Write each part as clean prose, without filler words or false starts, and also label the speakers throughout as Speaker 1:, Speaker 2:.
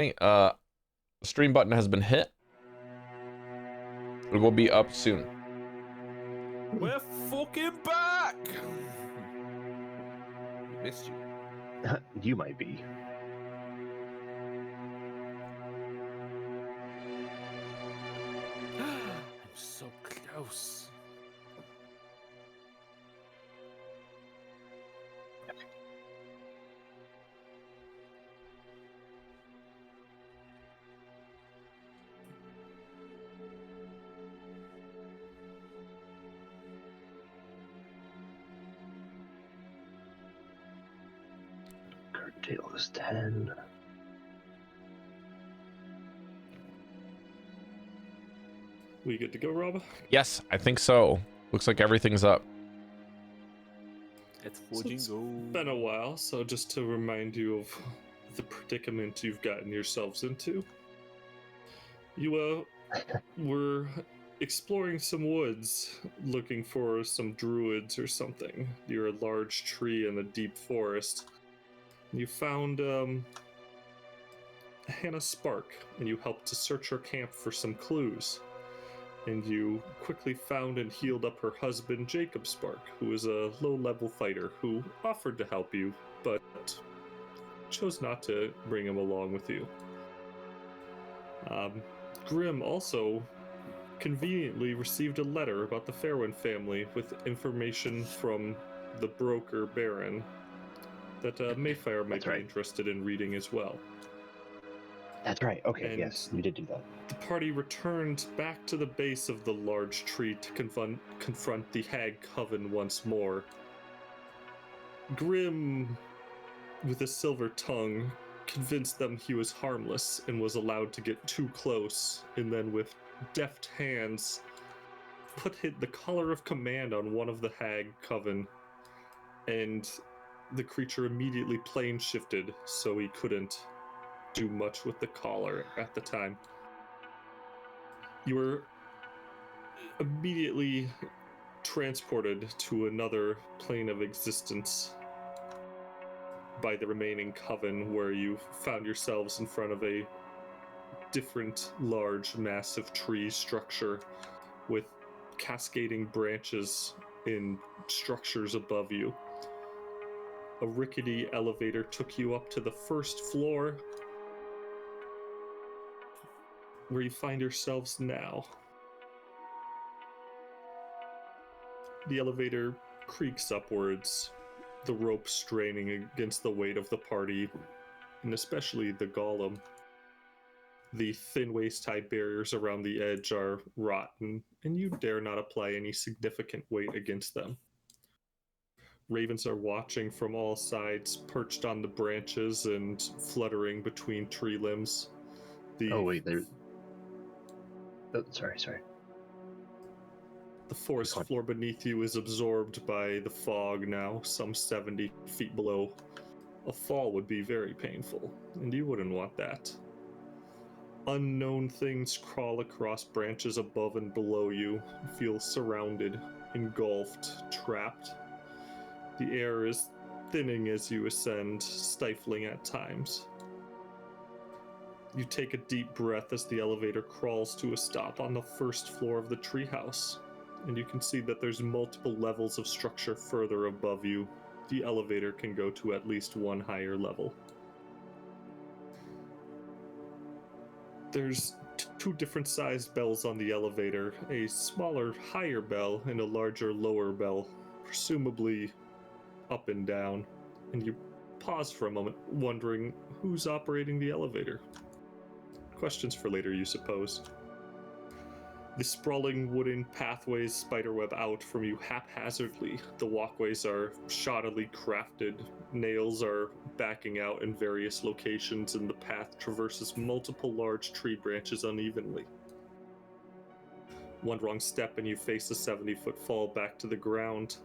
Speaker 1: Hey, the stream button has been hit. It will be up soon.
Speaker 2: We're fucking back! Missed you.
Speaker 3: You might be.
Speaker 2: I'm so close.
Speaker 3: Curtail is 10.
Speaker 4: We good to go, Rob?
Speaker 1: Yes, I think so. Looks like everything's up.
Speaker 2: It's
Speaker 4: So
Speaker 2: fucking
Speaker 4: it's
Speaker 2: go.
Speaker 4: been a while, so just to remind you of the predicament you've gotten yourselves into. You were exploring some woods, looking for some druids or something. You're a large tree in a deep forest. You found Hannah Spark, and you helped to search her camp for some clues. And you quickly found and healed up her husband, Jacob Spark, who is a low-level fighter who offered to help you, but chose not to bring him along with you. Grim also conveniently received a letter about the Fairwind family with information from the broker Baron that Maefyre might be interested in reading as well.
Speaker 3: That's right. Okay,
Speaker 4: And
Speaker 3: yes, you did do that.
Speaker 4: the party returned back to the base of the large tree to confront the Hag Coven once more. Grim, with a silver tongue, convinced them he was harmless and was allowed to get too close, and then with deft hands hit the collar of command on one of the Hag Coven, and the creature immediately plane shifted, so he couldn't do much with the collar at the time. You were immediately transported to another plane of existence by the remaining coven, where you found yourselves in front of a different, large, massive tree structure with cascading branches in structures above you. A rickety elevator took you up to the first floor, where you find yourselves now. The elevator creaks upwards, the rope straining against the weight of the party, and especially the golem. The thin waist-high barriers around the edge are rotten, and you dare not apply any significant weight against them. Ravens are watching from all sides, perched on the branches and fluttering between tree limbs.
Speaker 3: Oh, wait, there... Oh, sorry.
Speaker 4: The forest floor beneath you is absorbed by the fog now, some 70 feet below. A fall would be very painful, and you wouldn't want that. Unknown things crawl across branches above and below you. You feel surrounded, engulfed, trapped. The air is thinning as you ascend, stifling at times. You take a deep breath as the elevator crawls to a stop on the first floor of the treehouse, and you can see that there's multiple levels of structure further above you. The elevator can go to at least one higher level. There's two different sized bells on the elevator, a smaller higher bell and a larger lower bell, presumably up and down, and you pause for a moment, wondering who's operating the elevator. Questions for later, you suppose. The sprawling wooden pathways spiderweb out from you haphazardly. The walkways are shoddily crafted. Nails are backing out in various locations, and the path traverses multiple large tree branches unevenly. One wrong step and you face a 70-foot fall back to the ground.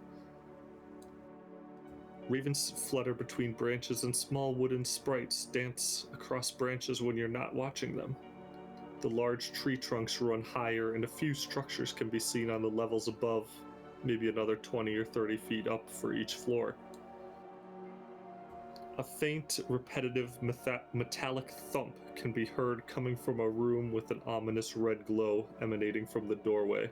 Speaker 4: Ravens flutter between branches, and small wooden sprites dance across branches when you're not watching them. The large tree trunks run higher, and a few structures can be seen on the levels above, maybe another 20 or 30 feet up for each floor. A faint, repetitive, metallic thump can be heard coming from a room with an ominous red glow emanating from the doorway.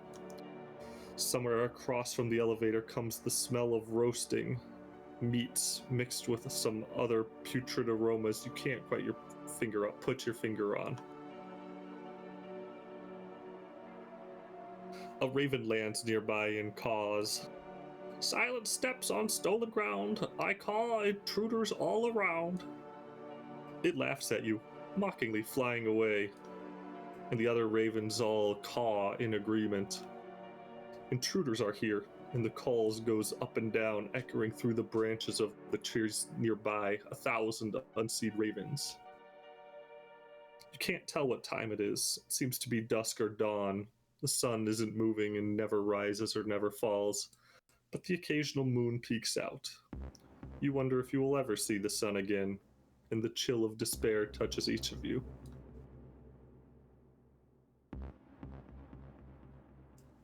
Speaker 4: Somewhere across from the elevator comes the smell of roasting meats mixed with some other putrid aromas you can't quite put your finger on. A raven lands nearby and caws. Silent steps on stolen ground. I caw intruders all around. It laughs at you, mockingly flying away, and the other ravens all caw in agreement. Intruders are here, and the calls goes up and down, echoing through the branches of the trees nearby, 1,000 unseed ravens. You can't tell what time it is. It seems to be dusk or dawn. The sun isn't moving and never rises or never falls, but the occasional moon peeks out. You wonder if you will ever see the sun again, and the chill of despair touches each of you.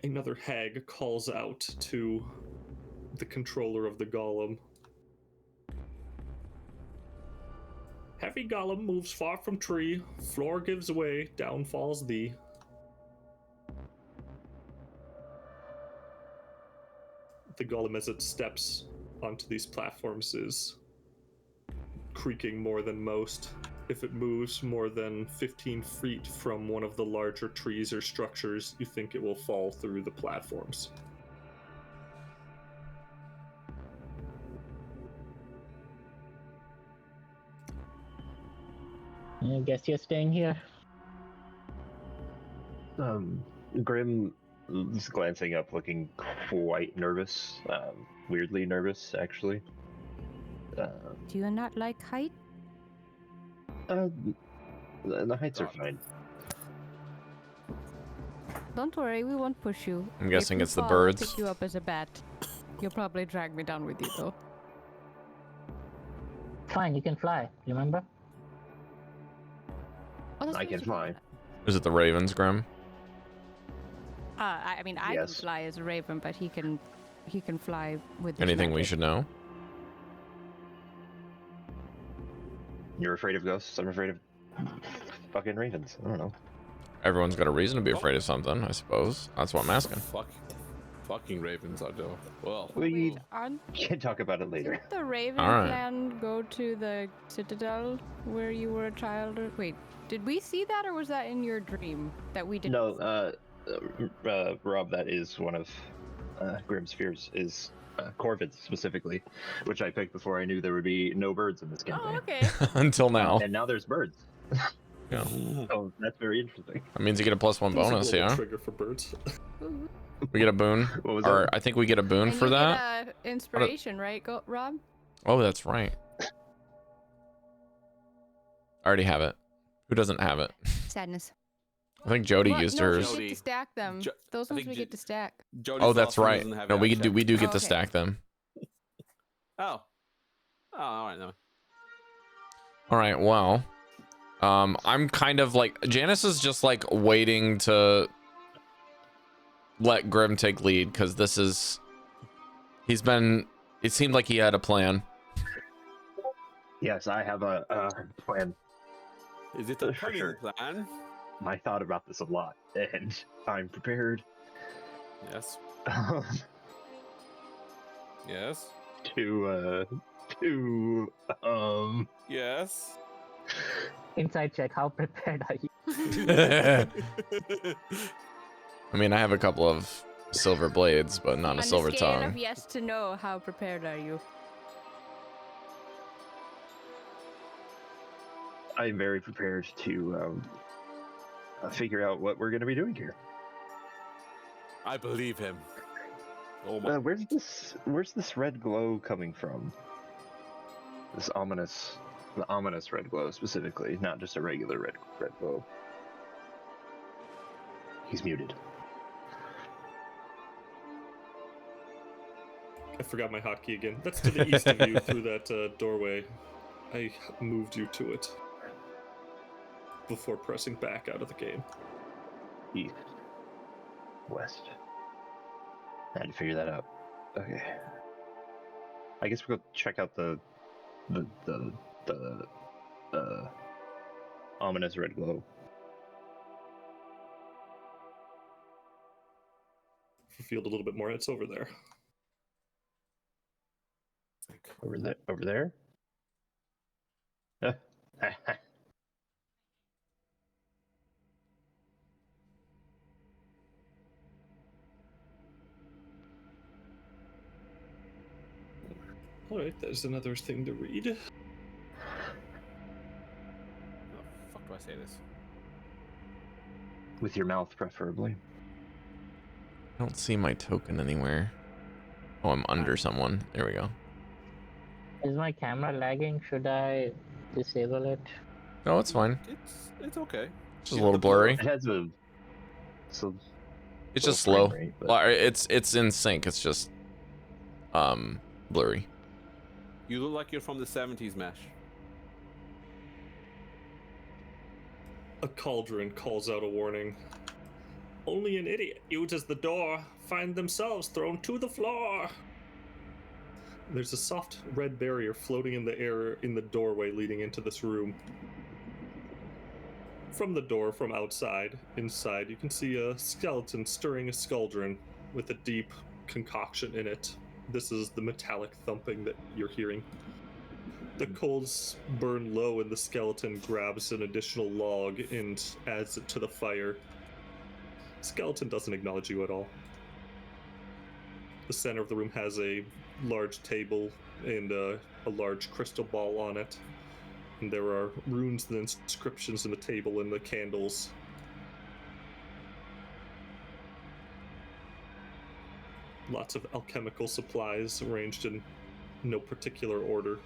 Speaker 4: Another hag calls out to the controller of the golem. Heavy golem moves far from tree, floor gives way, down falls thee. The golem, as it steps onto these platforms, is creaking more than most. If it moves more than 15 feet from one of the larger trees or structures, you think it will fall through the platforms.
Speaker 5: I guess you're staying here.
Speaker 3: Grim is glancing up, looking quite nervous. Weirdly nervous, actually.
Speaker 6: Do you not like height?
Speaker 3: The heights are fine.
Speaker 6: Don't worry, we won't push you.
Speaker 1: I'm guessing
Speaker 6: If you
Speaker 1: it's the
Speaker 6: fall,
Speaker 1: birds.
Speaker 6: I'll pick you up as a bat. You'll probably drag me down with you, though.
Speaker 5: Fine, you can fly, remember?
Speaker 6: Oh, that's
Speaker 3: I
Speaker 6: what
Speaker 3: can
Speaker 6: you
Speaker 3: fly.
Speaker 6: call it.
Speaker 1: Is it the ravens, Grim?
Speaker 6: I mean, I
Speaker 3: Yes.
Speaker 6: can fly as a raven, but he can fly with his
Speaker 1: Anything we
Speaker 6: magic.
Speaker 1: should know?
Speaker 3: You're afraid of ghosts? I'm afraid of fucking ravens. I don't know.
Speaker 1: Everyone's got a reason to be afraid of something, I suppose. That's what I'm asking.
Speaker 2: Fucking ravens are though. Well,
Speaker 3: We
Speaker 6: Wait, aren't
Speaker 3: can talk about it later.
Speaker 6: didn't the Raven
Speaker 1: All right.
Speaker 6: clan go to the Citadel where you were a child? Wait, did we see that, or was that in your dream that we didn't?
Speaker 3: No, Rob, that is one of Grim's fears, is corvids specifically, which I picked before I knew there would be no birds in this
Speaker 6: Oh,
Speaker 3: campaign.
Speaker 6: okay.
Speaker 1: Until now.
Speaker 3: And now there's birds.
Speaker 1: Yeah.
Speaker 3: Oh, that's very interesting.
Speaker 1: That means you get a +1
Speaker 4: There's a
Speaker 1: bonus,
Speaker 4: global
Speaker 1: yeah?
Speaker 4: trigger for birds.
Speaker 6: Ooh.
Speaker 1: We get a boon.
Speaker 3: What was
Speaker 1: Or
Speaker 3: that?
Speaker 1: I think we get a boon
Speaker 6: And
Speaker 1: for
Speaker 6: you
Speaker 1: that.
Speaker 6: get inspiration, right, Rob?
Speaker 1: Oh, that's right. I already have it. Who doesn't have it?
Speaker 6: Sadness.
Speaker 1: I think Jodie
Speaker 6: What?
Speaker 1: used
Speaker 6: No,
Speaker 1: hers.
Speaker 6: we get
Speaker 2: Jodie.
Speaker 6: to stack them.
Speaker 2: Jo-
Speaker 6: Those
Speaker 2: I
Speaker 6: ones
Speaker 2: think
Speaker 6: we get to stack.
Speaker 2: Jodie
Speaker 1: Oh, that's
Speaker 2: Foster
Speaker 1: right.
Speaker 2: doesn't have
Speaker 1: No,
Speaker 2: it
Speaker 1: we
Speaker 2: actually.
Speaker 1: do get
Speaker 6: Oh,
Speaker 1: to
Speaker 6: okay.
Speaker 1: stack them.
Speaker 2: Oh. Oh, all right then.
Speaker 1: All right, well, I'm kind of like, Janus is just like waiting to let Grim take lead, because it seemed like he had a plan.
Speaker 3: Yes, I have a plan.
Speaker 2: Is it a
Speaker 3: For
Speaker 2: cunning
Speaker 3: sure.
Speaker 2: plan?
Speaker 3: I thought about this a lot, and I'm prepared
Speaker 2: Yes.
Speaker 3: to
Speaker 2: Yes.
Speaker 5: Inside check, how prepared are you?
Speaker 1: I mean, I have a couple of silver blades, but not a
Speaker 6: On
Speaker 1: silver
Speaker 6: the scale
Speaker 1: tongue.
Speaker 6: of yes to no, how prepared are you?
Speaker 3: I'm very prepared to figure out what we're going to be doing here.
Speaker 2: I believe him. Oh my.
Speaker 3: Where's this red glow coming from? The ominous red glow specifically, not just a regular red glow. He's muted.
Speaker 4: I forgot my hotkey again. That's to the east of you through that doorway. I moved you to it before pressing back out of the game.
Speaker 3: East. West. I had to figure that out. Okay. I guess we'll go check out the the ominous red glow.
Speaker 4: Revealed a little bit more. It's over there.
Speaker 3: Over there.
Speaker 4: All right, there's another thing to read.
Speaker 2: How the fuck do I say this?
Speaker 3: With your mouth, preferably.
Speaker 1: I don't see my token anywhere. Oh, I'm under someone. There we go.
Speaker 5: Is my camera lagging? Should I disable it?
Speaker 1: No, it's fine.
Speaker 2: It's okay.
Speaker 1: It's just a little blurry.
Speaker 3: It has a. So.
Speaker 1: It's just
Speaker 3: low
Speaker 1: slow.
Speaker 3: frame rate, but-
Speaker 1: Well, it's in sync. It's just blurry.
Speaker 2: You look like you're from the 70s, Mesh.
Speaker 4: A cauldron calls out a warning. Only an idiot uses the door, find themselves thrown to the floor. There's a soft red barrier floating in the air in the doorway leading into this room. From the door, from inside, you can see a skeleton stirring a skuldron with a deep concoction in it. This is the metallic thumping that you're hearing. The coals burn low and the skeleton grabs an additional log and adds it to the fire. Skeleton doesn't acknowledge you at all. The center of the room has a large table and a large crystal ball on it. And there are runes and inscriptions in the table and the candles. Lots of alchemical supplies arranged in no particular order.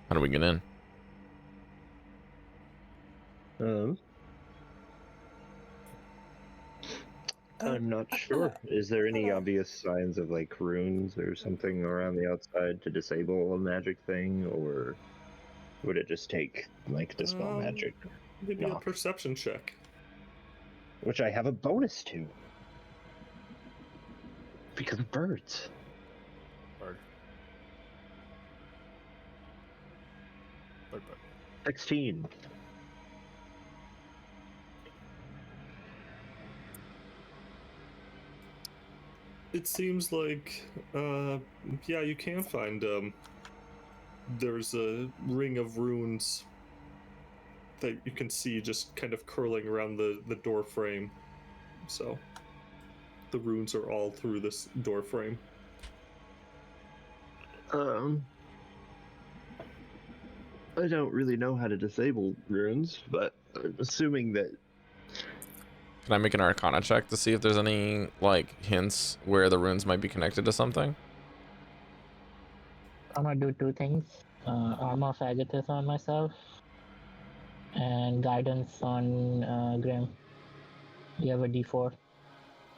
Speaker 1: How do we get in?
Speaker 3: I'm not sure. Is there any obvious signs of like runes or something around the outside to disable a magic thing, or would it just take like dispel magic?
Speaker 4: Maybe
Speaker 3: Knock.
Speaker 4: a perception check.
Speaker 3: Which I have a bonus to. Because of birds.
Speaker 2: Bird.
Speaker 3: 16.
Speaker 4: It seems like, yeah, you can find, there's a ring of runes that you can see just kind of curling around the door frame. So, the runes are all through this door frame.
Speaker 3: I don't really know how to disable runes, but I'm assuming that.
Speaker 1: Can I make an Arcana check to see if there's any like hints where the runes might be connected to something?
Speaker 5: I'm gonna do two things. Armor of Agathis on myself. And guidance on Grim. You have a D4.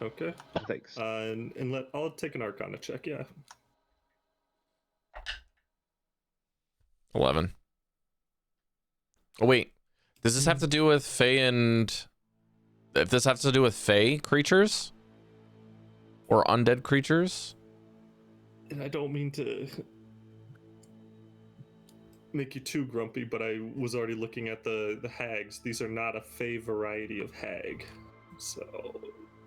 Speaker 4: Okay.
Speaker 3: Thanks.
Speaker 4: I'll take an Arcana check, yeah.
Speaker 1: 11. Oh wait, does this have to do with Fae and? If this has to do with Fae creatures or undead creatures?
Speaker 4: And I don't mean to make you too grumpy, but I was already looking at the hags. These are not a Fae variety of hag. So,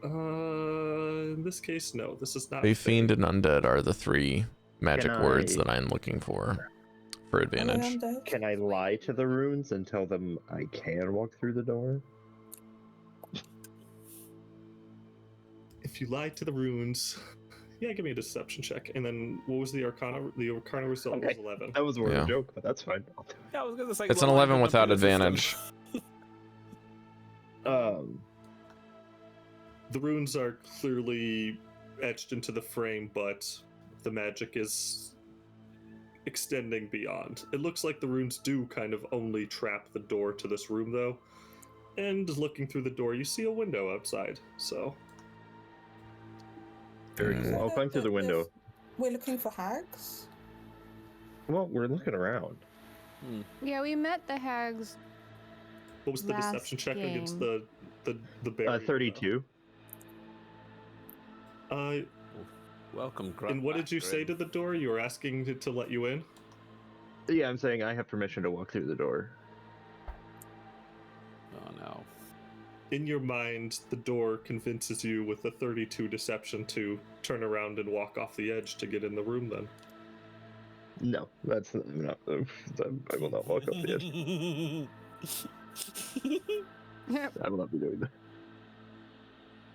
Speaker 4: in this case, no, this is not
Speaker 1: Fae, Fiend, and Undead are the three magic
Speaker 3: Can
Speaker 1: words
Speaker 3: I-
Speaker 1: that I'm looking for advantage.
Speaker 3: Can I lie to the runes and tell them I can walk through the door?
Speaker 4: If you lie to the runes, yeah, give me a deception check. And then what was the Arcana? The Arcana result was
Speaker 3: Okay.
Speaker 4: 11.
Speaker 3: That was more of
Speaker 1: Yeah.
Speaker 3: a joke, but that's fine.
Speaker 2: Yeah, I was gonna say.
Speaker 1: It's an
Speaker 2: well,
Speaker 1: 11
Speaker 2: I
Speaker 1: without
Speaker 2: don't know the
Speaker 1: advantage.
Speaker 3: Um,
Speaker 4: The runes are clearly etched into the frame, but the magic is extending beyond. It looks like the runes do kind of only trap the door to this room, though. And looking through the door, you see a window outside, so...
Speaker 3: very cool. I'll climb through the window.
Speaker 7: We're looking for hags.
Speaker 3: Well, we're looking around.
Speaker 6: Yeah, we met the hags
Speaker 4: What was the
Speaker 6: Last
Speaker 4: deception check against
Speaker 6: game.
Speaker 4: the bear?
Speaker 3: 32.
Speaker 2: Welcome,
Speaker 4: And what did you say to the door? You were asking to let you in?
Speaker 3: Yeah, I'm saying I have permission to walk through the door.
Speaker 2: Oh no.
Speaker 4: In your mind, the door convinces you with a 32 deception to turn around and walk off the edge to get in the room then.
Speaker 3: No, that's not. I will not walk off the edge. I will not be doing that.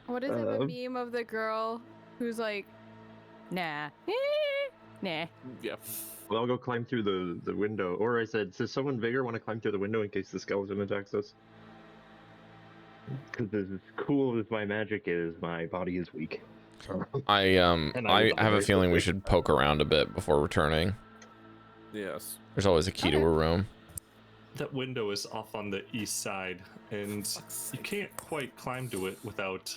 Speaker 6: What is it, the meme of the girl who's like, nah, nah.
Speaker 2: Yeah.
Speaker 3: Well, I'll go climb through the window. Or I said, does someone bigger want to climb through the window in case the skeleton attacks us? Because as cool as my magic is, my body is weak.
Speaker 1: I
Speaker 3: die
Speaker 1: have a
Speaker 3: very
Speaker 1: feeling we
Speaker 3: quickly.
Speaker 1: should poke around a bit before returning.
Speaker 2: Yes.
Speaker 1: There's always a key to a room.
Speaker 4: That window is off on the east side, and you can't quite climb to it without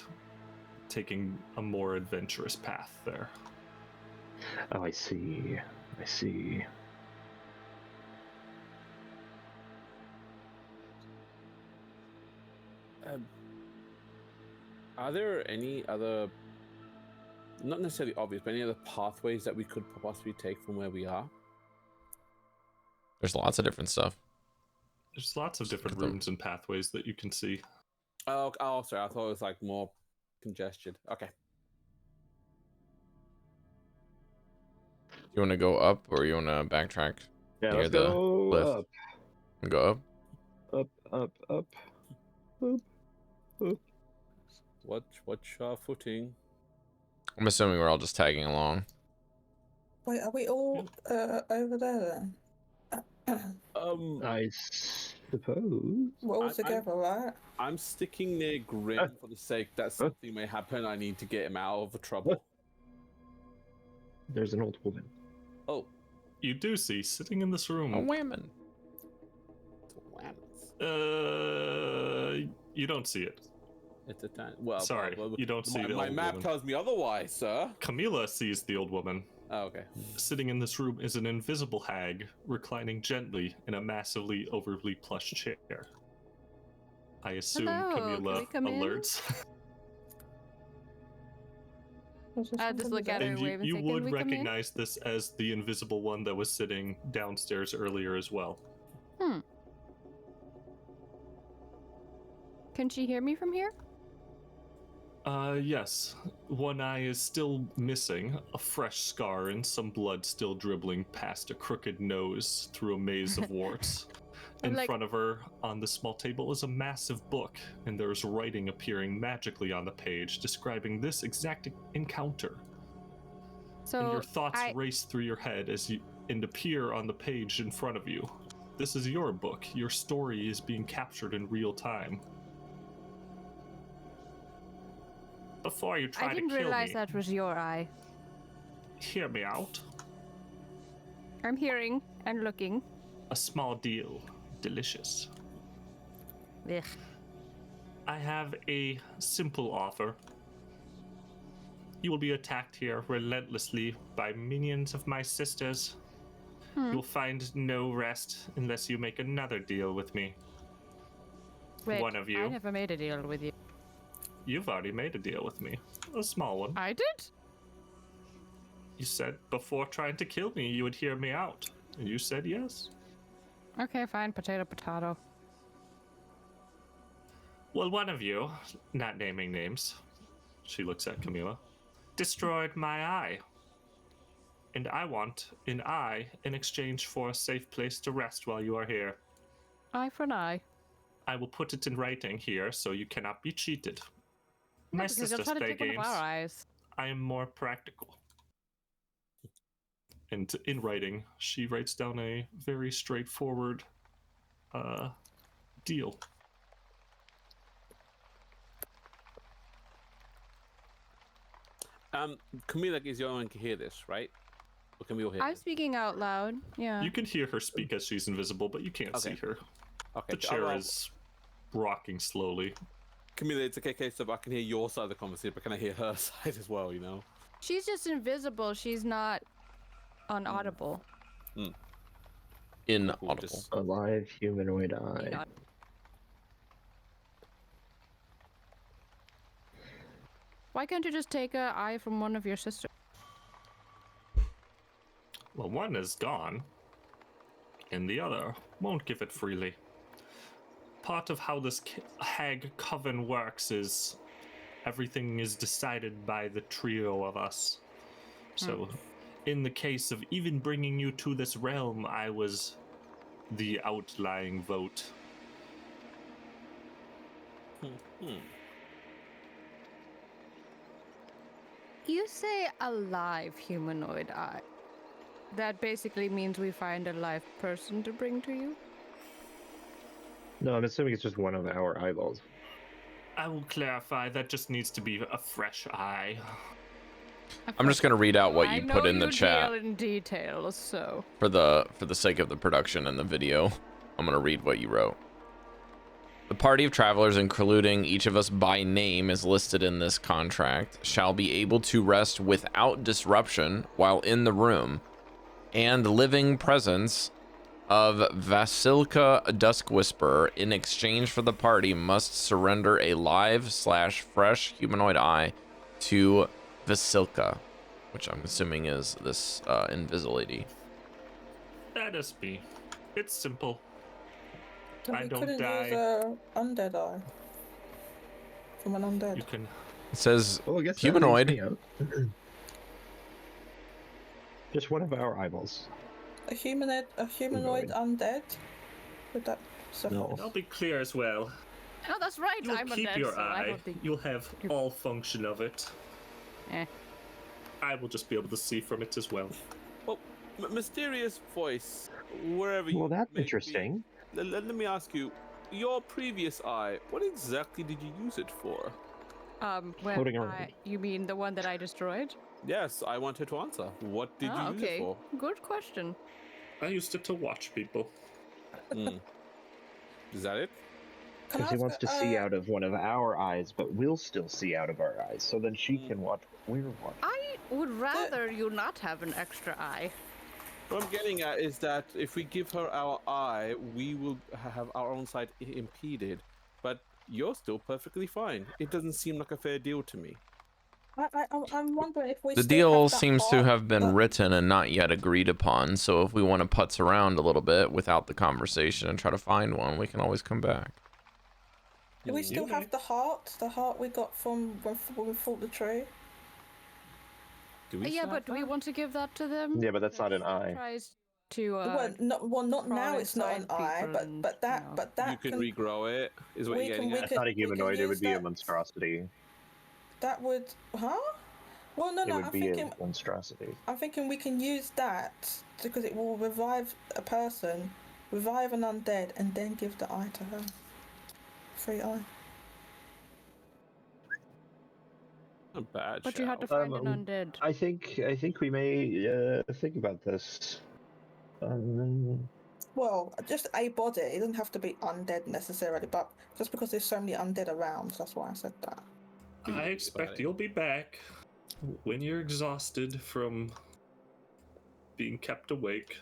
Speaker 4: taking a more adventurous path there.
Speaker 3: Oh, I see. I see.
Speaker 2: Are there any other, not necessarily obvious, but any other pathways that we could possibly take from where we are?
Speaker 1: There's lots of different stuff.
Speaker 4: There's lots of different
Speaker 1: Look at them.
Speaker 4: rooms and pathways that you can see.
Speaker 2: Oh, sorry. I thought it was like more congested. Okay.
Speaker 1: You want to go up or you want to backtrack?
Speaker 3: Yeah,
Speaker 1: Near
Speaker 3: let's
Speaker 1: the
Speaker 3: go
Speaker 1: lift.
Speaker 3: up.
Speaker 1: Go up.
Speaker 3: Up, up, up. Up, up.
Speaker 2: Watch our footing.
Speaker 1: I'm assuming we're all just tagging along.
Speaker 7: Wait, are we all over there then?
Speaker 3: I suppose.
Speaker 7: We're all
Speaker 2: I'm-
Speaker 7: together, right?
Speaker 2: I'm sticking near Grim for the sake that something may happen. I need to get him out of the trouble.
Speaker 3: There's an old woman.
Speaker 2: Oh,
Speaker 4: You do see, sitting in this room,
Speaker 1: A woman.
Speaker 4: you don't see it.
Speaker 2: it's a time. Well,
Speaker 4: Sorry, you don't see the
Speaker 2: my
Speaker 4: old
Speaker 2: map
Speaker 4: woman.
Speaker 2: tells me otherwise, sir.
Speaker 4: Camilla sees the old woman.
Speaker 2: Oh, okay.
Speaker 4: Sitting in this room is an invisible hag, reclining gently in a massively overly plush chair. I assume
Speaker 6: Hello, can
Speaker 4: Camilla
Speaker 6: we come in?
Speaker 4: alerts.
Speaker 6: I just look at her
Speaker 4: And
Speaker 6: and wave and
Speaker 4: you
Speaker 6: say,
Speaker 4: would
Speaker 6: "Can we come in?"
Speaker 4: recognize this as the invisible one that was sitting downstairs earlier as well.
Speaker 6: Can she hear me from here?
Speaker 4: Yes. One eye is still missing, a fresh scar and some blood still dribbling past a crooked nose through a maze of warts. In
Speaker 6: Like-
Speaker 4: front of her, on the small table, is a massive book, and there's writing appearing magically on the page describing this exact encounter.
Speaker 6: So
Speaker 4: And your thoughts
Speaker 6: I-
Speaker 4: race through your head as you appear on the page in front of you. This is your book. Your story is being captured in real time. Before you try
Speaker 6: I didn't
Speaker 4: to kill
Speaker 6: realize
Speaker 4: me,
Speaker 6: that was your eye.
Speaker 4: hear me out.
Speaker 6: I'm hearing and looking.
Speaker 4: A small deal. Delicious.
Speaker 6: Ugh.
Speaker 4: I have a simple offer. You will be attacked here relentlessly by minions of my sisters. You'll find no rest unless you make another deal with me.
Speaker 6: Wait,
Speaker 4: One of you.
Speaker 6: I never made a deal with you.
Speaker 4: You've already made a deal with me. A small one.
Speaker 6: I did?
Speaker 4: You said before trying to kill me, you would hear me out. And you said yes.
Speaker 6: Okay, fine. Potato, potato.
Speaker 4: Well, one of you, not naming names, she looks at Camilla, destroyed my eye. And I want an eye in exchange for a safe place to rest while you are here.
Speaker 6: Eye for an eye.
Speaker 4: I will put it in writing here so you cannot be cheated. My
Speaker 6: Because you'll
Speaker 4: sisters
Speaker 6: try to
Speaker 4: play
Speaker 6: take one of
Speaker 4: games.
Speaker 6: our eyes.
Speaker 4: I am more practical. And in writing, she writes down a very straightforward deal.
Speaker 2: Camilla is the only one who can hear this, right? Or can we all hear
Speaker 6: I'm
Speaker 2: this?
Speaker 6: speaking out loud. Yeah.
Speaker 4: You can hear her speak as she's invisible, but you can't see
Speaker 2: Okay.
Speaker 4: her.
Speaker 2: Okay.
Speaker 4: The chair is rocking slowly.
Speaker 2: Camilla, it's okay, so I can hear your side of the conversation, but can I hear her side as well, you know?
Speaker 6: She's just invisible. She's not unaudible.
Speaker 1: Inaudible.
Speaker 2: Just-
Speaker 3: A live humanoid eye.
Speaker 6: Inaud- Why can't you just take a eye from one of your sisters?
Speaker 4: Well, one is gone, and the other won't give it freely. Part of how this hag coven works is everything is decided by the trio of us. So, in the case of even bringing you to this realm, I was the outlying vote.
Speaker 6: You say a live humanoid eye. That basically means we find a live person to bring to you?
Speaker 3: No, I'm assuming it's just one of our eyeballs.
Speaker 4: I will clarify, that just needs to be a fresh eye.
Speaker 1: I'm just gonna read out what
Speaker 6: I
Speaker 1: you
Speaker 6: know
Speaker 1: put in the
Speaker 6: you
Speaker 1: chat
Speaker 6: deal in details, so.
Speaker 1: for the sake of the production and the video. I'm gonna read what you wrote. The party of travelers, including each of us by name, is listed in this contract, shall be able to rest without disruption while in the room, and living presence of Vasilka Duskwhisperer in exchange for the party must surrender a live/fresh humanoid eye to Vasilka, which I'm assuming is this Invisilady.
Speaker 4: Let us be. It's simple.
Speaker 7: Then
Speaker 4: I
Speaker 7: we
Speaker 4: don't
Speaker 7: couldn't
Speaker 4: die.
Speaker 7: use a undead eye from an undead.
Speaker 4: You can.
Speaker 1: It says
Speaker 3: Well, I guess that
Speaker 1: humanoid.
Speaker 3: leaves me out. Just one of our eyeballs.
Speaker 7: A humanoid undead? Would that suffice?
Speaker 3: No.
Speaker 4: I'll be clear as well.
Speaker 6: Oh, that's right.
Speaker 4: You'll
Speaker 6: I'm
Speaker 4: keep
Speaker 6: undead,
Speaker 4: your
Speaker 6: so I
Speaker 4: eye.
Speaker 6: don't think.
Speaker 4: You'll have all function of it.
Speaker 6: Eh.
Speaker 4: I will just be able to see from it as well.
Speaker 2: Well, mysterious voice, wherever you.
Speaker 3: Well, that's
Speaker 2: may be.
Speaker 3: interesting.
Speaker 2: Let me ask you, your previous eye, what exactly did you use it for?
Speaker 3: Floating around.
Speaker 6: You mean the one that I destroyed?
Speaker 2: Yes, I wanted to answer. What did you use it for?
Speaker 6: Good question.
Speaker 4: I used it to watch people.
Speaker 2: Is that it?
Speaker 3: Because he wants to see out of one of our eyes, but we'll still see out of our eyes. So then she can watch what we're watching.
Speaker 6: I would rather you not have an extra eye.
Speaker 2: What I'm getting at is that if we give her our eye, we will have our own sight impeded. But you're still perfectly fine. It doesn't seem like a fair deal to me.
Speaker 7: I'm wondering if we
Speaker 1: The
Speaker 7: still
Speaker 1: deal
Speaker 7: have that
Speaker 1: seems to
Speaker 7: heart
Speaker 1: have been
Speaker 7: that-
Speaker 1: written and not yet agreed upon, so if we want to putz around a little bit without the conversation and try to find one, we can always come back.
Speaker 7: Do we still have the heart? The heart we got from when we fought the tree?
Speaker 2: Do we
Speaker 6: Yeah,
Speaker 2: still
Speaker 6: but
Speaker 2: have
Speaker 6: do we
Speaker 2: that?
Speaker 6: want to give that to them?
Speaker 3: Yeah, but that's not an
Speaker 6: If she
Speaker 3: eye.
Speaker 6: Tries to,
Speaker 7: not now.
Speaker 6: crawl
Speaker 7: It's not an
Speaker 6: inside
Speaker 7: eye,
Speaker 6: people and,
Speaker 7: but that
Speaker 2: You can regrow it, is what
Speaker 7: we
Speaker 2: you're
Speaker 7: can-
Speaker 2: getting
Speaker 7: we
Speaker 2: at?
Speaker 3: That's not a
Speaker 7: we can
Speaker 3: humanoid, it would
Speaker 7: use
Speaker 3: be a
Speaker 7: that.
Speaker 3: monstrosity.
Speaker 7: that would, huh? Well,
Speaker 3: It
Speaker 7: no.
Speaker 3: would
Speaker 7: I'm
Speaker 3: be
Speaker 7: thinking
Speaker 3: a monstrosity.
Speaker 7: we can use that because it will revive a person, revive an undead, and then give the eye to her. Free eye.
Speaker 2: Not bad.
Speaker 6: but you have to
Speaker 2: shout.
Speaker 6: find an undead.
Speaker 3: I think we may think about this.
Speaker 7: Well, just a body. It doesn't have to be undead necessarily, but just because there's so many undead around, that's why I said that.
Speaker 4: I expect you'll be back when you're exhausted from being kept awake.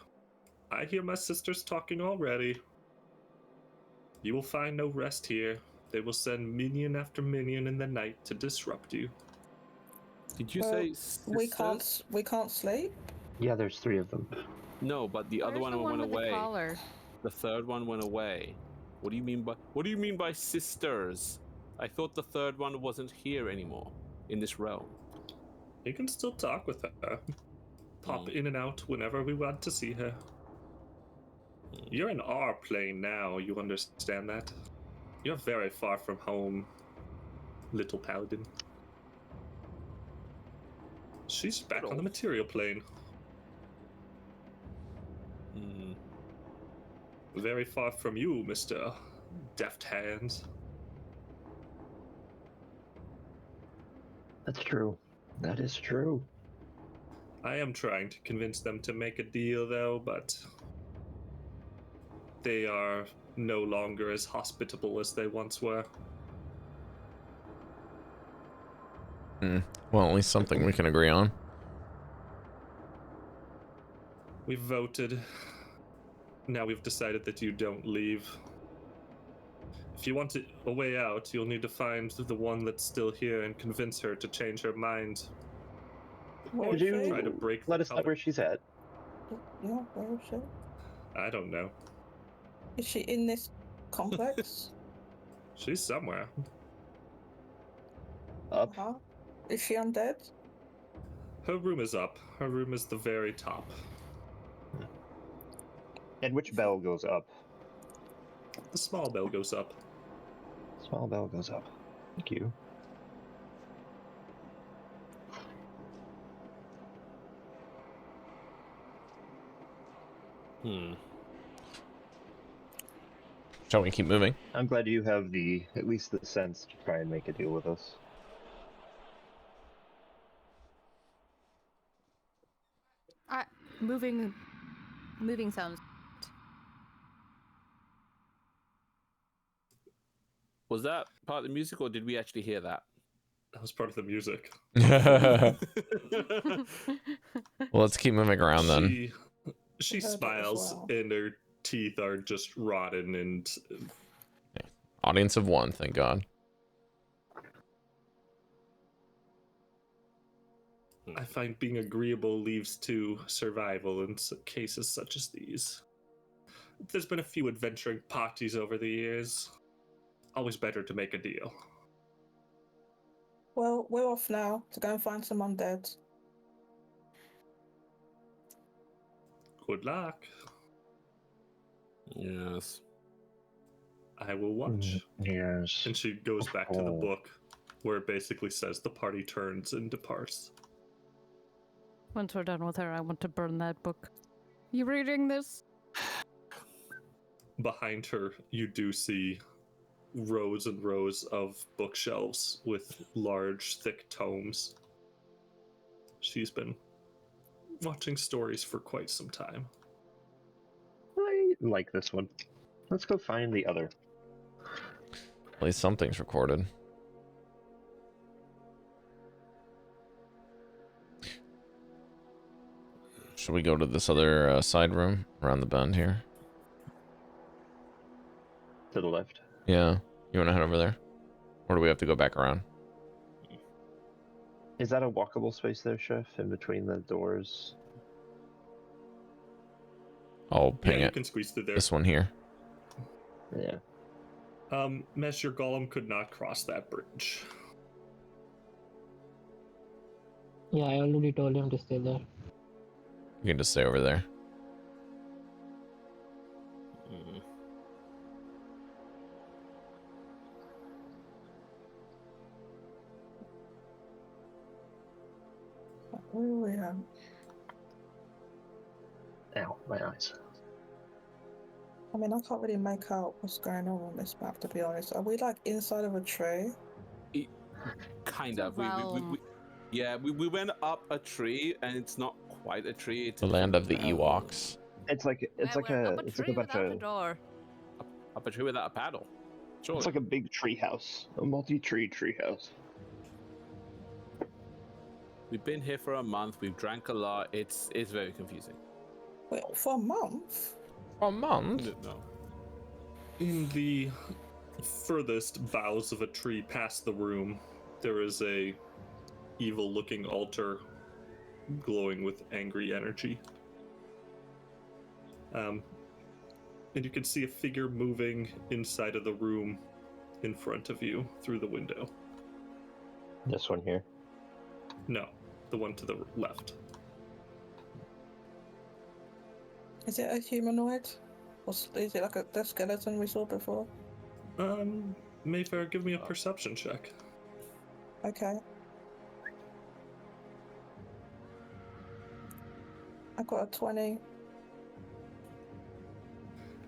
Speaker 4: I hear my sisters talking already. You will find no rest here. They will send minion after minion in the night to disrupt you.
Speaker 2: Did you
Speaker 7: Well,
Speaker 2: say
Speaker 7: We
Speaker 2: sisters?
Speaker 7: can't sleep.
Speaker 3: Yeah, there's 3 of them.
Speaker 2: No, but the other
Speaker 6: Where's
Speaker 2: one
Speaker 6: the
Speaker 2: went
Speaker 6: with
Speaker 2: away.
Speaker 6: The collar?
Speaker 2: The third one went away. What do you mean by sisters? I thought the third one wasn't here anymore in this realm.
Speaker 4: You can still talk with her. Pop in and out whenever we want to see her. You're in our plane now, you understand that? You're very far from home, little paladin. She's back on the material plane. Very far from you, Mr. Deft Hands.
Speaker 3: That's true. That is true.
Speaker 4: I am trying to convince them to make a deal, though, but they are no longer as hospitable as they once were.
Speaker 1: Well, at least something we can agree on.
Speaker 4: We've voted. Now we've decided that you don't leave. If you want a way out, you'll need to find the one that's still here and convince her to change her mind.
Speaker 7: Where
Speaker 3: Could
Speaker 7: is
Speaker 3: you
Speaker 7: she?
Speaker 4: Try to break
Speaker 3: let
Speaker 4: the
Speaker 3: us know
Speaker 4: cover.
Speaker 3: where she's at?
Speaker 7: Yeah, where is she?
Speaker 4: I don't know.
Speaker 7: Is she in this complex?
Speaker 4: She's somewhere.
Speaker 3: Up?
Speaker 7: Uh-huh. Is she undead?
Speaker 4: Her room is up. Her room is the very top.
Speaker 3: And which bell goes up?
Speaker 4: The small bell goes up.
Speaker 3: Small bell goes up. Thank you.
Speaker 1: Shall we keep moving?
Speaker 3: I'm glad you have at least the sense to try and make a deal with us.
Speaker 6: Moving sounds.
Speaker 2: Was that part of the music, or did we actually hear that?
Speaker 4: That was part of the music.
Speaker 1: Well, let's keep moving around then.
Speaker 4: She
Speaker 7: I heard that as
Speaker 4: smiles,
Speaker 7: well.
Speaker 4: and her teeth are just rotten, and
Speaker 1: Audience of one, thank God.
Speaker 4: I find being agreeable leads to survival in cases such as these. There's been a few adventuring parties over the years. Always better to make a deal.
Speaker 7: Well, we're off now to go and find some undead.
Speaker 4: Good luck.
Speaker 2: Yes.
Speaker 4: I will watch.
Speaker 3: Yes.
Speaker 4: And she goes back to the
Speaker 3: Oh.
Speaker 4: book, where it basically says the party turns and departs.
Speaker 6: Once we're done with her, I want to burn that book. You reading this?
Speaker 4: Behind her, you do see rows and rows of bookshelves with large, thick tomes. She's been watching stories for quite some time.
Speaker 3: I like this one. Let's go find the other.
Speaker 1: At least something's recorded. Should we go to this other side room around the bend here?
Speaker 3: To the left.
Speaker 1: Yeah. You want to head over there? Or do we have to go back around?
Speaker 3: Is that a walkable space there, Chef, in between the doors?
Speaker 1: I'll
Speaker 4: Yeah,
Speaker 1: ping
Speaker 4: you
Speaker 1: it.
Speaker 4: can squeeze through there.
Speaker 1: This one here.
Speaker 3: Yeah.
Speaker 4: Mesh, your golem could not cross that bridge.
Speaker 5: Yeah, I already told him to stay there.
Speaker 1: You can just stay over there.
Speaker 7: Where are we at?
Speaker 3: Ow, my eyes.
Speaker 7: I mean, I can't really make out what's going on this map, to be honest. Are we like inside of a tree?
Speaker 2: Kind
Speaker 6: It's a
Speaker 2: of.
Speaker 6: realm.
Speaker 2: We went up a tree, and it's not quite a tree. It's
Speaker 1: The land of the
Speaker 2: realm.
Speaker 1: Ewoks.
Speaker 3: It's like
Speaker 6: We're up a
Speaker 3: it's
Speaker 6: tree
Speaker 3: like a bunch
Speaker 6: without a
Speaker 3: of
Speaker 6: door.
Speaker 2: Up a tree without a paddle. Surely.
Speaker 3: it's like a big tree house, a multi-tree tree house.
Speaker 2: We've been here for a month. We've drank a lot. It's very confusing.
Speaker 7: Wait, for a month?
Speaker 1: A month?
Speaker 2: No.
Speaker 4: In the furthest boughs of a tree past the room, there is a evil-looking altar glowing with angry energy. And you can see a figure moving inside of the room in front of you through the window.
Speaker 3: This one here.
Speaker 4: No, the one to the left.
Speaker 7: Is it a humanoid? Or is it like the skeleton we saw before?
Speaker 4: Maefyre, give me a perception check.
Speaker 7: Okay. I got a 20.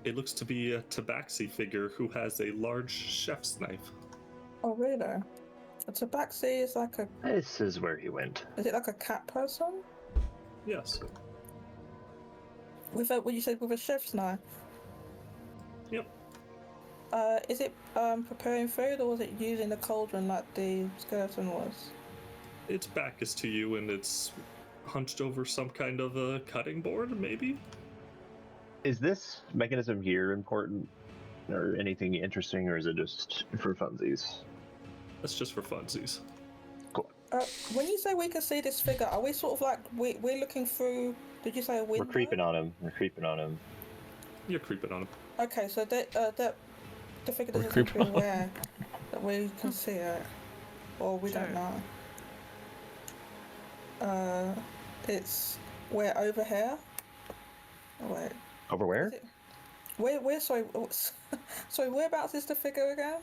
Speaker 4: It looks to be a tabaxi figure who has a large chef's knife.
Speaker 7: Oh, really? A tabaxi is like a...
Speaker 3: This is where he went.
Speaker 7: Is it like a cat person?
Speaker 4: Yes.
Speaker 7: With a... What you said with a chef's knife?
Speaker 4: Yep.
Speaker 7: Is it preparing food, or was it using the cauldron like the skeleton was?
Speaker 4: Its back is to you and it's hunched over some kind of a cutting board, maybe?
Speaker 3: Is this mechanism here important? or anything interesting, or is it just for funsies?
Speaker 4: That's just for funsies.
Speaker 7: When you say we can see this figure, are we sort of like we're looking through? Did you say a window?
Speaker 3: We're creeping on him. We're creeping on him.
Speaker 4: You're creeping on him.
Speaker 7: Okay, so the figure
Speaker 1: We're
Speaker 7: doesn't seem to
Speaker 1: creeping
Speaker 7: be
Speaker 1: on
Speaker 7: aware that we can see it, or we don't
Speaker 6: Sure.
Speaker 7: know. It's we're over here. Oh, wait.
Speaker 3: Over where?
Speaker 7: Is it- We're sorry. Sorry, whereabouts is the figure again?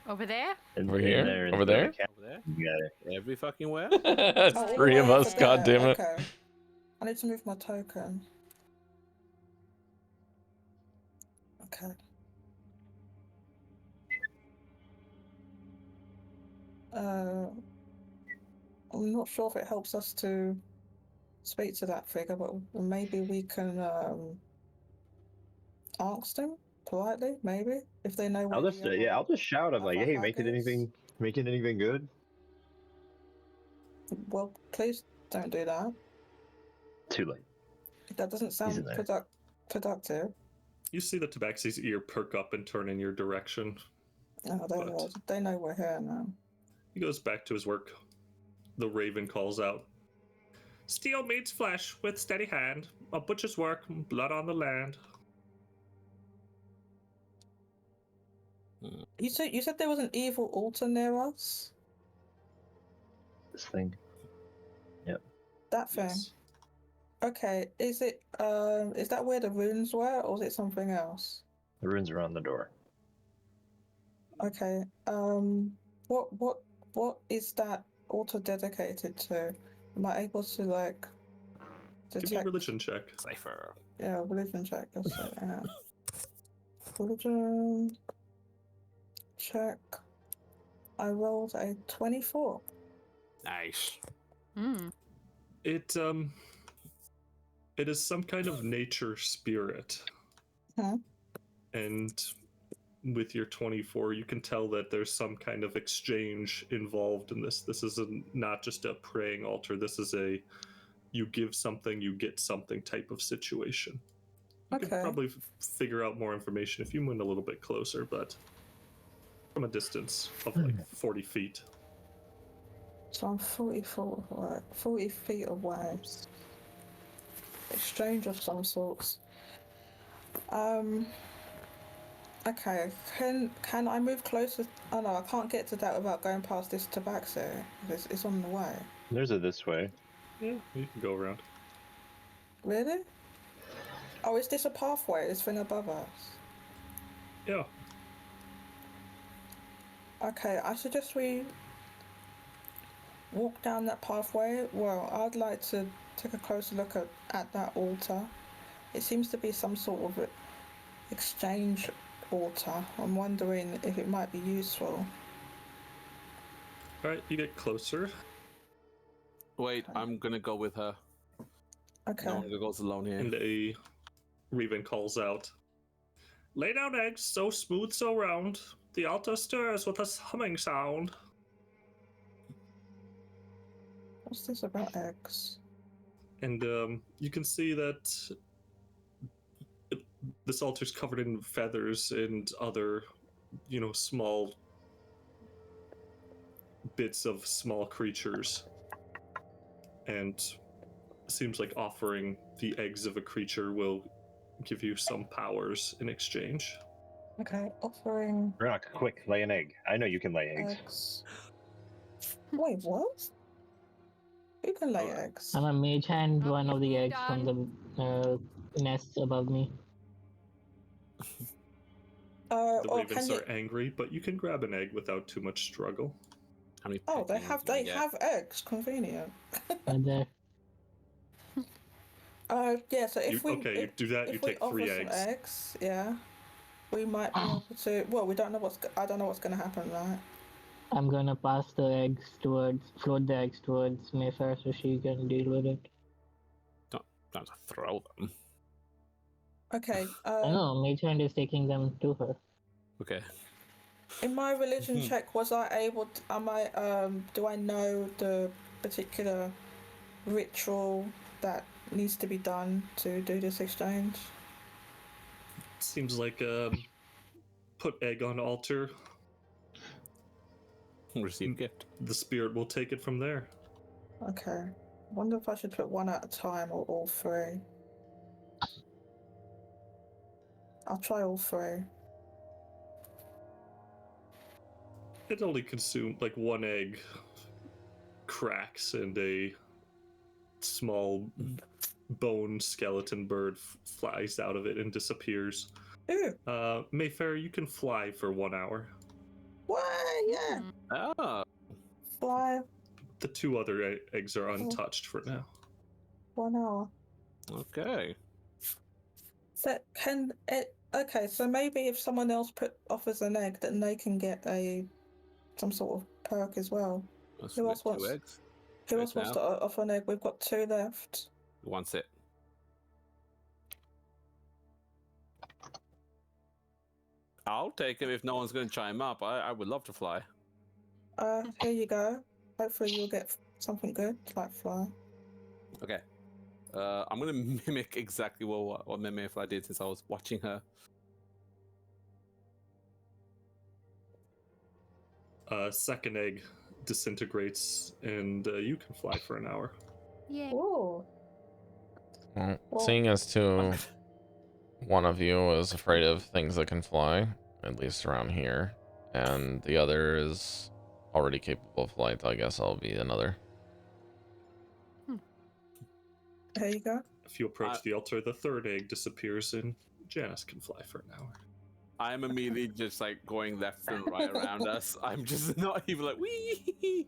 Speaker 6: Over there?
Speaker 1: Over here?
Speaker 3: there,
Speaker 1: Over
Speaker 3: in the
Speaker 1: there?
Speaker 3: camp.
Speaker 2: Over there?
Speaker 3: Yeah.
Speaker 2: Every fucking where?
Speaker 1: It's
Speaker 7: Oh, all the
Speaker 1: three of
Speaker 7: way
Speaker 1: us,
Speaker 7: over
Speaker 1: god
Speaker 7: there.
Speaker 1: damn it.
Speaker 7: Okay. I need to move my token. Okay. I'm not sure if it helps us to speak to that figure, but maybe we can ask them politely, maybe, if they know where
Speaker 3: I'll just I'll just shout. I'm like,
Speaker 7: other
Speaker 3: hey,
Speaker 7: hag
Speaker 3: making
Speaker 7: is.
Speaker 3: anything good?
Speaker 7: Well, please don't do that.
Speaker 3: Too late.
Speaker 7: That doesn't sound
Speaker 3: in there.
Speaker 7: productive.
Speaker 4: You see the tabaxi's ear perk up and turn in your direction.
Speaker 7: Oh,
Speaker 4: But-
Speaker 7: they know we're here now.
Speaker 4: He goes back to his work. The raven calls out, "Steel meets flesh with steady hand, a butcher's work, blood on the land."
Speaker 7: You said there was an evil altar near us?
Speaker 3: This thing.
Speaker 7: That thing.
Speaker 4: Yes.
Speaker 7: Okay, is that where the runes were, or is it something else?
Speaker 3: The runes are on the door.
Speaker 7: Okay. What is that altar dedicated to? Am I able to like
Speaker 4: Give me a
Speaker 7: detect?
Speaker 4: religion check.
Speaker 2: Cipher.
Speaker 7: Yeah, religion check. Let's say, yeah. Religion check. I rolled a 24.
Speaker 2: Nice.
Speaker 6: Hmm.
Speaker 4: It is some kind of nature spirit.
Speaker 7: Hmm.
Speaker 4: And with your 24, you can tell that there's some kind of exchange involved in this. This is not just a praying altar. This is a you give something, you get something type of situation. You could
Speaker 7: Okay.
Speaker 4: probably figure out more information if you went a little bit closer, but from a distance of like 40 feet.
Speaker 7: So I'm 40 feet away. Exchange of some sorts. Okay. Can I move closer? Oh no, I can't get to that without going past this tabaxi. It's on the way.
Speaker 3: There's a this way.
Speaker 4: Yeah, you can go around.
Speaker 7: Really? Oh, is this a pathway? This thing above us?
Speaker 4: Yeah.
Speaker 7: Okay, I suggest we walk down that pathway. Well, I'd like to take a closer look at that altar. It seems to be some sort of exchange altar. I'm wondering if it might be useful.
Speaker 4: All right, you get closer.
Speaker 2: Wait, I'm gonna go with her.
Speaker 7: Okay.
Speaker 2: No one goes alone here.
Speaker 4: And a raven calls out, "Lay down eggs so smooth, so round. The altar stirs with a humming sound."
Speaker 7: What's this about eggs?
Speaker 4: And you can see that this altar's covered in feathers and other, small bits of small creatures. And seems like offering the eggs of a creature will give you some powers in exchange.
Speaker 7: Okay, offering
Speaker 3: Renok, quick, lay an egg. I know you can lay eggs.
Speaker 7: eggs. Wait, what? Who can lay
Speaker 4: Alright.
Speaker 7: eggs?
Speaker 5: I'm a mage hand
Speaker 6: Oh,
Speaker 5: one of the
Speaker 6: you
Speaker 5: eggs from the nests above me.
Speaker 4: The
Speaker 7: Or
Speaker 4: ravens
Speaker 7: can you?
Speaker 4: are angry, but you can grab an egg without too much struggle.
Speaker 2: How many
Speaker 7: Oh, they
Speaker 2: pecking
Speaker 7: have
Speaker 2: can you get?
Speaker 7: eggs. Convenient.
Speaker 5: Right there.
Speaker 7: Yeah. So if we
Speaker 4: you do that, you
Speaker 7: if we
Speaker 4: take
Speaker 7: offer
Speaker 4: 3
Speaker 7: some
Speaker 4: eggs.
Speaker 7: eggs, yeah, we might be able to. Well, we don't know I don't know what's going to happen, right?
Speaker 5: I'm gonna pass the eggs float the eggs towards Maefyre so she can deal with it.
Speaker 2: Not to throw them.
Speaker 7: Okay.
Speaker 5: I know, mage hand is taking them to her.
Speaker 2: Okay.
Speaker 7: In my religion check, was I able? Do I know the particular ritual that needs to be done to do this exchange?
Speaker 4: Seems like put egg on altar.
Speaker 2: Receive gift.
Speaker 4: The spirit will take it from there.
Speaker 7: Okay. I wonder if I should put one at a time or all three. I'll try all three.
Speaker 4: It only consumed like one egg cracks and a small bone skeleton bird flies out of it and disappears.
Speaker 7: Ooh,
Speaker 4: Maefyre, you can fly for 1 hour.
Speaker 7: why? Yeah.
Speaker 2: Ah,
Speaker 7: Fly
Speaker 4: The 2 other eggs are untouched for now.
Speaker 7: 1 hour.
Speaker 2: okay.
Speaker 7: So can it? Okay, so maybe if someone else offers an egg, then they can get some sort of perk as well.
Speaker 2: Let's
Speaker 7: Who else
Speaker 2: split
Speaker 7: wants?
Speaker 2: two eggs.
Speaker 7: Who
Speaker 2: Right
Speaker 7: else wants
Speaker 2: now.
Speaker 7: to offer an egg? We've got 2 left.
Speaker 2: One set. I'll take him if no one's going to chime up. I would love to fly.
Speaker 7: Here you go. Hopefully you'll get something good, like fly.
Speaker 2: Okay. I'm going to mimic exactly what Maefyre did since I was watching her.
Speaker 4: Second egg disintegrates, and you can fly for an hour.
Speaker 6: Yeah.
Speaker 7: Ooh.
Speaker 1: Well,
Speaker 7: Well-
Speaker 1: seeing as to one of you is afraid of things that can fly, at least around here, and the other is already capable of flight, I guess I'll be another.
Speaker 7: Here you go.
Speaker 4: If you approach the altar, the third egg disappears, and Janus can fly for an hour.
Speaker 2: I'm immediately just like going left and right around us. I'm just not even like, wee.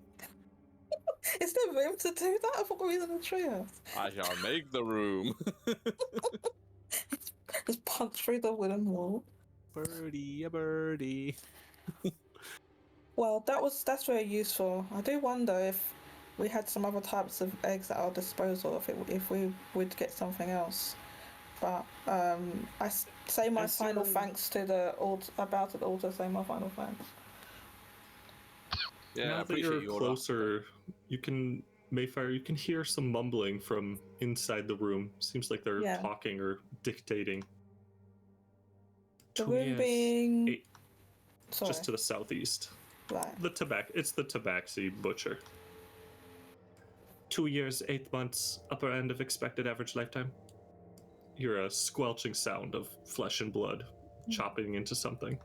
Speaker 7: Is there room to do that? I thought we were in a treehouse.
Speaker 2: I shall make the room.
Speaker 7: Just punch through the wooden wall.
Speaker 2: Birdie, a birdie.
Speaker 7: Well, that's very useful. I do wonder if we had some other types of eggs at our disposal, if we would get something else. But say my
Speaker 4: As
Speaker 7: final
Speaker 4: you're-
Speaker 7: thanks to the about the altar. Say my final thanks.
Speaker 2: Yeah, I
Speaker 4: now that
Speaker 2: appreciate
Speaker 4: you're
Speaker 2: you, Order.
Speaker 4: closer, you can hear some mumbling from inside the room. Seems like they're
Speaker 7: Yeah.
Speaker 4: talking or dictating.
Speaker 7: The
Speaker 4: 2
Speaker 7: room
Speaker 4: years,
Speaker 7: being
Speaker 4: 8,
Speaker 7: sorry,
Speaker 4: just to the southeast.
Speaker 7: right.
Speaker 4: It's the Tabaxi butcher. 2 years, 8 months, upper end of expected average lifetime. Hear a squelching sound of flesh and blood chopping into something.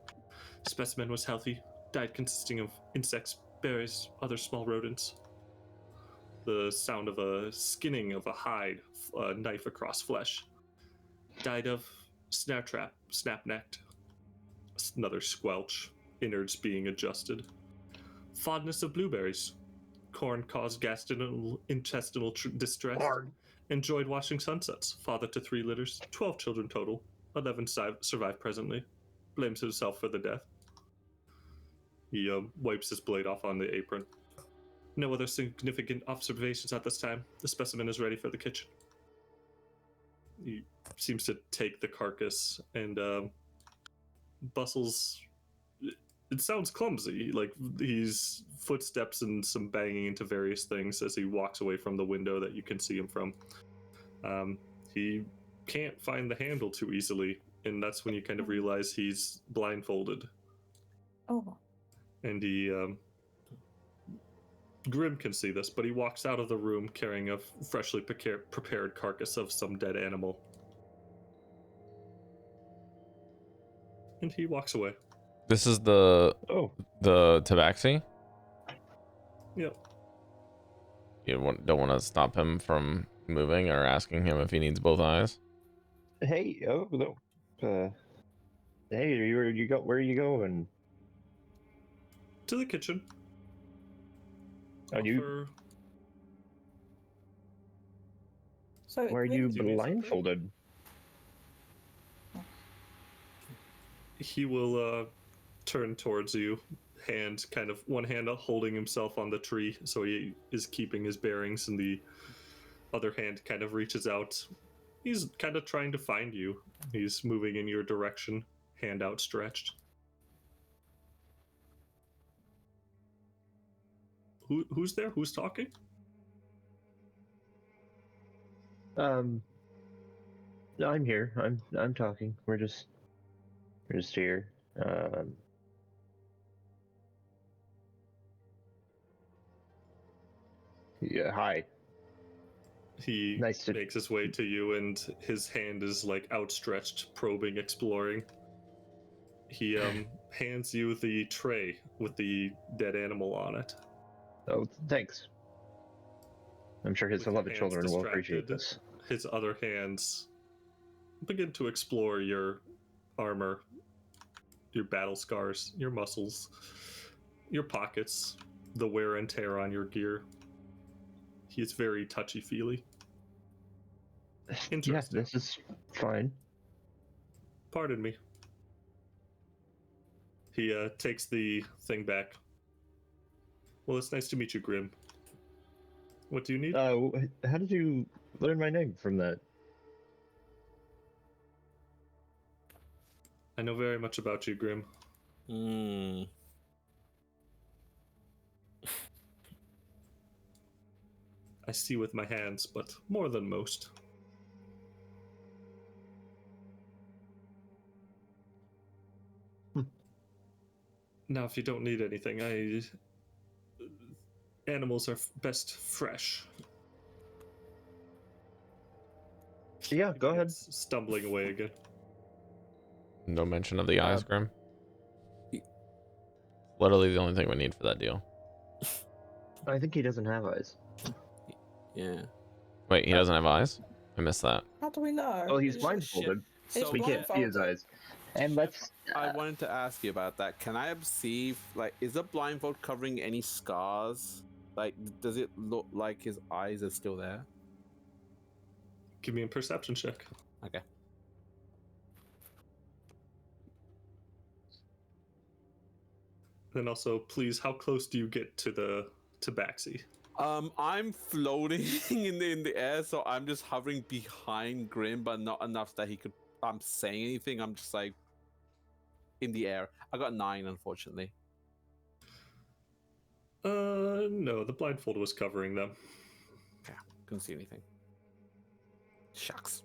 Speaker 4: Specimen was healthy, diet consisting of insects, berries, other small rodents. The sound of a skinning of a hide, a knife across flesh. Died of snare trap, snap-necked. Another squelch, innards being adjusted. Fondness of blueberries. Corn caused intestinal distress. Enjoyed watching sunsets. Father to 3 litters, 12 children total. 11 survive presently. Blames himself for the death. He wipes his blade off on the apron. No other significant observations at this time. The specimen is ready for the kitchen. He seems to take the carcass and bustles. It sounds clumsy, like he's footsteps and some banging into various things as he walks away from the window that you can see him from. He can't find the handle too easily, and that's when you kind of realize he's blindfolded.
Speaker 7: Oh,
Speaker 4: And he Grim can see this, but he walks out of the room carrying a freshly prepared carcass of some dead animal. And he walks away.
Speaker 1: This is the
Speaker 3: Oh,
Speaker 1: Tabaxi?
Speaker 4: Yep.
Speaker 1: You don't want to stop him from moving or asking him if he needs both eyes?
Speaker 3: hey, oh no. Hey, where are you going?
Speaker 4: To the kitchen.
Speaker 3: Are you
Speaker 4: Offer-
Speaker 7: so
Speaker 3: why are you
Speaker 4: Do you need something?
Speaker 3: blindfolded?
Speaker 4: He will turn towards you, one hand holding himself on the tree, so he is keeping his bearings, and the other hand kind of reaches out. He's kind of trying to find you. He's moving in your direction, hand outstretched. Who's there? Who's talking?
Speaker 3: No, I'm here. I'm talking. We're just here. Yeah, hi.
Speaker 4: He
Speaker 3: Nice to-
Speaker 4: makes his way to you, and his hand is like outstretched, probing, exploring. He hands you the tray with the dead animal on it.
Speaker 3: Oh, thanks. I'm sure his
Speaker 4: With your
Speaker 3: beloved
Speaker 4: hands
Speaker 3: children will appreciate
Speaker 4: distracted,
Speaker 3: this.
Speaker 4: His other hands begin to explore your armor, your battle scars, your muscles, your pockets, the wear and tear on your gear. He is very touchy-feely.
Speaker 3: Yeah,
Speaker 4: Interesting.
Speaker 3: this is fine.
Speaker 4: Pardon me. He takes the thing back. Well, it's nice to meet you, Grim. What do you need?
Speaker 3: How did you learn my name from that?
Speaker 4: I know very much about you, Grim.
Speaker 2: Hmm.
Speaker 4: I see with my hands, but more than most. Now, if you don't need anything, animals are best fresh.
Speaker 3: Yeah, go ahead.
Speaker 4: Stumbling away again.
Speaker 1: No mention of the eyes, Grim.
Speaker 2: y-
Speaker 1: Literally the only thing we need for that deal.
Speaker 3: I think he doesn't have eyes.
Speaker 2: Yeah.
Speaker 1: Wait, he doesn't have eyes? I missed that.
Speaker 7: How do we know?
Speaker 3: Oh, he's
Speaker 2: Shit.
Speaker 3: blindfolded.
Speaker 7: He's
Speaker 3: We can't see his
Speaker 7: blindfolded.
Speaker 3: eyes. And let's.
Speaker 2: I wanted to ask you about that. Can I perceive, like, is the blindfold covering any scars? Like, does it look like his eyes are still there?
Speaker 4: Give me a perception check.
Speaker 2: Okay.
Speaker 4: Then also, please, how close do you get to the tabaxi?
Speaker 2: I'm floating in the air, so I'm just hovering behind Grim, but not enough that he could. I'm saying anything. I'm just like in the air. I got 9, unfortunately.
Speaker 4: No, the blindfold was covering them.
Speaker 2: Okay, couldn't see anything. Shucks.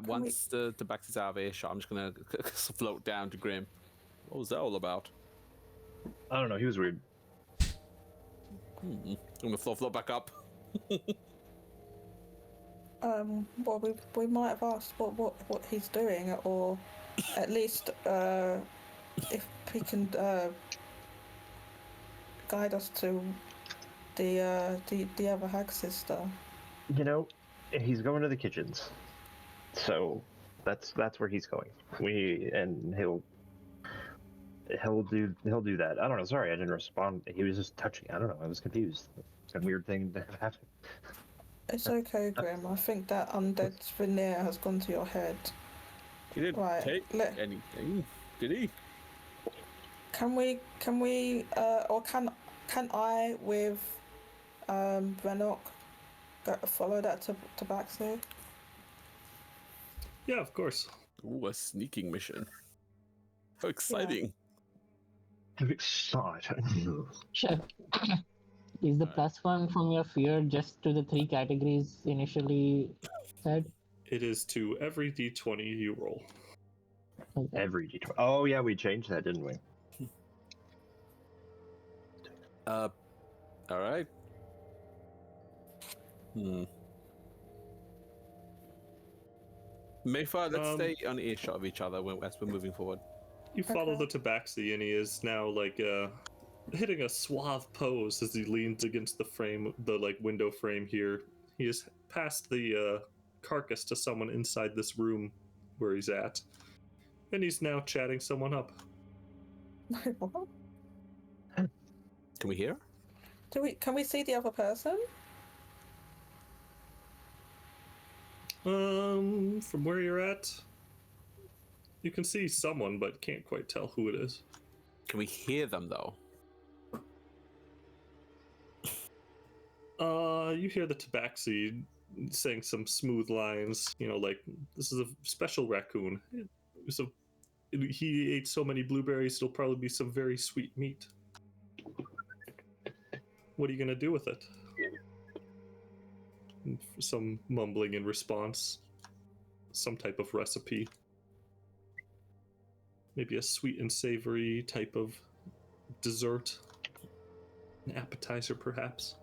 Speaker 2: Once the tabaxi's out of earshot, I'm just gonna float down to Grim. What was that all about?
Speaker 3: I don't know. He was weird.
Speaker 2: I'm gonna float back up.
Speaker 7: Well, we might have asked what he's doing, or at least if he can guide us to the other hag sister.
Speaker 3: You know, he's going to the kitchens, so that's where he's going. He'll do that. I don't know. Sorry, I didn't respond. He was just touching. I don't know. I was confused. It's a weird thing to have happened.
Speaker 7: It's okay, Grim. I think that undead veneer has gone to your head.
Speaker 2: He didn't
Speaker 7: Right,
Speaker 2: take anything, did he?
Speaker 7: Can we or can I with Renok follow that to Tabaxi?
Speaker 4: Yeah, of course.
Speaker 2: Ooh, a sneaking mission. How exciting!
Speaker 3: Exciting.
Speaker 5: Chef, is the +1 from your fear just to the 3 categories initially said?
Speaker 4: It is to every d20 you roll.
Speaker 5: Okay.
Speaker 3: Every d20. Oh yeah, we changed that, didn't we?
Speaker 2: All right. Maefyre, let's stay on earshot of each other as we're moving forward.
Speaker 4: You follow
Speaker 7: Okay.
Speaker 4: the tabaxi, and he is now like hitting a suave pose as he leans against the frame, the like window frame here. He has passed the carcass to someone inside this room where he's at, and he's now chatting someone up.
Speaker 7: What?
Speaker 2: Can we hear?
Speaker 7: Can we see the other person?
Speaker 4: From where you're at, you can see someone, but can't quite tell who it is.
Speaker 2: Can we hear them though?
Speaker 4: You hear the tabaxi saying some smooth lines, you know, like, this is a special raccoon. So he ate so many blueberries, it'll probably be some very sweet meat. What are you gonna do with it? Some mumbling in response. Some type of recipe. Maybe a sweet and savory type of dessert. An appetizer, perhaps.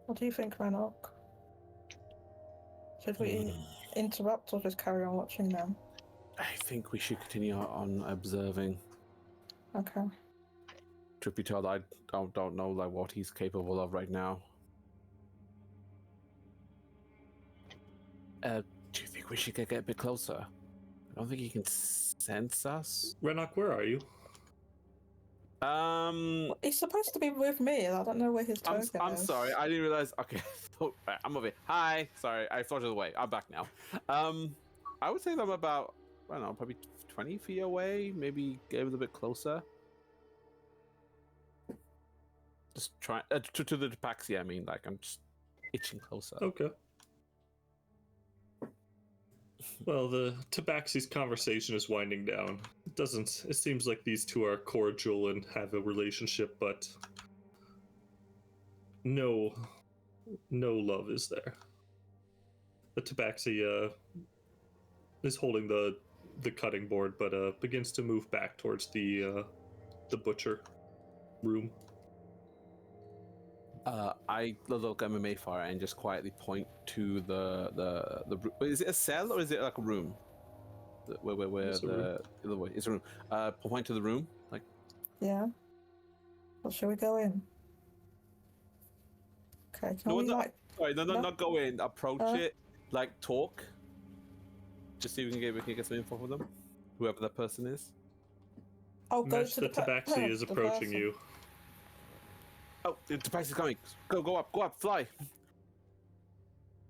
Speaker 7: What do you think, Renok? Should we interrupt or just carry on watching them?
Speaker 2: I think we should continue on observing.
Speaker 7: Okay.
Speaker 2: Truth be told, I don't know like what he's capable of right now. Do you think we should get a bit closer? I don't think he can sense us.
Speaker 4: Renok, where are you?
Speaker 7: He's supposed to be with me. I don't know where his token is.
Speaker 2: I'm sorry, I didn't realize. Okay, right, I'm over here. Hi, sorry, I floated away. I'm back now. I would say that I'm about, I don't know, probably 20 feet away. Maybe get a little bit closer. Just try to the Tabaxi. I mean, like I'm just itching closer.
Speaker 4: Okay. Well, the Tabaxi's conversation is winding down. It seems like these two are cordial and have a relationship, but no love is there. The Tabaxi is holding the cutting board, but begins to move back towards the butcher room.
Speaker 2: I look at Maefyre and just quietly point to the. Is it a cell or is it like a room? Where
Speaker 4: It's a room.
Speaker 2: It's a room. Point to the room, like.
Speaker 7: Yeah. Well, shall we go in? Okay. Can we like?
Speaker 2: Sorry, no, not go in. Approach it, like talk. Just see if we can get some info from them, whoever that person is.
Speaker 7: Oh, go
Speaker 4: Mesh,
Speaker 7: to
Speaker 4: the Tabaxi is approaching
Speaker 7: person.
Speaker 4: you.
Speaker 2: Oh, the Tabaxi's coming. Go up, fly.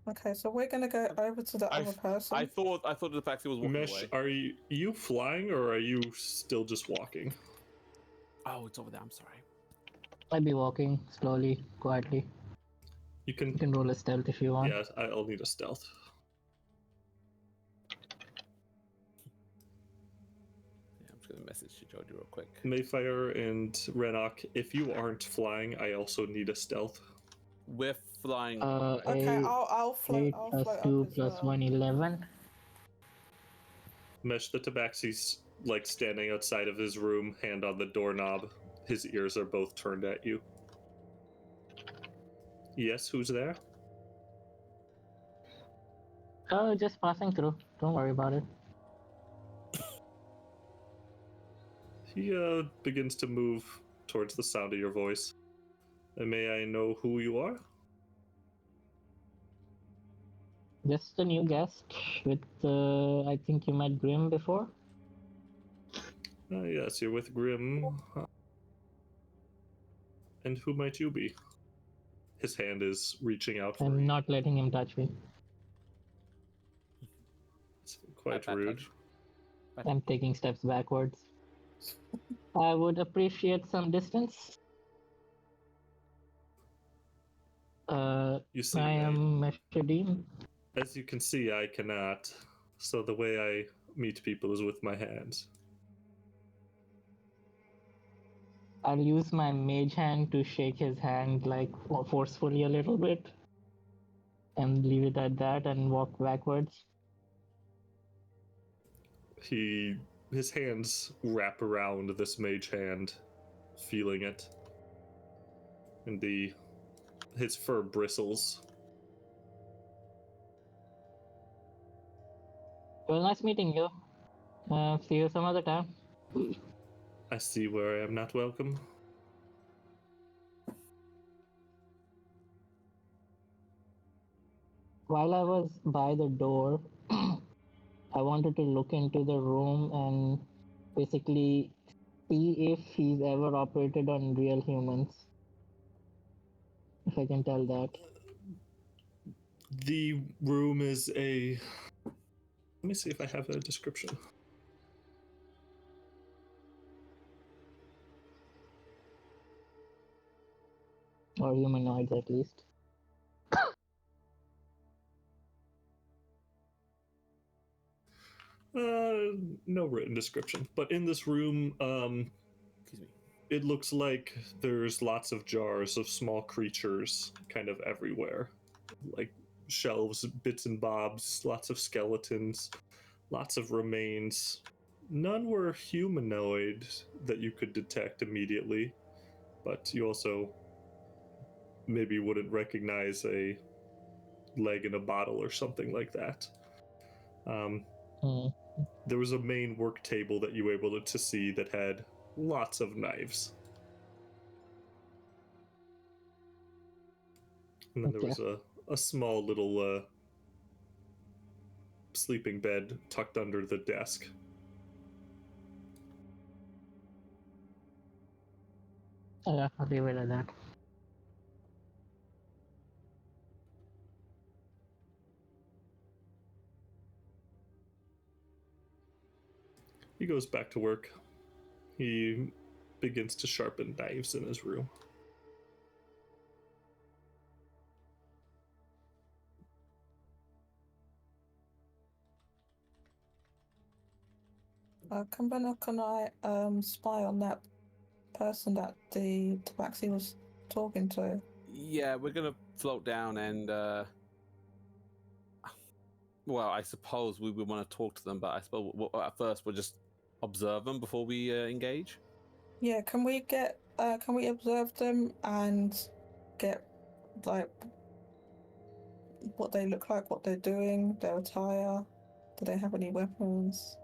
Speaker 7: Okay, so we're gonna go over to the other person.
Speaker 2: I thought the Tabaxi was walking
Speaker 4: Mesh,
Speaker 2: away.
Speaker 4: are you flying or are you still just walking?
Speaker 2: Oh, it's over there. I'm sorry.
Speaker 5: I'd be walking slowly, quietly.
Speaker 4: You can.
Speaker 5: You can roll a stealth if you want.
Speaker 4: Yeah, I'll need a stealth.
Speaker 2: I'm just gonna message to Jodie real quick.
Speaker 4: Maefyre and Renok, if you aren't flying, I also need a stealth.
Speaker 2: We're flying.
Speaker 7: Okay, I'll float.
Speaker 5: 8
Speaker 7: I'll
Speaker 5: plus
Speaker 7: float
Speaker 5: 2
Speaker 7: up as
Speaker 5: plus
Speaker 7: well.
Speaker 5: 1, 11.
Speaker 4: Mesh, the Tabaxi's like standing outside of his room, hand on the doorknob. His ears are both turned at you. Yes, who's there?
Speaker 5: Oh, just passing through. Don't worry about it.
Speaker 4: He begins to move towards the sound of your voice. And may I know who you are?
Speaker 5: Just a new guest with, I think you met Grim before.
Speaker 4: Yes, you're with Grim. And who might you be? His hand is reaching out for
Speaker 5: I'm
Speaker 4: you.
Speaker 5: not letting him touch me.
Speaker 4: It's quite
Speaker 2: Bad
Speaker 4: rude.
Speaker 2: touch.
Speaker 5: I'm taking steps backwards. I would appreciate some distance.
Speaker 4: You see,
Speaker 5: I am Meshadim.
Speaker 4: as you can see, I cannot. So the way I meet people is with my hands.
Speaker 5: I'll use my mage hand to shake his hand like forcefully a little bit. And leave it at that and walk backwards.
Speaker 4: His hands wrap around this mage hand, feeling it. And his fur bristles.
Speaker 5: Well, nice meeting you. See you some other time.
Speaker 4: I see where I am not welcome.
Speaker 5: While I was by the door, I wanted to look into the room and basically see if he's ever operated on real humans. If I can tell that.
Speaker 4: The room is a... Let me see if I have a description.
Speaker 5: Or humanoids at least.
Speaker 4: No written description. But in this room,
Speaker 2: Excuse me.
Speaker 4: it looks like there's lots of jars of small creatures kind of everywhere. Like shelves, bits and bobs, lots of skeletons, lots of remains. None were humanoid that you could detect immediately, but you also maybe wouldn't recognize a leg in a bottle or something like that. There was a main work table that you were able to see that had lots of knives. And then there was a small little sleeping bed tucked under the desk.
Speaker 5: Yeah, I'll leave it at that.
Speaker 4: He goes back to work. He begins to sharpen knives in his room.
Speaker 7: Can I spy on that person that the tabaxi was talking to?
Speaker 2: Yeah, we're gonna float down and well, I suppose we would want to talk to them, but I suppose at first we'll just observe them before we engage.
Speaker 7: Yeah, can we observe them and get like what they look like, what they're doing, their attire? Do they have any weapons?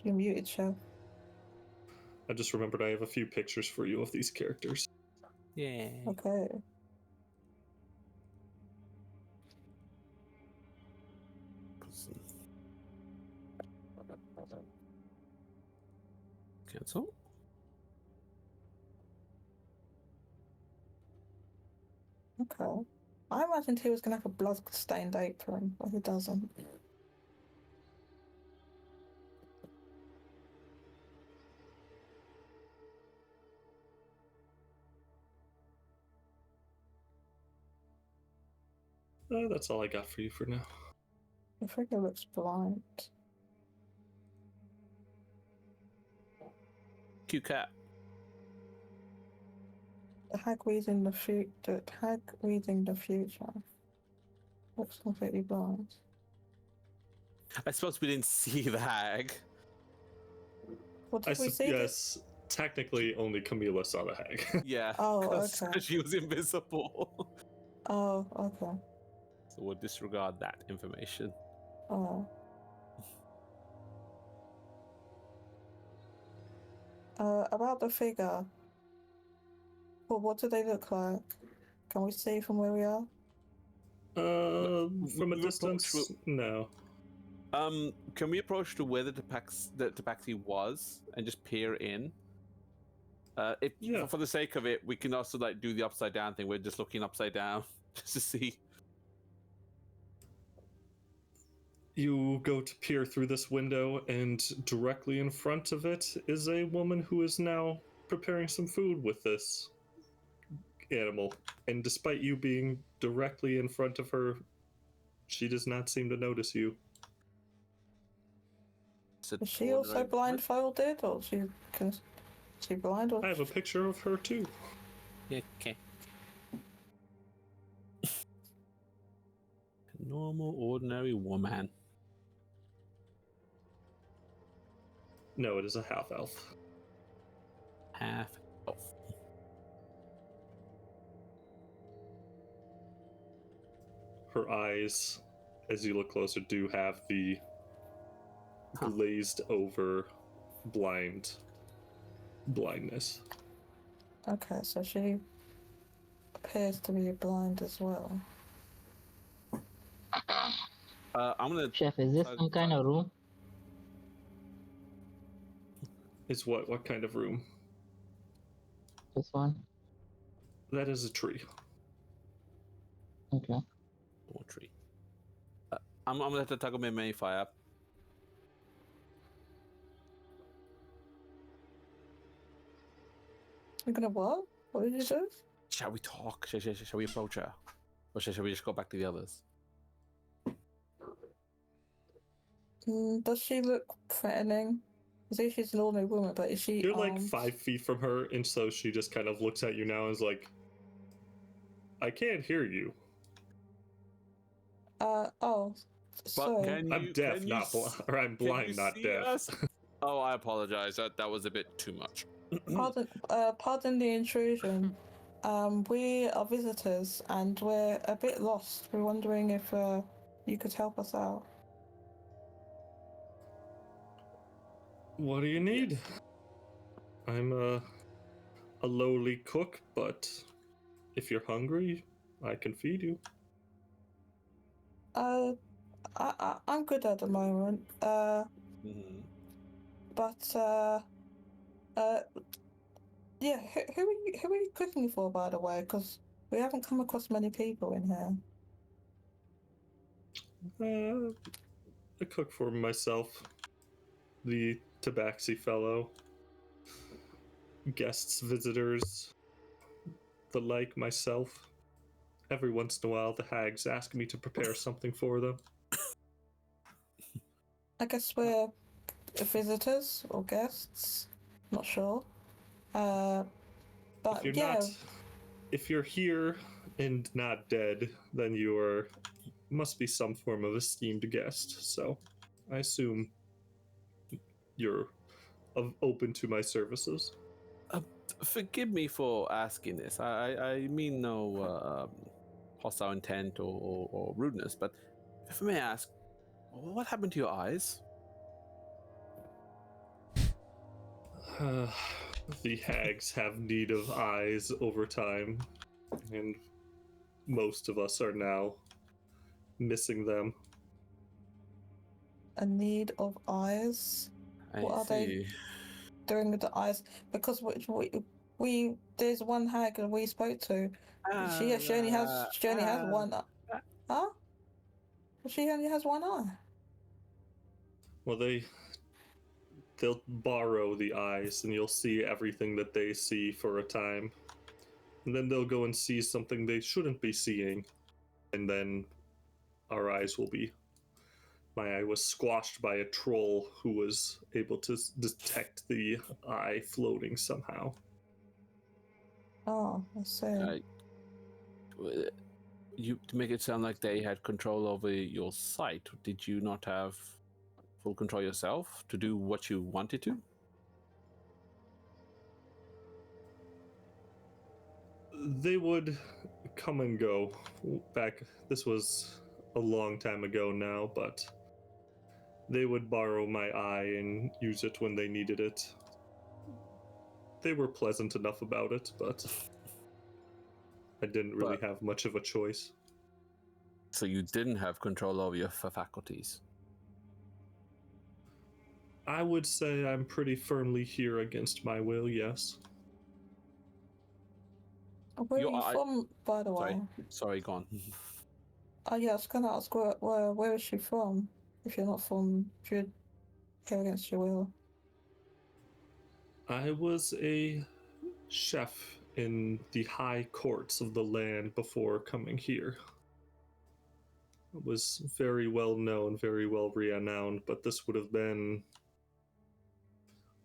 Speaker 7: You're muted, Chef.
Speaker 4: I just remembered I have a few pictures for you of these characters.
Speaker 2: Yeah.
Speaker 7: Okay.
Speaker 2: Cancel.
Speaker 7: Okay. I imagined he was gonna have a blood-stained apron, but he doesn't.
Speaker 4: That's all I got for you for now.
Speaker 7: The figure looks blind.
Speaker 2: Cute cat.
Speaker 7: The hag reading the future. Looks completely blind.
Speaker 2: I suppose we didn't see the hag.
Speaker 7: What did we see?
Speaker 4: Yes, technically only Chamilla saw the hag.
Speaker 2: Yeah.
Speaker 7: Oh,
Speaker 2: 'cause
Speaker 7: okay.
Speaker 2: she was invisible.
Speaker 7: Oh, okay.
Speaker 2: So we'll disregard that information.
Speaker 7: Oh. About the figure. Well, what do they look like? Can we see from where we are?
Speaker 4: From a
Speaker 2: we
Speaker 4: distance,
Speaker 2: approach-
Speaker 4: no.
Speaker 2: Can we approach to where the tabaxi was and just peer in?
Speaker 4: Yeah.
Speaker 2: For the sake of it, we can also like do the upside down thing. We're just looking upside down just to see.
Speaker 4: You go to peer through this window, and directly in front of it is a woman who is now preparing some food with this animal. And despite you being directly in front of her, she does not seem to notice you.
Speaker 7: Is she also blindfolded, or she blind? Or
Speaker 4: I have a picture of her too.
Speaker 2: Yeah, okay. Normal, ordinary woman.
Speaker 4: No, it is a half elf.
Speaker 2: Half elf.
Speaker 4: Her eyes, as you look closer, do have the glazed over blindness.
Speaker 7: Okay, so she appears to be blind as well.
Speaker 2: I'm gonna.
Speaker 5: Chef, is this some kind of room?
Speaker 4: It's what kind of room?
Speaker 5: This one?
Speaker 4: That is a tree.
Speaker 5: Okay.
Speaker 2: More tree. I'm gonna have to toggle my Maefyre.
Speaker 7: You're gonna what? What did you do?
Speaker 2: Shall we talk? Shall we approach her? Or shall we just go back to the others?
Speaker 7: Does she look threatening? say she's an ordinary woman, but is she
Speaker 4: You're like
Speaker 7: armed?
Speaker 4: 5 feet from her, and so she just kind of looks at you now and is like, I can't hear you.
Speaker 7: Oh,
Speaker 2: But
Speaker 7: sorry.
Speaker 4: I'm deaf, not blind, or I'm blind, not deaf.
Speaker 2: Us? Oh, I apologize. That was a bit too much.
Speaker 7: Pardon the intrusion. We are visitors and we're a bit lost. We're wondering if you could help us out.
Speaker 4: What do you need? I'm a lowly cook, but if you're hungry, I can feed you.
Speaker 7: I'm good at the moment.
Speaker 2: Mhm.
Speaker 7: But yeah. Who are you cooking for, by the way? Because we haven't come across many people in here.
Speaker 4: I cook for myself, the Tabaxi fellow, guests, visitors, the like myself. Every once in a while, the hags ask me to prepare something for them.
Speaker 7: I guess we're visitors or guests. Not sure. But
Speaker 4: If you're here and not dead, then must be some form of esteemed guest. So, I assume you're open to my services.
Speaker 2: Forgive me for asking this. I mean no hostile intent or rudeness, but if I may ask, what happened to your eyes?
Speaker 4: The hags have need of eyes over time, and most of us are now missing them.
Speaker 7: A need of eyes. What are they doing with the eyes? Because we there's one hag that we spoke to. She only has one. Huh? She only has one eye.
Speaker 4: Well, they'll borrow the eyes, and you'll see everything that they see for a time, and then they'll go and see something they shouldn't be seeing, and then our eyes will be. My eye was squashed by a troll who was able to detect the eye floating somehow.
Speaker 7: Oh, I see.
Speaker 2: You to make it sound like they had control over your sight. Did you not have full control yourself to do what you wanted to?
Speaker 4: They would come and go. This was a long time ago now, but they would borrow my eye and use it when they needed it. They were pleasant enough about it, but I didn't really have much of a choice.
Speaker 2: So you didn't have control over your faculties?
Speaker 4: I would say I'm pretty firmly here against my will, yes.
Speaker 7: Where are you from, by the way?
Speaker 2: Sorry, go on.
Speaker 7: Oh yeah, I was gonna ask where is she from? If you're not from, if you're here against your will.
Speaker 4: I was a chef in the high courts of the land before coming here. It was very well known, very well renowned, but this would have been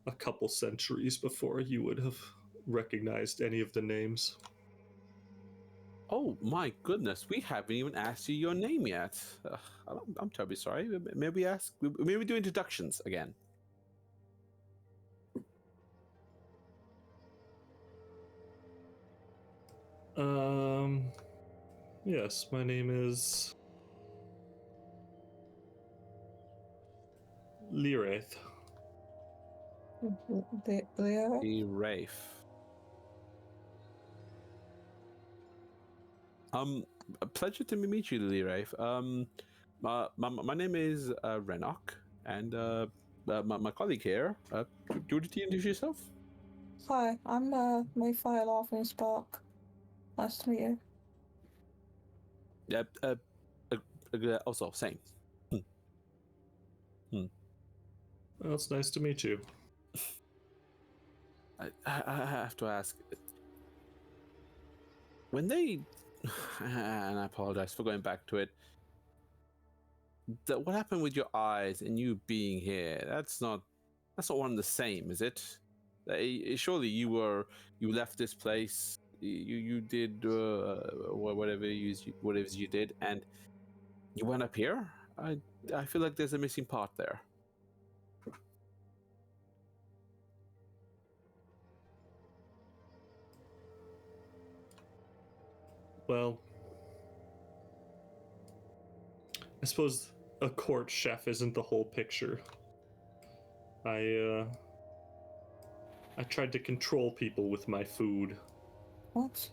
Speaker 4: a couple centuries before you would have recognized any of the names.
Speaker 2: Oh my goodness, we haven't even asked you your name yet. I'm terribly sorry. Maybe do introductions again.
Speaker 4: Yes, my name is Liraith.
Speaker 2: The Wraith. A pleasure to meet you, Liraith. My name is Renok, and my colleague here. Jodie, introduce yourself.
Speaker 7: Hi, I'm Maefyre Laughing Spark. Nice to meet you.
Speaker 2: Also, same.
Speaker 4: Well, it's nice to meet you.
Speaker 2: I have to ask, when they, and I apologize for going back to it, what happened with your eyes and you being here? That's not That's not one and the same, is it? Surely you left this place. You did whatever you did, and you went up here. I feel like there's a missing part there.
Speaker 4: Well, I suppose a court chef isn't the whole picture. I tried to control people with my food.
Speaker 7: What?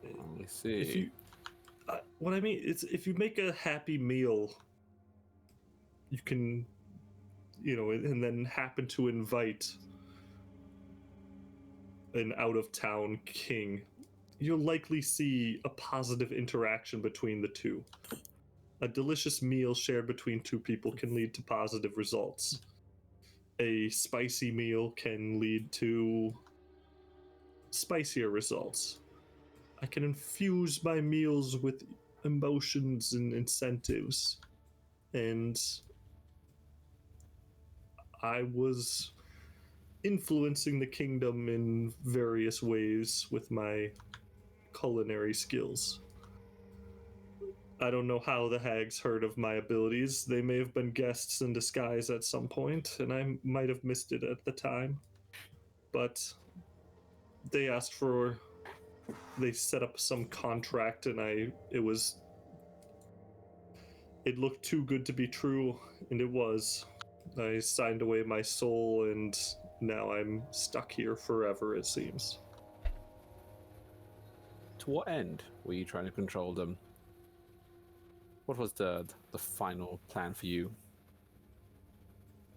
Speaker 2: I see.
Speaker 4: If you, what I mean is, if you make a happy meal, you can, and then happen to invite an out-of-town king, you'll likely see a positive interaction between the two. A delicious meal shared between two people can lead to positive results. A spicy meal can lead to spicier results. I can infuse my meals with emotions and incentives. And I was influencing the kingdom in various ways with my culinary skills. I don't know how the hags heard of my abilities. They may have been guests in disguise at some point, and I might have missed it at the time. But they asked for... They set up some contract, and it looked too good to be true, and it was. I signed away my soul, and now I'm stuck here forever, it seems.
Speaker 2: To what end were you trying to control them? What was the final plan for you?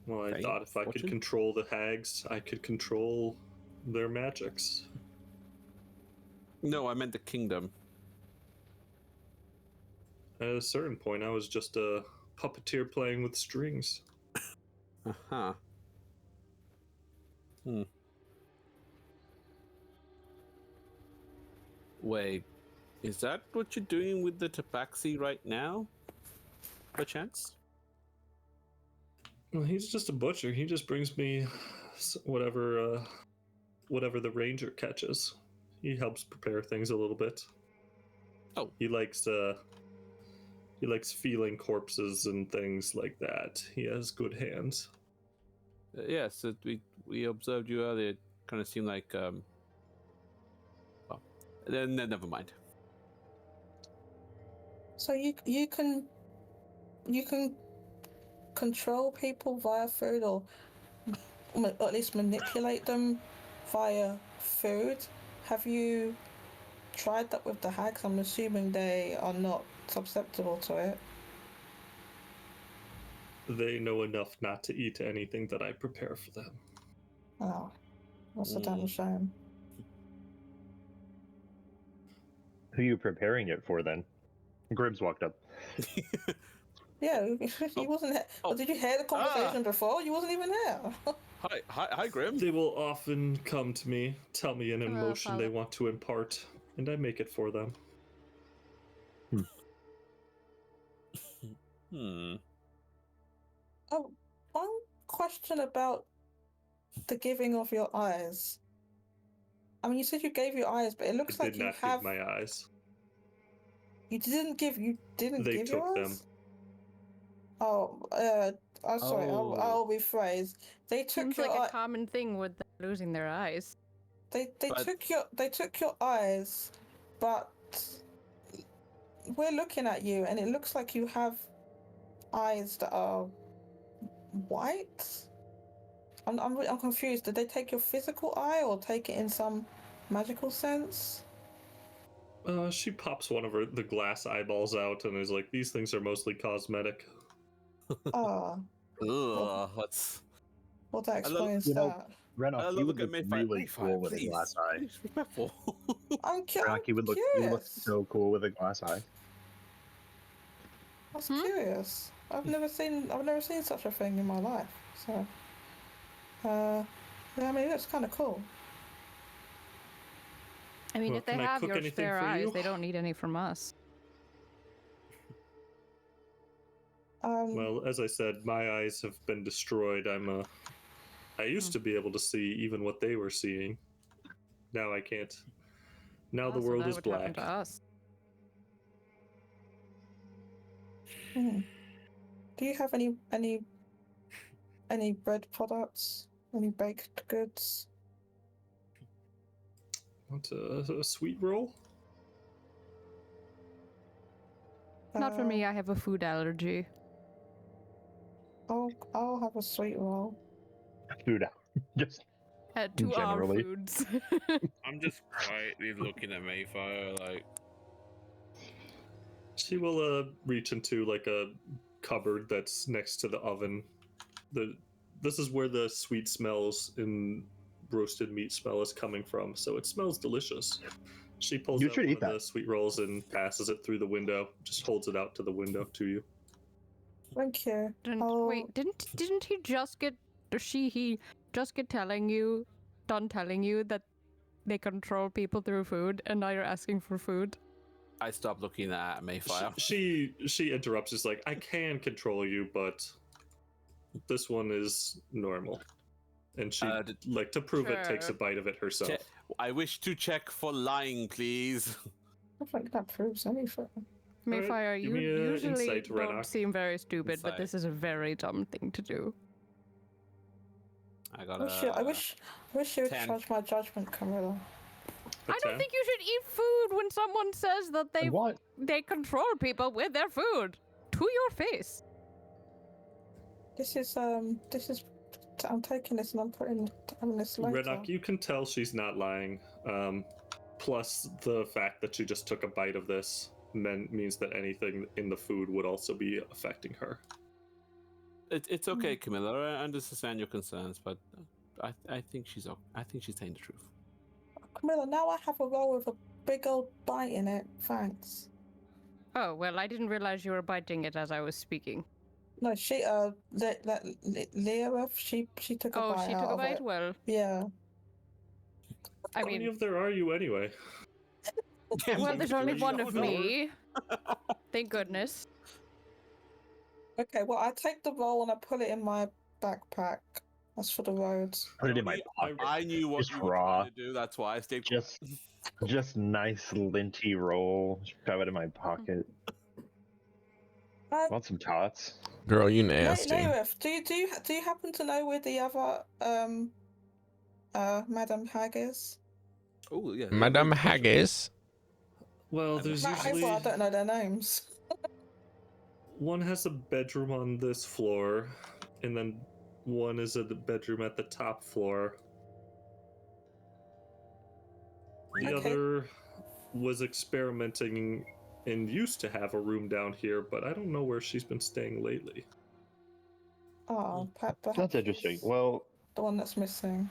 Speaker 4: Well, I
Speaker 2: Fate?
Speaker 4: thought if I could
Speaker 2: Fortune?
Speaker 4: control the hags, I could control their magics.
Speaker 2: No, I meant the kingdom.
Speaker 4: At a certain point, I was just a puppeteer playing with strings.
Speaker 2: Uh-huh. Wait, is that what you're doing with the tabaxi right now? By chance?
Speaker 4: Well, he's just a butcher. He just brings me whatever the ranger catches. He helps prepare things a little bit.
Speaker 2: Oh.
Speaker 4: He likes feeling corpses and things like that. He has good hands.
Speaker 2: Yes, we observed you earlier. It kind of seemed like well, then never mind.
Speaker 7: So you can control people via food, or at least manipulate them via food. Have you tried that with the hags? I'm assuming they are not susceptible to it.
Speaker 4: They know enough not to eat anything that I prepare for them.
Speaker 7: Oh, that's a damn shame.
Speaker 3: Who are you preparing it for then? Gribbs walked up.
Speaker 7: Yeah, he wasn't here.
Speaker 2: Oh.
Speaker 7: Well, did you hear the conversation before? You wasn't even here.
Speaker 2: Hi, Grim.
Speaker 4: They will often come to me, tell me an emotion they want to impart, and I make it for them.
Speaker 7: Oh, one question about the giving of your eyes. I mean, you said you gave your eyes, but it looks
Speaker 4: I
Speaker 7: like
Speaker 4: did
Speaker 7: you
Speaker 4: not
Speaker 7: have.
Speaker 4: give my eyes.
Speaker 7: You didn't give. You didn't
Speaker 4: They
Speaker 7: give
Speaker 4: took
Speaker 7: your
Speaker 4: them.
Speaker 7: eyes? Oh, I'm sorry.
Speaker 2: Oh.
Speaker 7: I'll rephrase. They took
Speaker 6: Seems
Speaker 7: your.
Speaker 6: like a common thing with them losing their eyes.
Speaker 7: They
Speaker 2: But-
Speaker 7: took your eyes, but we're looking at you, and it looks like you have eyes that are white. I'm confused. Did they take your physical eye, or take it in some magical sense?
Speaker 4: She pops one of the glass eyeballs out and is like, "These things are mostly cosmetic."
Speaker 7: Ah,
Speaker 2: Ugh, what's...
Speaker 7: well, that
Speaker 2: I love-
Speaker 7: explains
Speaker 3: You know,
Speaker 7: that.
Speaker 3: Renok, you would look really
Speaker 2: Maefyre,
Speaker 3: cool with a
Speaker 2: please,
Speaker 3: glass eye.
Speaker 2: please, be careful.
Speaker 7: I'm
Speaker 3: Renok, you would look
Speaker 7: curious.
Speaker 3: so cool with a glass eye.
Speaker 7: I was curious. I've never seen such a thing in my life. So, yeah, I mean, it's kind of cool.
Speaker 6: I mean,
Speaker 4: Well,
Speaker 6: if they
Speaker 4: can I
Speaker 6: have
Speaker 4: cook
Speaker 6: your
Speaker 4: anything
Speaker 6: spare
Speaker 4: for
Speaker 6: eyes,
Speaker 4: you?
Speaker 6: they don't need any from us.
Speaker 4: Well, as I said, my eyes have been destroyed. I used to be able to see even what they were seeing. Now I can't. Now the
Speaker 6: So
Speaker 4: world
Speaker 6: that
Speaker 4: is
Speaker 6: would happen
Speaker 4: black.
Speaker 6: to us.
Speaker 7: Do you have any bread products? Any baked goods?
Speaker 4: Want a sweet roll?
Speaker 6: Not for me, I have a food allergy.
Speaker 7: I'll have a sweet roll.
Speaker 3: Food out. Just
Speaker 6: To our
Speaker 3: Generally.
Speaker 6: foods.
Speaker 2: I'm just quietly looking at Maefyre, like,
Speaker 4: She will reach into like a cupboard that's next to the oven. This is where the sweet smells in roasted meat smell is coming from, so it smells delicious. She pulls
Speaker 3: You
Speaker 4: out
Speaker 3: should
Speaker 4: one
Speaker 3: eat
Speaker 4: of
Speaker 3: that.
Speaker 4: the sweet rolls and passes it through the window. Just holds it out to the window to you.
Speaker 7: Thank you.
Speaker 6: Wait, didn't he just get he just get done telling you that they control people through food, and now you're asking for food?
Speaker 2: I stopped looking at Maefyre.
Speaker 4: She interrupts. She's like, I can control you, but this one is normal. And she, like, to prove it, takes a
Speaker 6: Sure.
Speaker 4: bite of it herself.
Speaker 2: I wish to check for lying, please.
Speaker 7: I think that proves anything.
Speaker 6: Maefyre,
Speaker 4: give
Speaker 6: you
Speaker 4: me a
Speaker 6: usually
Speaker 4: insight,
Speaker 6: don't
Speaker 4: Renok.
Speaker 6: seem very stupid, but
Speaker 2: Insight.
Speaker 6: this is a very dumb thing to do.
Speaker 2: I got
Speaker 7: I wish you would
Speaker 2: 10.
Speaker 7: trust my judgment, Camilla.
Speaker 6: I don't think you should eat food when someone says that
Speaker 3: what?
Speaker 6: they control people with their food. To your face.
Speaker 7: This is I'm taking this and I'm putting this later.
Speaker 4: Renok, you can tell she's not lying. Plus, the fact that she just took a bite of this means that anything in the food would also be affecting her.
Speaker 2: It's okay, Camilla. I understand your concerns, but I think she's saying the truth.
Speaker 7: Camilla, now I have a roll with a big old bite in it. Thanks.
Speaker 6: Oh, well, I didn't realize you were biting it as I was speaking.
Speaker 7: No, she Leah, she took a bite.
Speaker 6: Oh, she took
Speaker 7: out
Speaker 6: a
Speaker 7: of
Speaker 6: bite?
Speaker 7: it.
Speaker 6: Well,
Speaker 7: Yeah.
Speaker 6: I
Speaker 4: How many
Speaker 6: mean,
Speaker 4: of there are you anyway?
Speaker 6: well, there's only one of
Speaker 2: no.
Speaker 6: me. Thank goodness.
Speaker 7: Okay, well, I take the roll and I put it in my backpack. That's for the roads.
Speaker 3: Put it in my
Speaker 2: Jodie,
Speaker 3: pocket.
Speaker 2: I knew what
Speaker 3: Just
Speaker 2: you were
Speaker 3: raw.
Speaker 2: trying to do. That's why I stayed.
Speaker 3: Just nice linty roll. Shove it in my pocket. Want some tots?
Speaker 1: Girl, you nasty.
Speaker 7: Nairith, do you happen to know where the other Madame Hag is?
Speaker 2: Oh yeah,
Speaker 1: Madame Haggis.
Speaker 4: Well, there's usually
Speaker 7: I don't know their names.
Speaker 4: one has a bedroom on this floor, and then one is a bedroom at the top floor. The
Speaker 7: Okay.
Speaker 4: other was experimenting and used to have a room down here, but I don't know where she's been staying lately.
Speaker 7: Oh, perhaps
Speaker 3: That's interesting.
Speaker 7: it's
Speaker 3: Well,
Speaker 7: the one that's missing.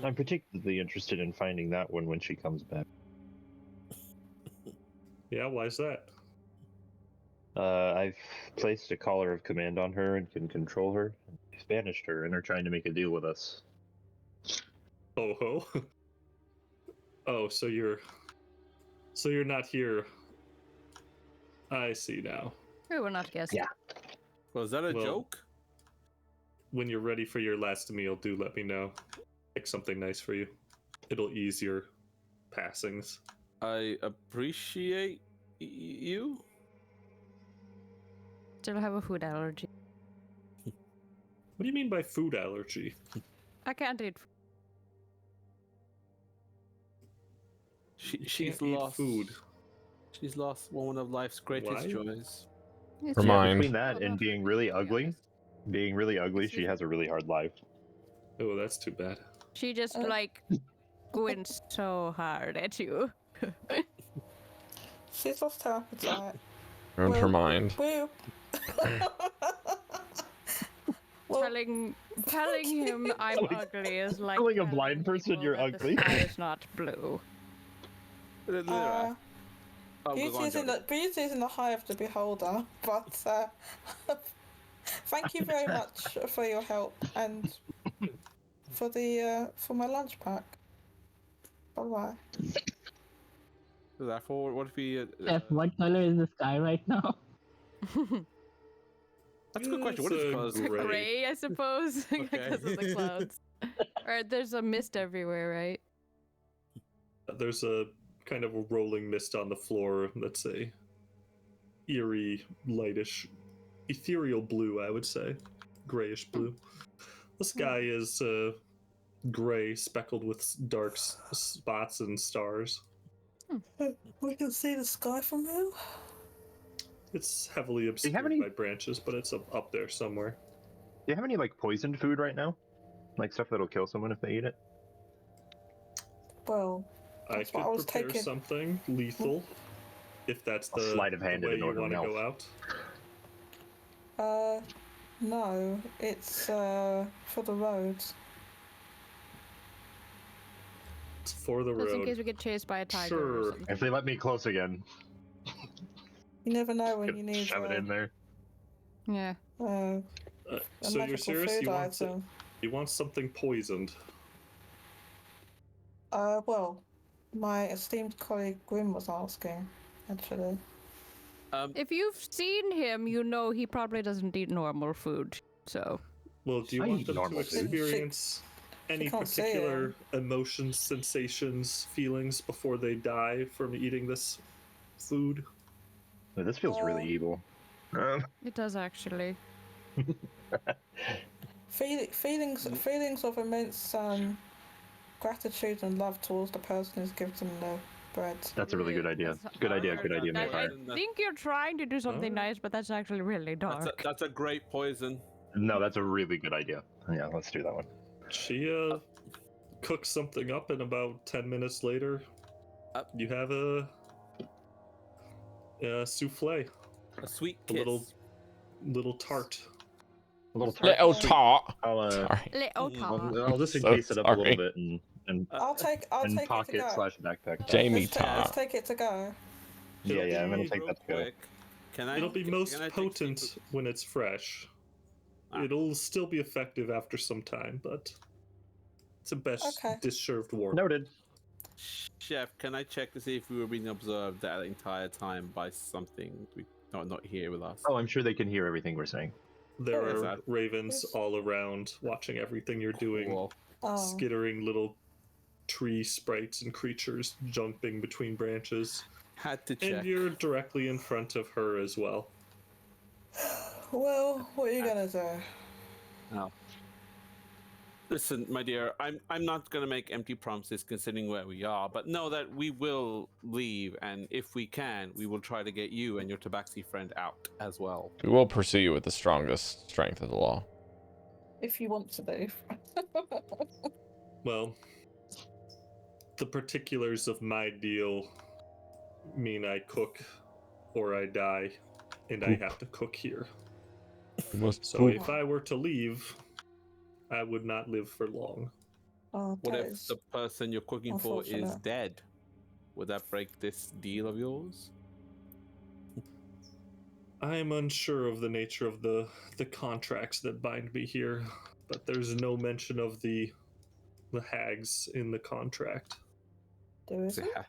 Speaker 3: I'm particularly interested in finding that one when she comes back.
Speaker 4: Yeah, why is that?
Speaker 3: I've placed a collar of command on her and can control her. I've banished her and are trying to make a deal with us.
Speaker 4: Oh ho. Oh, so you're not here. I see now.
Speaker 6: We were not guessing.
Speaker 3: Yeah.
Speaker 2: Was that a
Speaker 4: Well,
Speaker 2: joke?
Speaker 4: When you're ready for your last meal, do let me know. Pick something nice for you. It'll ease your passings.
Speaker 2: I appreciate you.
Speaker 6: Still have a food allergy.
Speaker 4: What do you mean by food allergy?
Speaker 6: I can't eat.
Speaker 2: She's
Speaker 4: can't eat
Speaker 2: lost
Speaker 4: food.
Speaker 2: She's lost one of life's greatest
Speaker 4: Why?
Speaker 2: joys.
Speaker 6: It's
Speaker 1: Her
Speaker 3: Yeah,
Speaker 1: mind.
Speaker 3: between that
Speaker 6: Well,
Speaker 3: and
Speaker 6: not
Speaker 3: being
Speaker 6: really,
Speaker 3: really
Speaker 6: to be
Speaker 3: ugly,
Speaker 6: honest.
Speaker 3: she has a really hard life.
Speaker 4: Oh, that's too bad.
Speaker 6: She just
Speaker 7: Uh.
Speaker 6: like going so hard at you.
Speaker 7: She's lost her appetite.
Speaker 1: Ruined her mind.
Speaker 7: Well, well,
Speaker 6: telling him I'm ugly is like
Speaker 3: telling a blind person
Speaker 6: people
Speaker 3: you're
Speaker 6: that
Speaker 3: ugly.
Speaker 6: The sky is not blue.
Speaker 2: Oh, go on, Jodie.
Speaker 7: beauty is in the eye of the beholder, but thank you very much for your help and for my lunch pack. Bye bye.
Speaker 2: Therefore, what if we?
Speaker 5: Chef, what color is the sky right now?
Speaker 2: That's a good question. What is
Speaker 4: It's
Speaker 2: clothes?
Speaker 4: gray.
Speaker 6: Gray, I suppose, because of the clouds. Or there's a mist everywhere, right?
Speaker 4: There's a kind of a rolling mist on the floor that's a eerie, lightish, ethereal blue, I would say. Grayish blue. The sky is gray, speckled with dark spots and stars.
Speaker 7: We can see the sky from here.
Speaker 4: It's heavily obscured
Speaker 3: any-
Speaker 4: by branches, but it's up there somewhere.
Speaker 3: Do you have any like poisoned food right now? Like stuff that'll kill someone if they eat it?
Speaker 7: Well,
Speaker 4: I
Speaker 7: That's
Speaker 4: could
Speaker 7: what I was
Speaker 4: prepare
Speaker 7: taking.
Speaker 4: something lethal, if that's
Speaker 3: A
Speaker 4: the,
Speaker 3: sleight of hand
Speaker 4: the way
Speaker 3: in
Speaker 4: you
Speaker 3: Northern
Speaker 4: want to
Speaker 3: Elf.
Speaker 4: go out.
Speaker 7: No, it's for the roads.
Speaker 4: It's for the
Speaker 6: Just in
Speaker 4: road.
Speaker 6: case we get chased by a tiger or
Speaker 4: Sure.
Speaker 6: something.
Speaker 3: If they let me close again,
Speaker 7: You never know when
Speaker 3: could
Speaker 7: you need
Speaker 3: shove it in there.
Speaker 6: Yeah.
Speaker 7: a
Speaker 4: So you're
Speaker 7: magical
Speaker 4: serious?
Speaker 7: food
Speaker 4: You
Speaker 7: item.
Speaker 4: want something poisoned?
Speaker 7: Well, my esteemed colleague Grim was asking, actually.
Speaker 6: If you've seen him, you know he probably doesn't eat normal food. So.
Speaker 4: Well, do you
Speaker 3: I
Speaker 4: want
Speaker 3: eat
Speaker 4: them to
Speaker 3: normal food.
Speaker 4: experience any
Speaker 7: can't see
Speaker 4: particular emotions, sensations, feelings before they die from eating this food?
Speaker 3: But this feels really evil.
Speaker 6: It does actually.
Speaker 7: Feelings of immense gratitude and love towards the person who's given them the bread.
Speaker 3: That's a really good idea.
Speaker 6: That's
Speaker 3: Good idea,
Speaker 6: hard.
Speaker 3: good idea,
Speaker 6: I
Speaker 3: Maefyre.
Speaker 6: think you're trying to do something
Speaker 4: Alright.
Speaker 6: nice, but that's actually really dark.
Speaker 2: That's a great poison.
Speaker 3: No, that's a really good idea. Yeah, let's do that one.
Speaker 4: She cooks something up, and about 10 minutes later, you have a souffle,
Speaker 2: A sweet
Speaker 4: a
Speaker 2: kiss.
Speaker 4: little tart.
Speaker 3: A little tart.
Speaker 1: Little tot.
Speaker 3: I'll,
Speaker 1: Sorry.
Speaker 6: Little tot.
Speaker 3: I'll just
Speaker 1: So
Speaker 3: encase it up a
Speaker 1: sorry.
Speaker 3: little bit and
Speaker 7: I'll take it to
Speaker 3: pocket
Speaker 7: go.
Speaker 3: slash backpack.
Speaker 1: Jamie
Speaker 7: Let's
Speaker 1: tot.
Speaker 7: take it to go.
Speaker 3: Yeah,
Speaker 4: It'll
Speaker 3: I'm gonna
Speaker 4: be
Speaker 3: take
Speaker 2: Real
Speaker 3: that to go.
Speaker 2: quick. Can I?
Speaker 4: It'll be
Speaker 2: can
Speaker 4: most
Speaker 2: I take
Speaker 4: potent
Speaker 2: seafood?
Speaker 4: when it's fresh.
Speaker 2: Ah.
Speaker 4: It'll still be effective after some time, but it's a best
Speaker 7: Okay.
Speaker 4: deserved warm.
Speaker 3: Noted.
Speaker 2: Chef, can I check to see if we were being observed that entire time by something not here with us?
Speaker 3: Oh, I'm sure they can hear everything we're saying.
Speaker 4: There
Speaker 2: Yes,
Speaker 4: are
Speaker 2: I-
Speaker 4: ravens
Speaker 7: Yes.
Speaker 4: all around watching everything you're doing,
Speaker 2: Cool.
Speaker 7: Oh,
Speaker 4: skittering little tree sprites and creatures jumping between branches.
Speaker 2: Had to check.
Speaker 4: And you're directly in front of her as well.
Speaker 7: well, what are you gonna do?
Speaker 2: Oh. Listen, my dear, I'm not gonna make empty promises considering where we are, but know that we will leave, and if we can, we will try to get you and your tabaxi friend out as well.
Speaker 1: We will pursue you with the strongest strength of the law.
Speaker 7: If you want to leave.
Speaker 4: Well, the particulars of my deal mean I cook or I die, and I have to cook here. So if I were to leave, I would not live for long.
Speaker 7: Oh,
Speaker 2: What
Speaker 7: that
Speaker 2: if
Speaker 7: is
Speaker 2: the person you're cooking for is
Speaker 7: unfortunate.
Speaker 2: dead? Would that break this deal of yours?
Speaker 4: I am unsure of the nature of the contracts that bind me here, but there's no mention of the hags in the contract.
Speaker 7: There
Speaker 2: Does
Speaker 7: is
Speaker 2: it, then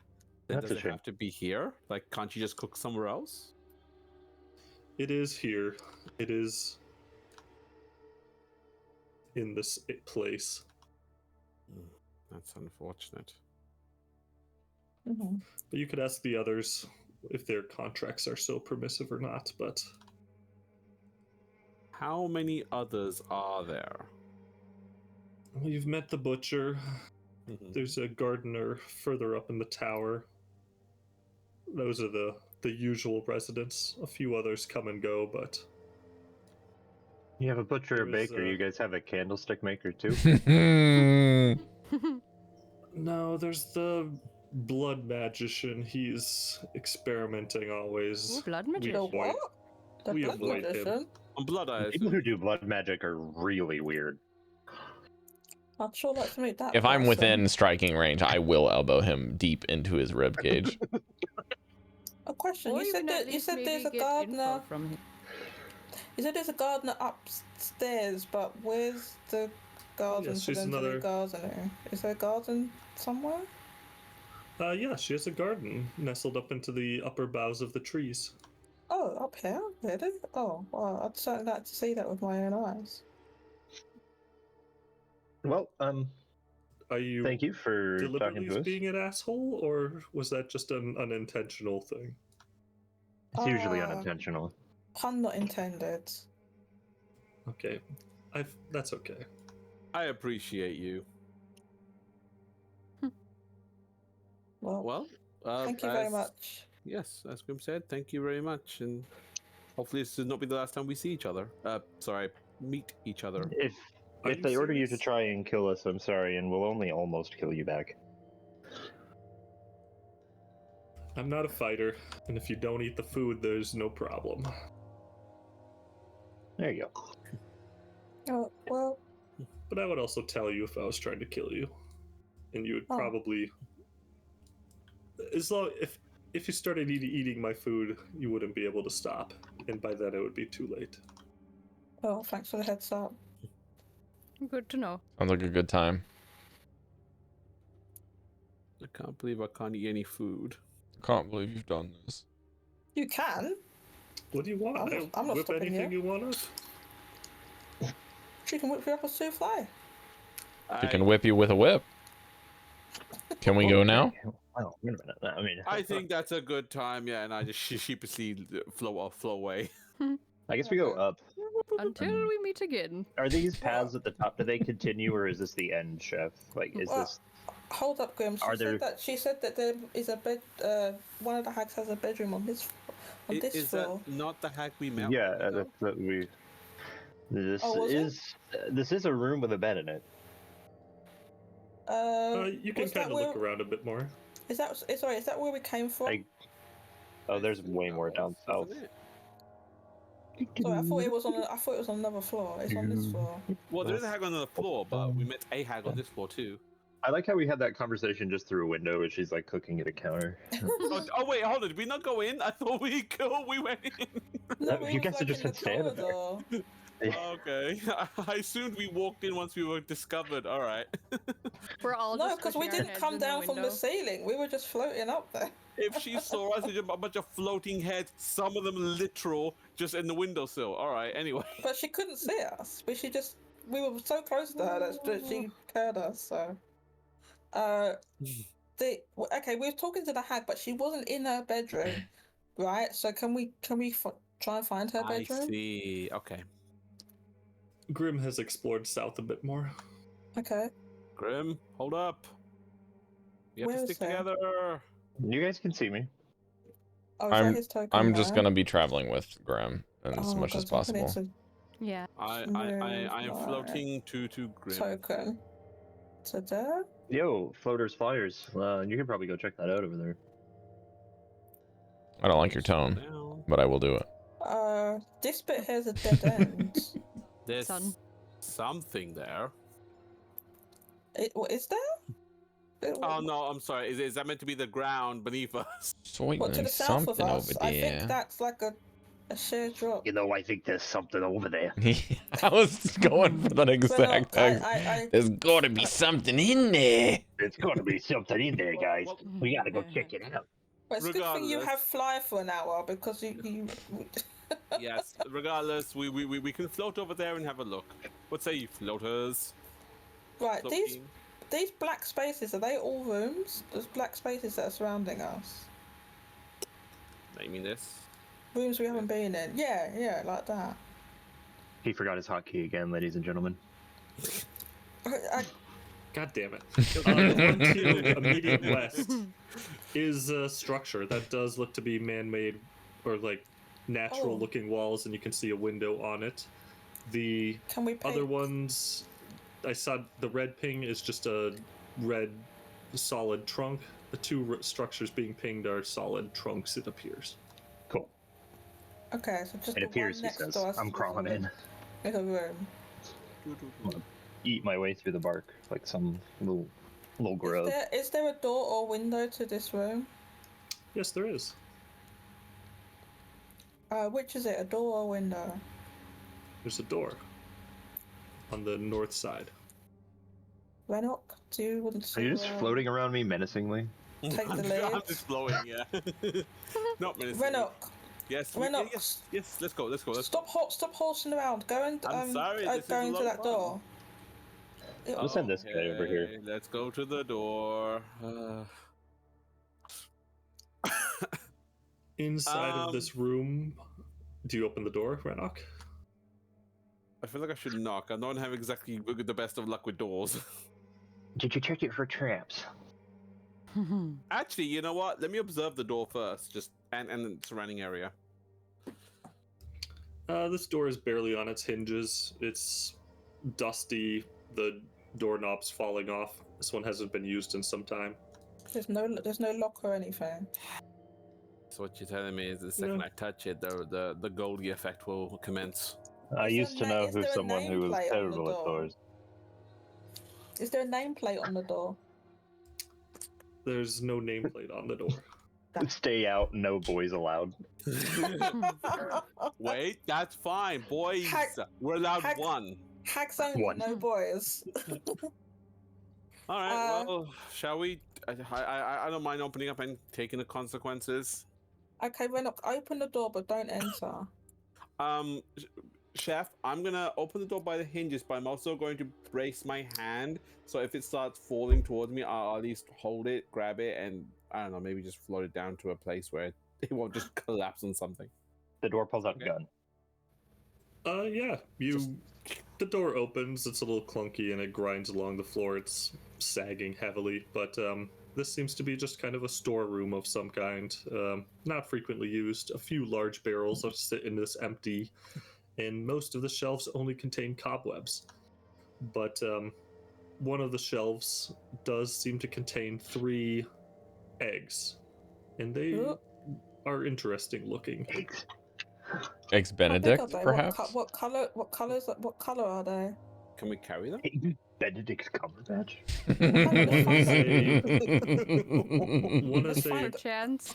Speaker 3: That's
Speaker 2: does
Speaker 3: a
Speaker 2: it
Speaker 3: shame.
Speaker 2: have to be here? Like, can't you just cook somewhere else?
Speaker 4: It is here. It is in this place.
Speaker 2: That's unfortunate.
Speaker 7: Mm-hmm.
Speaker 4: But you could ask the others if their contracts are so permissive or not, but
Speaker 2: How many others are there?
Speaker 4: well, you've met the butcher. There's a gardener further up in the tower. Those are the usual residents. A few others come and go, but
Speaker 3: You have a butcher, a
Speaker 4: There is,
Speaker 3: baker. You guys have a candlestick maker too.
Speaker 4: no, there's the blood magician. He's experimenting always.
Speaker 6: Ooh, blood
Speaker 4: We
Speaker 6: magic.
Speaker 7: The
Speaker 4: avoid-
Speaker 7: what? The
Speaker 4: we
Speaker 7: blood
Speaker 4: avoid him.
Speaker 7: magician?
Speaker 2: On Blood Eyes.
Speaker 3: People who do blood magic are really weird.
Speaker 7: I'd sure like to meet that.
Speaker 1: If I'm
Speaker 7: person.
Speaker 1: within striking range, I will elbow him deep into his rib cage.
Speaker 7: A question.
Speaker 6: Or
Speaker 7: You said
Speaker 6: even at
Speaker 7: that you
Speaker 6: least
Speaker 7: said
Speaker 6: maybe
Speaker 7: there's a
Speaker 6: get
Speaker 7: gardener.
Speaker 6: info from him.
Speaker 7: You said there's a gardener upstairs, but where's the garden
Speaker 4: Yes,
Speaker 7: for
Speaker 4: she's
Speaker 7: them to
Speaker 4: another-
Speaker 7: be gardening? Is there a garden somewhere?
Speaker 4: Yeah, she has a garden nestled up into the upper boughs of the trees.
Speaker 7: Oh, up here? Really? Oh, well, I'd certainly like to see that with my own eyes.
Speaker 3: Well,
Speaker 4: Are you
Speaker 3: thank you for talking
Speaker 4: deliberately
Speaker 3: to us.
Speaker 4: being an asshole, or was that just an unintentional thing?
Speaker 3: It's usually
Speaker 7: Ah.
Speaker 3: unintentional.
Speaker 7: Pun not intended.
Speaker 4: Okay, that's okay.
Speaker 2: I appreciate you.
Speaker 7: Well,
Speaker 2: Well,
Speaker 7: thank you very much.
Speaker 2: Yes, as Grim said, thank you very much, and hopefully this will not be the last time we see each other. Sorry, meet each other.
Speaker 4: Are
Speaker 3: If
Speaker 4: you
Speaker 3: they order you to
Speaker 4: serious?
Speaker 3: try and kill us, I'm sorry, and we'll only almost kill you back.
Speaker 4: I'm not a fighter, and if you don't eat the food, there's no problem.
Speaker 3: There you go.
Speaker 7: Oh, well,
Speaker 4: But I would also tell you if I was trying to kill you, and you would
Speaker 7: Oh.
Speaker 4: probably, as long if you started eating my food, you wouldn't be able to stop, and by then it would be too late.
Speaker 7: well, thanks for the heads up.
Speaker 6: Good to know.
Speaker 1: Sounds like a good time.
Speaker 2: I can't believe I can't eat any food.
Speaker 1: Can't believe you've done this.
Speaker 7: You can.
Speaker 4: What do you want?
Speaker 7: I'm not
Speaker 4: Whip
Speaker 7: stopping
Speaker 4: anything you want up.
Speaker 7: She can whip you up a souffle.
Speaker 1: She can whip you with a whip. Can we go now?
Speaker 3: Oh, wait a minute. I mean,
Speaker 2: I think that's a good time, yeah, and I just sheepishly flow away.
Speaker 3: I guess we go up.
Speaker 6: Until we meet again.
Speaker 3: Are these paths at the top? Do they continue, or is this the end, Chef? Like, is
Speaker 7: Well,
Speaker 3: this?
Speaker 7: Hold up, Grim. She said that there is a bed. One of the hags has a bedroom on this
Speaker 2: Is
Speaker 7: floor.
Speaker 2: that not the hack we met?
Speaker 3: Yeah,
Speaker 2: with, though?
Speaker 3: that's what we. This
Speaker 7: Oh, was it?
Speaker 3: is a room with a bed in it.
Speaker 4: You can
Speaker 7: was that
Speaker 4: kind of
Speaker 7: where-
Speaker 4: look around a bit more.
Speaker 7: Is that sorry? Is that where we came from?
Speaker 3: Oh, there's way more down south.
Speaker 2: Isn't it?
Speaker 7: Sorry, I thought it was on. I thought it was on another floor. It's on this floor.
Speaker 2: Well, there is a hag on the floor, but we met a hag on this floor too.
Speaker 3: I like how we had that conversation just through a window, where she's like cooking at a counter.
Speaker 2: Oh wait, hold on. Did we not go in? I thought we went in.
Speaker 7: No,
Speaker 3: You
Speaker 7: it
Speaker 3: guys
Speaker 7: was
Speaker 3: are just
Speaker 7: in the
Speaker 3: standing there.
Speaker 7: corridor.
Speaker 2: Okay, I assumed we walked in once we were discovered. All right.
Speaker 6: We're all
Speaker 7: No,
Speaker 6: just
Speaker 7: because we
Speaker 6: pushing our
Speaker 7: didn't
Speaker 6: heads
Speaker 7: come
Speaker 6: in the
Speaker 7: down from the
Speaker 6: window.
Speaker 7: ceiling. We were just floating up there.
Speaker 2: If she saw us, it's a bunch of floating heads, some of them literal, just in the windowsill. All right. Anyway.
Speaker 7: But she couldn't see us. We were so close to her that she heard us. So, okay, we were talking to the hag, but she wasn't in her bedroom, right? So can we try and find her
Speaker 2: I
Speaker 7: bedroom?
Speaker 2: see. Okay.
Speaker 4: Grim has explored south a bit more.
Speaker 7: Okay.
Speaker 2: Grim, hold up. You have
Speaker 7: Where
Speaker 2: to
Speaker 7: is
Speaker 2: stick
Speaker 7: that?
Speaker 2: together.
Speaker 3: You guys can see me.
Speaker 7: Oh, is that his token?
Speaker 1: I'm just
Speaker 7: there?
Speaker 1: gonna be traveling with Graham as
Speaker 7: Oh,
Speaker 1: much as
Speaker 7: God, token,
Speaker 1: possible.
Speaker 6: Yeah.
Speaker 2: I
Speaker 7: Move
Speaker 2: am
Speaker 7: my
Speaker 2: floating to Grim.
Speaker 7: Token. To there?
Speaker 3: Yo, floaters, flyers. You can probably go check that out over there.
Speaker 1: I don't like your tone,
Speaker 2: Now,
Speaker 1: but I will do it.
Speaker 7: This bit here's a dead end.
Speaker 2: there's
Speaker 6: Sun.
Speaker 2: something there.
Speaker 7: What is there?
Speaker 2: Oh no, I'm sorry. Is that meant to be the ground beneath us?
Speaker 1: So
Speaker 7: What, to the south of
Speaker 1: something
Speaker 7: us?
Speaker 1: over
Speaker 7: I think
Speaker 1: there.
Speaker 7: that's like a sheer drop.
Speaker 3: You know, I think there's something over there.
Speaker 1: I was going for that exact text.
Speaker 7: I
Speaker 1: There's gotta be something in there.
Speaker 3: There's got to be something in there, guys. We gotta go check it out.
Speaker 7: But it's a good thing you
Speaker 2: Regardless.
Speaker 7: have fly for an hour because you
Speaker 2: Yes. Regardless, we can float over there and have a look. What say you, floaters?
Speaker 7: right.
Speaker 2: Floating.
Speaker 7: These black spaces, are they all rooms? There's black spaces that are surrounding us.
Speaker 2: Naming this.
Speaker 7: Rooms we haven't been in. Yeah, like that.
Speaker 3: He forgot his hotkey again, ladies and gentlemen.
Speaker 4: God damn it. The one to the immediate west is a structure that does look to be man-made or like natural-looking walls, and you can see a window on it. The
Speaker 7: Can we
Speaker 4: other
Speaker 7: peek?
Speaker 4: ones, I saw the red ping is just a red solid trunk. The two structures being pinged are solid trunks, it appears.
Speaker 3: Cool.
Speaker 7: Okay, so just
Speaker 3: It
Speaker 7: the
Speaker 3: appears,
Speaker 7: one
Speaker 3: he
Speaker 7: next
Speaker 3: says.
Speaker 7: to us.
Speaker 3: I'm crawling in.
Speaker 7: In a room.
Speaker 3: Eat my way through the bark like some little grub.
Speaker 7: Is there a door or window to this room?
Speaker 4: Yes, there is.
Speaker 7: Which is it, a door or window?
Speaker 4: There's a door on the north side.
Speaker 7: Renok, do you want to
Speaker 3: Are you just floating around me menacingly?
Speaker 7: Take the
Speaker 2: I'm
Speaker 7: lead.
Speaker 2: just blowing, yeah. Not menacing.
Speaker 7: Renok,
Speaker 2: Yes,
Speaker 7: Renok,
Speaker 2: yes. Let's go.
Speaker 7: Stop horsing around. Go and
Speaker 2: I'm sorry. This
Speaker 7: go
Speaker 2: is a
Speaker 7: into
Speaker 2: lot
Speaker 7: that
Speaker 2: of fun.
Speaker 7: door.
Speaker 3: Let's send this guy over here.
Speaker 2: Okay, let's go to the door.
Speaker 4: Inside of this room, do you open the door, Renok?
Speaker 2: I feel like I should knock. I don't have exactly the best of luck with doors.
Speaker 3: Did you check it for traps?
Speaker 2: Actually, you know what? Let me observe the door first, just and the surrounding area.
Speaker 4: This door is barely on its hinges. It's dusty. The doorknob's falling off. This one hasn't been used in some time.
Speaker 7: There's no lock or anything.
Speaker 2: So what you're telling me is the second I touch it, the Goldy effect will commence.
Speaker 3: I
Speaker 7: Is
Speaker 3: used to
Speaker 7: there a
Speaker 3: know
Speaker 7: is
Speaker 3: who
Speaker 7: there a
Speaker 3: someone who was
Speaker 7: nameplate on the
Speaker 3: terrible at
Speaker 7: door?
Speaker 3: doors.
Speaker 7: Is there a nameplate on the door?
Speaker 4: There's no nameplate on the door.
Speaker 3: Stay out, no boys allowed.
Speaker 2: Wait, that's fine, boys. We're allowed one.
Speaker 7: Hags only,
Speaker 3: One.
Speaker 7: no boys.
Speaker 2: All right. Well, shall we? I don't mind opening up and taking the consequences.
Speaker 7: Okay, Renok, open the door, but don't enter.
Speaker 2: Chef, I'm gonna open the door by the hinges, but I'm also going to brace my hand, so if it starts falling towards me, I'll at least hold it, grab it, and I don't know, maybe just float it down to a place where it won't just collapse on something.
Speaker 3: The door pulls out a gun.
Speaker 4: Yeah. The door opens. It's a little clunky and it grinds along the floor. It's sagging heavily, but this seems to be just kind of a storeroom of some kind. Not frequently used. A few large barrels sit in this empty, and most of the shelves only contain cobwebs. But one of the shelves does seem to contain 3 eggs, and they are interesting looking.
Speaker 1: Eggs Benedict, perhaps?
Speaker 7: What color are they?
Speaker 2: Can we carry them?
Speaker 3: Benedict Cumberbatch?
Speaker 4: One is
Speaker 6: For
Speaker 4: a
Speaker 6: chance.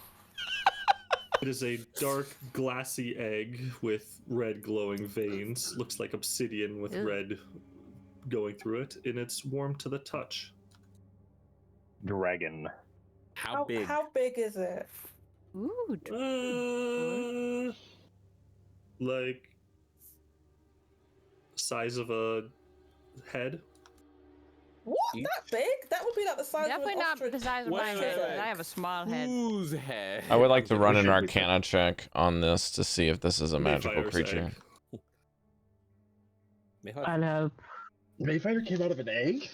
Speaker 4: It is a dark, glassy egg with red glowing veins. Looks like obsidian with red going through it, and it's warm to the touch.
Speaker 3: Dragon.
Speaker 2: How big?
Speaker 7: How big is it?
Speaker 6: Ooh.
Speaker 4: Like size of a head.
Speaker 7: What? That big? That would be like the size
Speaker 6: Definitely
Speaker 7: of an
Speaker 6: not
Speaker 7: ostrich.
Speaker 6: the size of my
Speaker 2: Wait,
Speaker 6: head.
Speaker 2: wait.
Speaker 6: I have a small head.
Speaker 2: Whose head?
Speaker 1: I would like to run an
Speaker 3: should we
Speaker 1: Arcana check on this to see if this is a magical
Speaker 4: Maefyre's
Speaker 1: creature.
Speaker 4: egg.
Speaker 5: I'll help.
Speaker 3: Mayfire came out of an egg?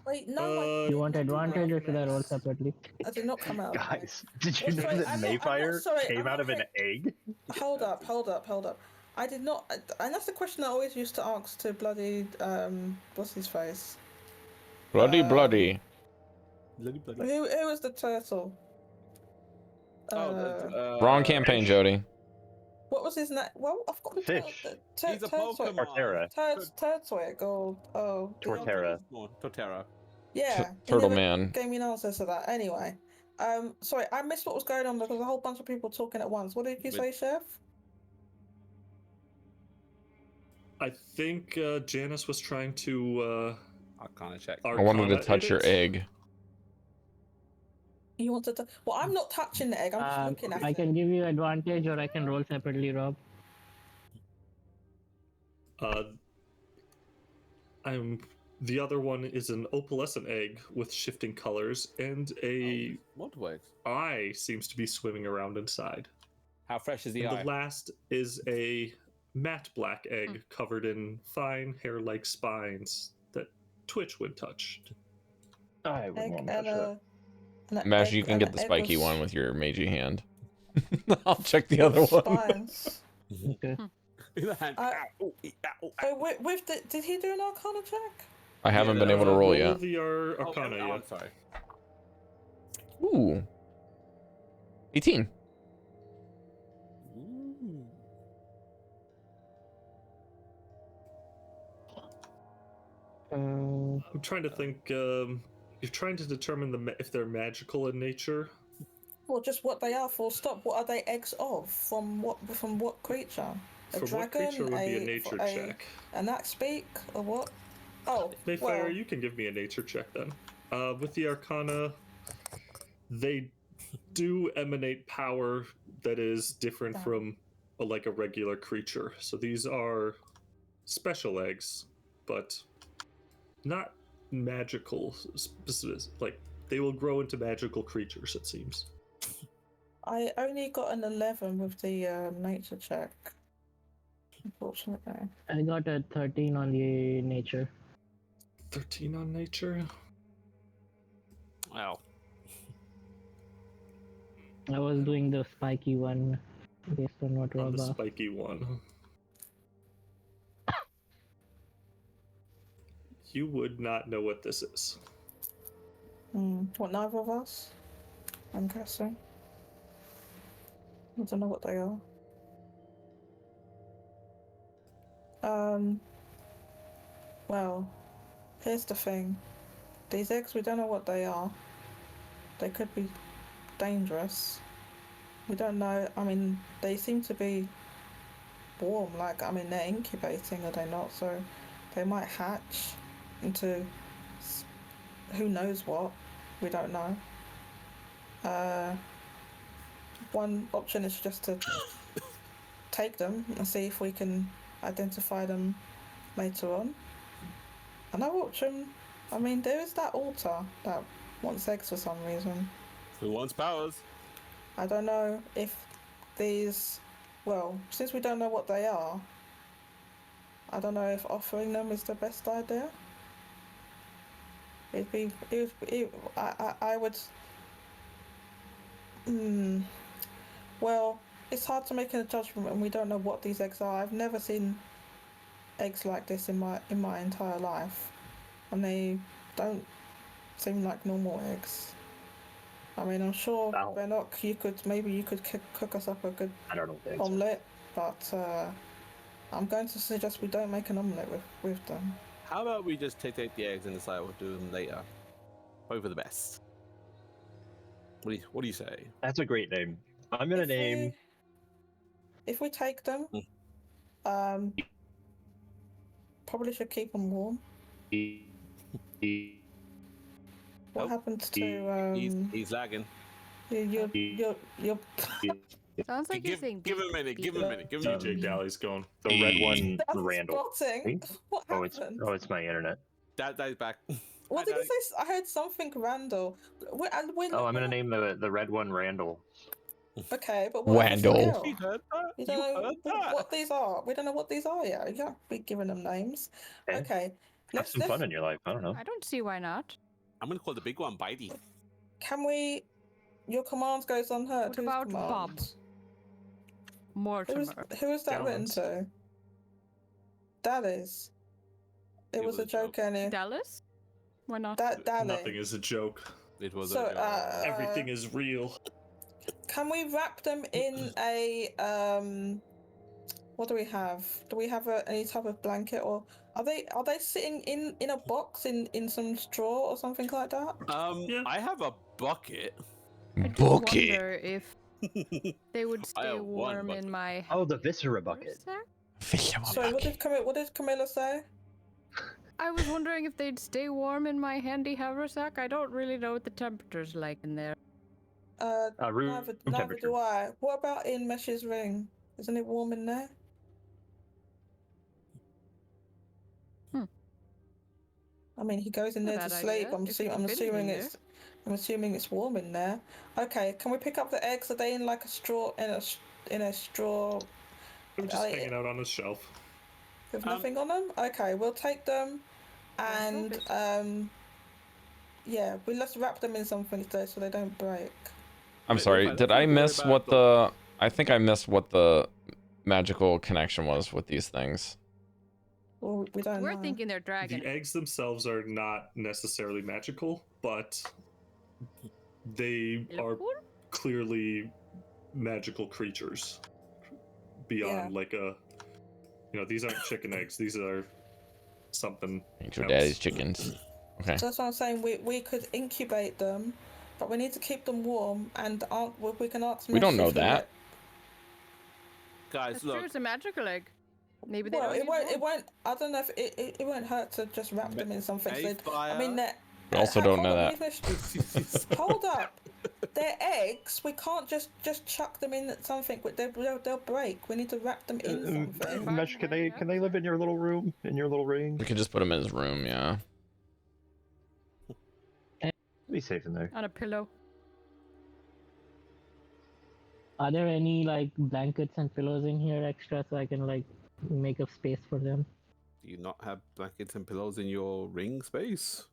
Speaker 7: Wait, no.
Speaker 5: You want advantage or should I roll separately?
Speaker 7: I did not come out.
Speaker 3: Guys, did you
Speaker 7: Well,
Speaker 3: know
Speaker 7: sorry,
Speaker 3: that
Speaker 7: I'm not-
Speaker 3: Mayfire
Speaker 7: sorry,
Speaker 3: came
Speaker 7: I'm
Speaker 3: out
Speaker 7: not
Speaker 3: of an egg?
Speaker 7: Hold up. I did not, and that's the question I always used to ask to bloody, what's his face?
Speaker 1: Bloody.
Speaker 2: Bloody.
Speaker 7: Who was the turtle?
Speaker 1: Wrong campaign, Jodie.
Speaker 7: What was his name? Well, I've got the
Speaker 3: Fish.
Speaker 2: He's a Pokemon.
Speaker 3: Torterra.
Speaker 7: Turtwig or
Speaker 3: Torterra.
Speaker 2: Torterra.
Speaker 7: yeah. he
Speaker 1: Turtle
Speaker 7: never
Speaker 1: Man.
Speaker 7: Gave me an answer to that. Anyway, sorry, I missed what was going on because a whole bunch of people talking at once. What did you say, Chef?
Speaker 4: I think Janus was trying to
Speaker 2: Arcana check.
Speaker 1: I wanted to
Speaker 4: Arcana
Speaker 1: touch your
Speaker 4: it.
Speaker 1: egg.
Speaker 7: You wanted to? Well, I'm not touching the egg. I'm just looking at
Speaker 5: I
Speaker 7: it.
Speaker 5: can give you advantage or I can roll separately, Rob.
Speaker 4: The other one is an opalescent egg with shifting colors, and a
Speaker 2: Multiple.
Speaker 4: eye seems to be swimming around inside.
Speaker 2: How fresh is the
Speaker 4: And
Speaker 2: eye?
Speaker 4: the last is a matte black egg covered in fine hair-like spines that twitch when touched.
Speaker 3: I would
Speaker 7: Egg
Speaker 3: want
Speaker 7: and
Speaker 3: that.
Speaker 1: Imagine you can get the spiky one with your magey hand. I'll check the other one.
Speaker 7: Spines.
Speaker 5: Okay.
Speaker 7: So did he do an Arcana check?
Speaker 1: I haven't been able to roll yet.
Speaker 4: The Arcana
Speaker 2: I'm
Speaker 4: yet.
Speaker 2: sorry.
Speaker 1: Ooh. 18.
Speaker 2: Ooh.
Speaker 4: I'm trying to think. You're trying to determine if they're magical in nature.
Speaker 7: Well, just what they are. Full stop. What are they eggs of? From what creature? A
Speaker 4: From what
Speaker 7: dragon?
Speaker 4: creature would be a nature check?
Speaker 7: An axe speak or what? Oh,
Speaker 4: Maefyre,
Speaker 7: well,
Speaker 4: you can give me a nature check then. With the Arcana, they do emanate power that is different
Speaker 7: Damn.
Speaker 4: from like a regular creature. So these are special eggs, but not magical. Like they will grow into magical creatures, it seems.
Speaker 7: I only got an 11 with the nature check. Unfortunately.
Speaker 5: I got a 13 on the nature.
Speaker 4: 13 on nature.
Speaker 2: Wow.
Speaker 5: I was doing the spiky one based on what
Speaker 4: On the
Speaker 5: Rob.
Speaker 4: spiky one. You would not know what this is.
Speaker 7: What, neither of us? I'm guessing. I don't know what they are. Well, here's the thing. These eggs, we don't know what they are. They could be dangerous. We don't know. I mean, they seem to be warm. Like, I mean, they're incubating, are they not? So they might hatch into who knows what. We don't know. One option is just to take them and see if we can identify them later on. Another option, I mean, there is that altar that wants eggs for some reason.
Speaker 2: Who wants powers?
Speaker 7: I don't know if these, well, since we don't know what they are, I don't know if offering them is the best idea. I would. Well, it's hard to make a judgment when we don't know what these eggs are. I've never seen eggs like this in my entire life, and they don't seem like normal eggs. I mean, I'm sure Renok, you could cook us up a good omelette, but I'm going to suggest we don't make an omelette with them.
Speaker 2: How about we just take the eggs and decide what to do them later? Hope for the best. What do you say?
Speaker 3: That's a great name. I'm gonna name.
Speaker 7: If we take them, probably should keep them warm. What happens to
Speaker 2: He's lagging.
Speaker 7: you're
Speaker 6: Sounds like you're saying.
Speaker 2: Give him a minute. Give him a minute. Give him a
Speaker 4: DJ
Speaker 2: minute.
Speaker 4: Dally's going.
Speaker 3: The red one,
Speaker 7: That's
Speaker 3: Randall.
Speaker 7: spotting. What happened?
Speaker 3: It's my internet.
Speaker 2: Daddy's back.
Speaker 7: What did he say? I heard something Randall.
Speaker 3: I'm gonna name the red one Randall.
Speaker 7: Okay, but what
Speaker 1: Randall.
Speaker 7: else?
Speaker 2: You heard that?
Speaker 7: You don't know what these are. We don't know what these are yet. You can't be giving them names. Okay.
Speaker 3: Have some fun in your life. I don't know.
Speaker 6: I don't see why not.
Speaker 2: I'm gonna call the big one Bitey.
Speaker 7: Can we? Your command goes unheard.
Speaker 6: What
Speaker 7: Whose
Speaker 6: about
Speaker 7: command?
Speaker 6: Bob? Mortimer.
Speaker 7: Who is that written
Speaker 4: Dallan's.
Speaker 7: to? Dallas. It was a joke, Annie.
Speaker 6: Dallas? Why not?
Speaker 7: Dallas.
Speaker 4: Nothing is a joke.
Speaker 2: It was
Speaker 7: So,
Speaker 2: a joke.
Speaker 4: Everything is real.
Speaker 7: Can we wrap them in a what do we have? Do we have any type of blanket, or are they sitting in a box in some straw or something like that?
Speaker 4: Yeah.
Speaker 2: I have a bucket.
Speaker 6: I do wonder if they would
Speaker 2: I
Speaker 6: stay
Speaker 2: have one
Speaker 6: warm in
Speaker 2: bucket.
Speaker 6: my.
Speaker 3: Oh, the Viscera bucket.
Speaker 7: Sorry, what did Camilla say?
Speaker 6: I was wondering if they'd stay warm in my handy haversack. I don't really know what the temperature's like in there.
Speaker 3: Room
Speaker 7: Neither
Speaker 3: temperature.
Speaker 7: do I. What about in Mesh's ring? Isn't it warm in there? I mean, he goes in
Speaker 6: Not a
Speaker 7: there to
Speaker 6: bad
Speaker 7: sleep.
Speaker 6: idea, if
Speaker 7: I'm
Speaker 6: you've been
Speaker 7: assuming
Speaker 6: in
Speaker 7: I'm assuming it's warm in there. Okay, can we pick up the eggs? Are they in like a straw in a straw
Speaker 4: They're just hanging out on a shelf.
Speaker 7: with nothing on them? Okay, we'll take them, and yeah, let's wrap them in something so they don't break.
Speaker 1: I'm sorry. Did I miss what the? I think I missed what the magical connection was with these things.
Speaker 7: Well, we don't
Speaker 6: We're
Speaker 7: know.
Speaker 6: thinking they're dragon.
Speaker 4: The eggs themselves are not necessarily magical, but they are clearly magical creatures. Beyond like a, these aren't chicken eggs. These are something.
Speaker 1: Ain't your
Speaker 4: else.
Speaker 1: daddy's chickens. Okay.
Speaker 7: So that's what I'm saying. We could incubate them, but we need to keep them warm, and we can ask.
Speaker 1: We don't
Speaker 7: Mesh
Speaker 1: know
Speaker 7: if we
Speaker 1: that.
Speaker 7: let-
Speaker 2: Guys,
Speaker 6: That's
Speaker 2: look.
Speaker 6: true, it's a magical egg. Maybe they
Speaker 7: Well,
Speaker 6: don't
Speaker 7: it
Speaker 6: use
Speaker 7: won't.
Speaker 6: warm.
Speaker 7: It won't. I don't know if it won't hurt to just wrap them in something. So I mean,
Speaker 2: Maefyre,
Speaker 1: We also don't know
Speaker 7: hold on,
Speaker 1: that.
Speaker 7: hold up. They're eggs. We can't just chuck them in at something. They'll break. We need to wrap them in something.
Speaker 3: Mesh, can they live in your little room, in your little ring?
Speaker 1: We could just put him in his room, yeah.
Speaker 3: Be safe in there.
Speaker 6: On a pillow.
Speaker 5: Are there any like blankets and pillows in here extra so I can like make a space for them?
Speaker 2: Do you not have blankets and pillows in your ring space?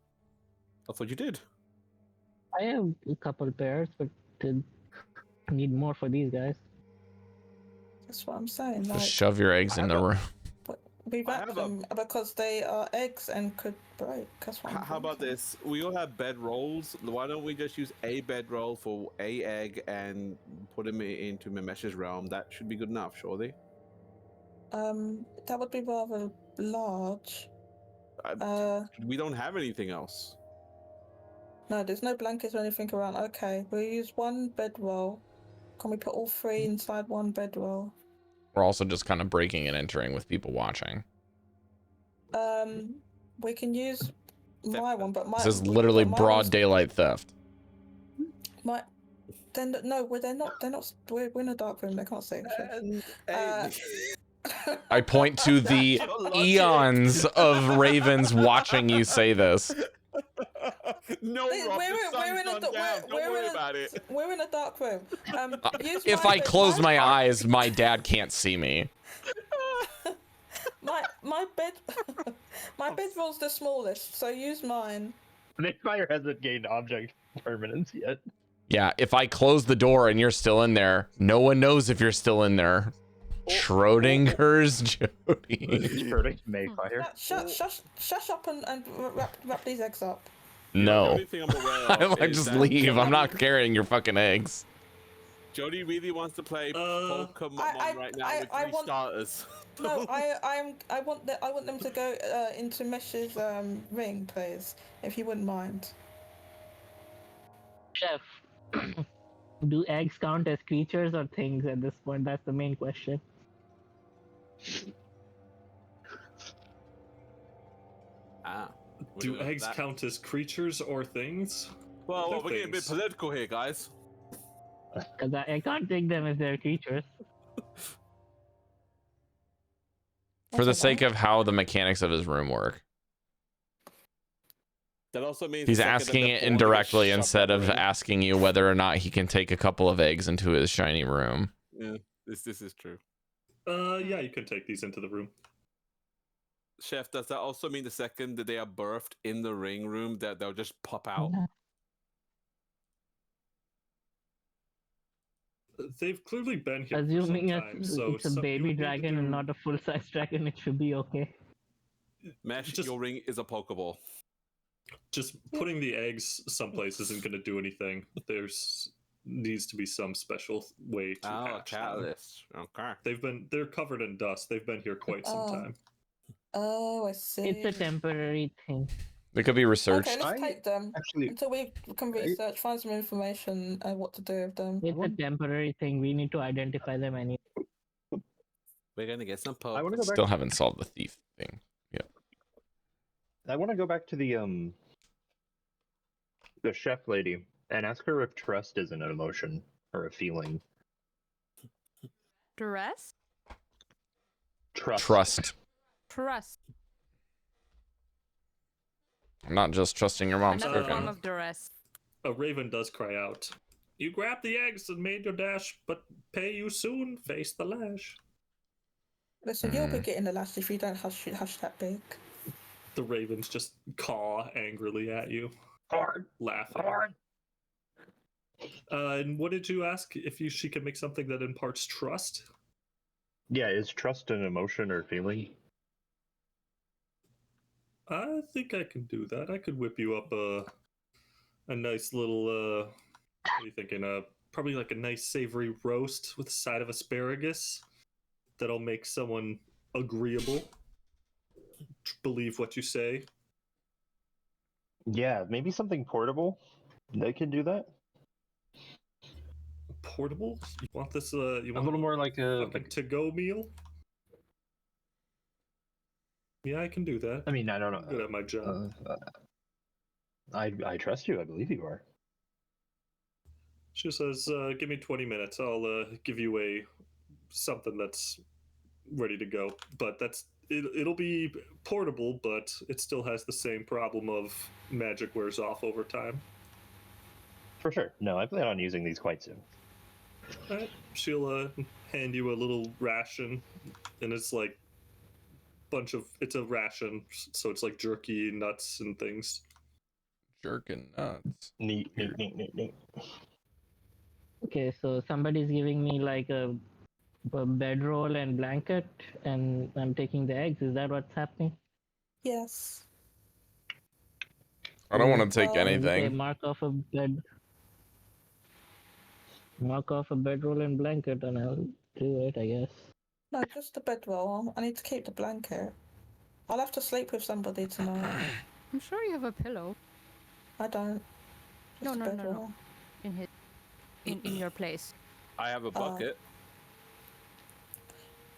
Speaker 2: I thought you did.
Speaker 5: I have a couple pairs, but need more for these guys.
Speaker 7: That's what I'm saying. Like,
Speaker 1: Just shove your eggs in the room.
Speaker 7: we wrap them because they are eggs and could break. That's what I'm
Speaker 2: How about
Speaker 7: thinking.
Speaker 2: this? We all have bed rolls. Why don't we just use a bedroll for a egg and put him into Mimesh's realm? That should be good enough, surely.
Speaker 7: That would be rather large.
Speaker 2: We don't have anything else.
Speaker 7: No, there's no blankets or anything around. Okay, we'll use one bedroll. Can we put all three inside one bedroll?
Speaker 1: We're also just kind of breaking and entering with people watching.
Speaker 7: We can use my one, but my
Speaker 1: This is literally
Speaker 7: but my
Speaker 1: broad
Speaker 7: one's-
Speaker 1: daylight theft.
Speaker 7: My then no, they're not. We're in a dark room. They can't see.
Speaker 1: I point to the eons of ravens watching you say this.
Speaker 2: No, Rob,
Speaker 7: we're in a
Speaker 2: Don't worry about it.
Speaker 7: We're in a dark room.
Speaker 1: If I close my eyes, my dad can't see me.
Speaker 7: my bed my bedroll's the smallest, so use mine.
Speaker 3: Maefyre hasn't gained object permanence yet.
Speaker 1: Yeah, if I close the door and you're still in there, no one knows if you're still in there. Schrodinger's Jodie.
Speaker 3: Schrodinger's Maefyre.
Speaker 7: Shush up and wrap these eggs up.
Speaker 1: No.
Speaker 2: The only thing I'm aware of
Speaker 1: I
Speaker 2: is
Speaker 1: just
Speaker 2: that
Speaker 1: leave. I'm
Speaker 2: Jodie-
Speaker 1: not carrying your fucking eggs.
Speaker 2: Jodie really wants to play Pokemon right now with
Speaker 7: I
Speaker 2: three
Speaker 7: want-
Speaker 2: starters.
Speaker 7: No, I want them to go into Mesh's ring, please, if you wouldn't mind.
Speaker 5: Chef, do eggs count as creatures or things at this point? That's the main question.
Speaker 4: Do eggs count as creatures or things?
Speaker 2: Well,
Speaker 4: They're
Speaker 2: we're getting a bit
Speaker 4: things.
Speaker 2: political here, guys.
Speaker 5: Because I can't take them as their creatures.
Speaker 1: For the sake of how the mechanics of his room work.
Speaker 2: That also means
Speaker 1: He's
Speaker 2: the second that
Speaker 1: asking
Speaker 2: they're
Speaker 1: it
Speaker 2: born,
Speaker 1: indirectly
Speaker 2: they're
Speaker 1: instead
Speaker 2: shoved
Speaker 1: of
Speaker 2: in the ring.
Speaker 1: asking you whether or not he can take a couple of eggs into his shiny room.
Speaker 2: Yeah, this is true.
Speaker 4: Yeah, you can take these into the room.
Speaker 2: Chef, does that also mean the second that they are birthed in the ring room that they'll just pop out?
Speaker 4: They've clearly been here
Speaker 5: Assuming
Speaker 4: for some time, so
Speaker 5: it's a
Speaker 4: some- you
Speaker 5: baby
Speaker 4: would need to
Speaker 5: dragon and
Speaker 4: do-
Speaker 5: not a full-size dragon, it should be okay.
Speaker 2: Mesh,
Speaker 4: Just-
Speaker 2: your ring is a Pokeball.
Speaker 4: Just putting the eggs someplace isn't going to do anything. There's needs to be some special way to
Speaker 2: Oh, a
Speaker 4: hatch them.
Speaker 2: catalyst. Okay.
Speaker 4: They're covered in dust. They've been here quite some
Speaker 7: Oh.
Speaker 4: time.
Speaker 7: Oh, I see.
Speaker 5: It's a temporary thing.
Speaker 1: They could be researched.
Speaker 7: Okay, let's take them
Speaker 3: Actually,
Speaker 7: until we can research, find some information, and what to do with them.
Speaker 5: It's a temporary thing. We need to identify them anyway.
Speaker 2: We're gonna get some
Speaker 3: I want to
Speaker 2: Pokemon.
Speaker 3: go back.
Speaker 1: Still haven't solved the thief thing.
Speaker 3: I want to go back to the chef lady and ask her if trust is an emotion or a feeling.
Speaker 6: Duress?
Speaker 3: Trust.
Speaker 6: Trust.
Speaker 1: I'm not just trusting your mom's
Speaker 6: Another form
Speaker 1: cooking.
Speaker 6: of duress.
Speaker 4: A raven does cry out. You grabbed the eggs and made your dash, but pay you soon. Face the lash.
Speaker 7: Listen, you'll be getting the lash if you don't hush that big.
Speaker 4: The ravens just caw angrily at you, laughing. And what did you ask? If she can make something that imparts trust?
Speaker 3: Yeah, is trust an emotion or feeling?
Speaker 4: I think I can do that. I could whip you up a nice little. What are you thinking? Probably like a nice savory roast with a side of asparagus. That'll make someone agreeable. Believe what you say.
Speaker 3: Yeah, maybe something portable. They can do that.
Speaker 4: Portable? You want this? You
Speaker 3: A
Speaker 4: want
Speaker 3: little more like a.
Speaker 4: like a to-go meal? Yeah, I can do that.
Speaker 3: I mean, I don't
Speaker 4: I'm good
Speaker 3: know.
Speaker 4: at my job.
Speaker 3: I trust you. I believe you are.
Speaker 4: She says, "Give me 20 minutes. I'll give you something that's ready to go. But it'll be portable, but it still has the same problem of magic wears off over time."
Speaker 3: For sure. No, I plan on using these quite soon.
Speaker 4: All right. She'll hand you a little ration, and it's like it's a ration, so it's like jerky, nuts, and things.
Speaker 1: Jerkin nuts.
Speaker 3: Neat.
Speaker 5: Okay, so somebody's giving me like a bedroll and blanket, and I'm taking the eggs. Is that what's happening?
Speaker 7: Yes.
Speaker 1: I don't want to take
Speaker 7: Well-
Speaker 5: Okay,
Speaker 1: anything.
Speaker 5: mark off a bedroll and blanket, and I'll do it, I guess.
Speaker 7: No, just the bedroll. I need to keep the blanket. I'll have to sleep with somebody tonight.
Speaker 6: I'm sure you have a pillow
Speaker 7: I don't. Just
Speaker 6: No,
Speaker 7: a
Speaker 6: no, no, no.
Speaker 7: bedroll.
Speaker 6: in his in your place.
Speaker 2: I have a bucket.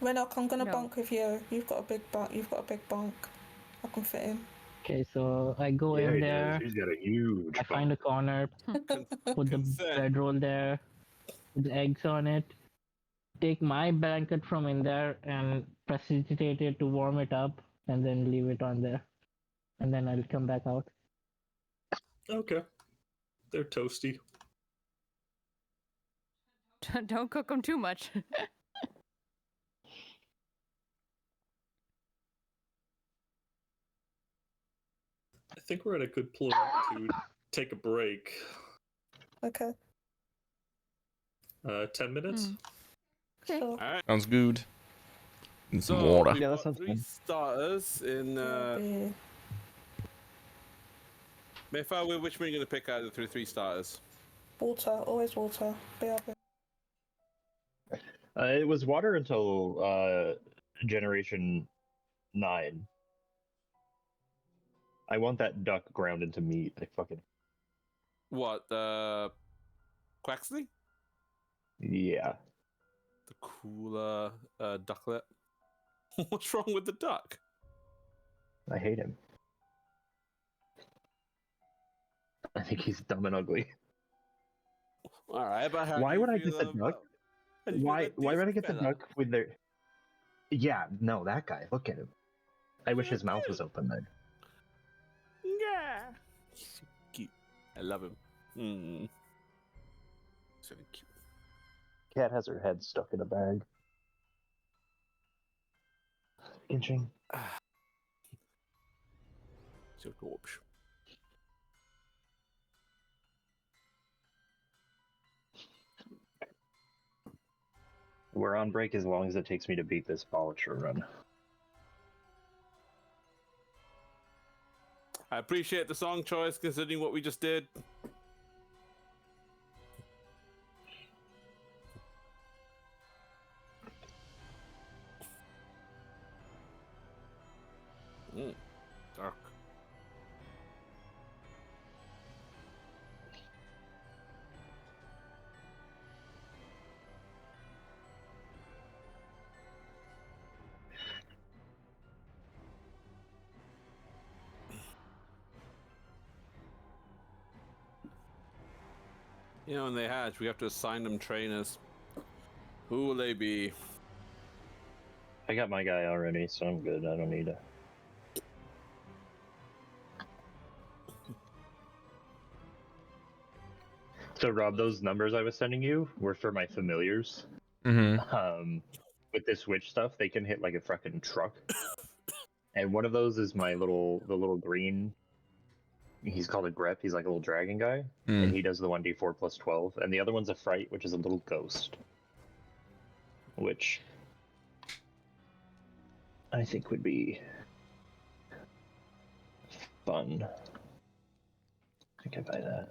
Speaker 7: Renok, I'm gonna
Speaker 6: No.
Speaker 7: bunk with you. You've got a big bunk. I can fit in.
Speaker 5: Okay, so I go
Speaker 3: Yeah,
Speaker 5: in
Speaker 3: he does.
Speaker 5: there.
Speaker 3: He's got a huge.
Speaker 5: I find a corner, put the
Speaker 2: Consent.
Speaker 5: bedroll there, put the eggs on it, take my blanket from in there and precipitate it to warm it up, and then leave it on there. And then I'll come back out.
Speaker 4: Okay. They're toasty.
Speaker 6: Don't cook them too much.
Speaker 4: I think we're at a good point to take a break.
Speaker 7: Okay.
Speaker 4: 10 minutes?
Speaker 6: Okay.
Speaker 7: Sure.
Speaker 2: All right.
Speaker 1: Sounds good. And some
Speaker 2: So
Speaker 1: water.
Speaker 2: we've
Speaker 3: Yeah, that
Speaker 2: got
Speaker 3: sounds
Speaker 2: 3
Speaker 3: fun.
Speaker 2: starters in.
Speaker 7: Be-
Speaker 2: Maefyre, which one are you going to pick out of the 3 starters?
Speaker 7: Water, always water. BRB.
Speaker 3: It was water until generation 9. I want that duck ground into meat. I fucking
Speaker 2: What? Quaxley?
Speaker 3: yeah.
Speaker 2: The cooler ducklet. What's wrong with the duck?
Speaker 3: I hate him. I think he's dumb and ugly.
Speaker 2: All right, but how
Speaker 3: Why
Speaker 2: do you
Speaker 3: would I
Speaker 2: feel
Speaker 3: get the
Speaker 2: about-
Speaker 3: duck?
Speaker 2: how do you feel
Speaker 3: Why
Speaker 2: about
Speaker 3: would I
Speaker 2: this
Speaker 3: get the
Speaker 2: fella?
Speaker 3: duck with their? Yeah, no, that guy. Look at him. I wish his mouth was open then.
Speaker 2: Yeah. So cute. I love him. So cute.
Speaker 3: Cat has her head stuck in a bag. Inching.
Speaker 2: So gorge.
Speaker 3: We're on break as long as it takes me to beat this Polisher run.
Speaker 2: I appreciate the song choice considering what we just did. Dark. You know, when they hatch, we have to assign them trainers. Who will they be?
Speaker 3: I got my guy already, so I'm good. I don't need to. So, Rob, those numbers I was sending you were for my familiars.
Speaker 1: Mm-hmm.
Speaker 3: With this witch stuff, they can hit like a fucking truck. And one of those is the little green. He's called a Grep. He's like a little dragon guy, and he does the 1d4 plus 12. And the other one's a Fright, which is a little ghost, which I think would be fun. I think I buy that.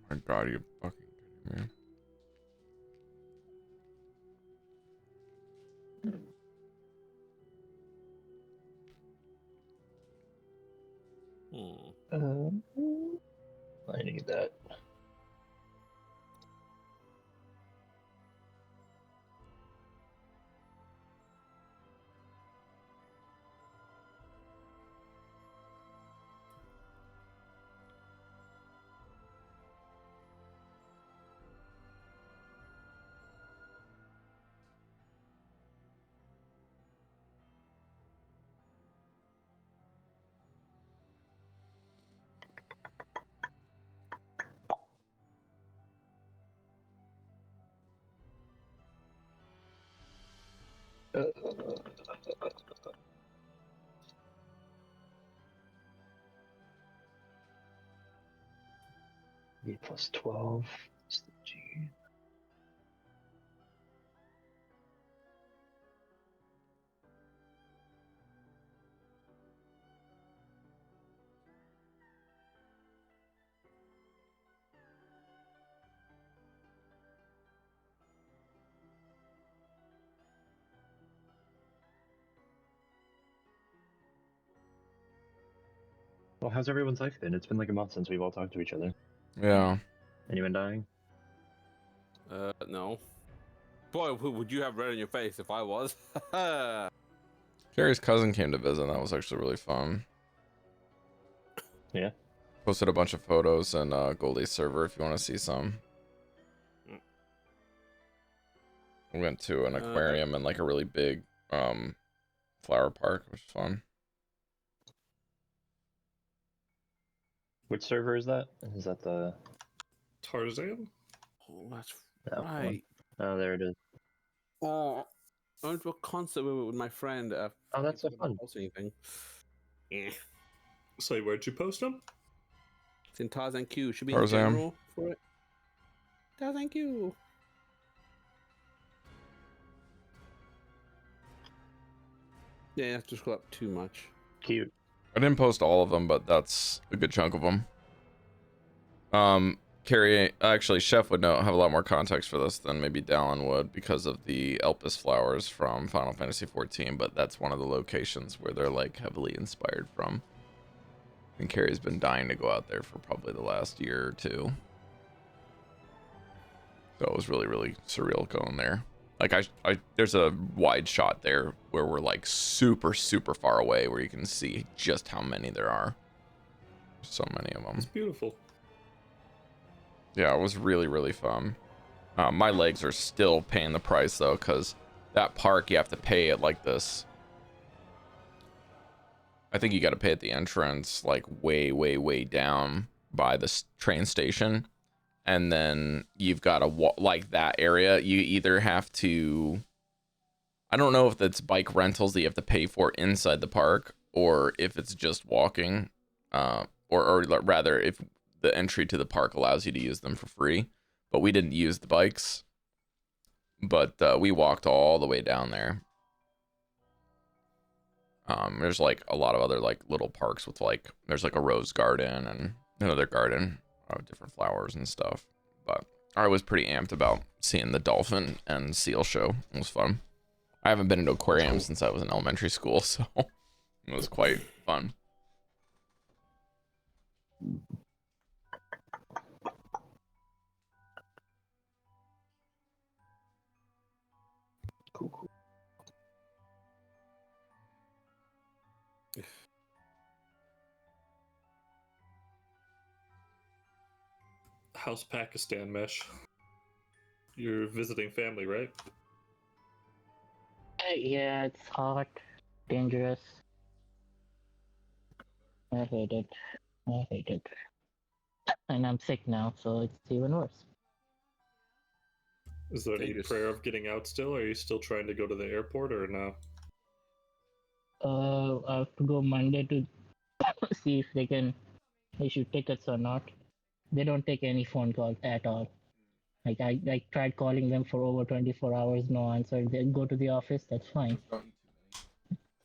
Speaker 1: My God, you fucking kidding me?
Speaker 3: I need that. B plus 12. What's the G? Well, how's everyone's life been? It's been like a month since we've all talked to each other.
Speaker 1: Yeah.
Speaker 3: Anyone dying?
Speaker 2: No. Boy, would you have red on your face if I was?
Speaker 1: Carrie's cousin came to visit. That was actually really fun.
Speaker 3: Yeah.
Speaker 1: Posted a bunch of photos in Goldy's server if you want to see some. We went to an aquarium and like a really big flower park, which was fun.
Speaker 3: Which server is that? Is that the...
Speaker 4: Tarzan?
Speaker 2: Oh, that's
Speaker 3: that one?
Speaker 2: right.
Speaker 3: Oh, there it is.
Speaker 2: Oh, I went to a concert with my friend.
Speaker 3: Oh, that's so
Speaker 2: forgot to
Speaker 3: fun.
Speaker 2: post anything. Yeah.
Speaker 4: So where'd you post them?
Speaker 2: It's in Tarzan Q. Should be
Speaker 1: Tarzan.
Speaker 2: in general for it. Tarzan Q. Yeah, you have to scroll up too much.
Speaker 3: Cute.
Speaker 1: I didn't post all of them, but that's a good chunk of them. Carrie, actually, Chef would have a lot more context for this than maybe Dallan would because of the Elpis flowers from Final Fantasy XIV, but that's one of the locations where they're like heavily inspired from. And Carrie's been dying to go out there for probably the last year or two. So it was really, really surreal going there. Like there's a wide shot there where we're like super, super far away where you can see just how many there are. So many of them.
Speaker 4: It's beautiful.
Speaker 1: Yeah, it was really, really fun. My legs are still paying the price though, because that park you have to pay at like this. I think you got to pay at the entrance, like way, way, way down by the train station. And then you've got to like that area. You either have to, I don't know if it's bike rentals that you have to pay for inside the park, or if it's just walking, or rather, if the entry to the park allows you to use them for free. But we didn't use the bikes, but we walked all the way down there. There's like a lot of other like little parks with like, there's like a rose garden and another garden of different flowers and stuff. But I was pretty amped about seeing the dolphin and seal show. It was fun. I haven't been into aquariums since I was in elementary school, so it was quite fun.
Speaker 3: Cool.
Speaker 4: How's Pakistan, Mesh? You're visiting family, right?
Speaker 5: Yeah, it's hot, dangerous. I hate it. I hate it. And I'm sick now, so it's even worse.
Speaker 4: Is there any
Speaker 2: Dangerous.
Speaker 4: prayer of getting out still? Or are you still trying to go to the airport or no?
Speaker 5: I have to go Monday to see if they can issue tickets or not. They don't take any phone calls at all. Like I tried calling them for over 24 hours, no answer. They go to the office, that's fine.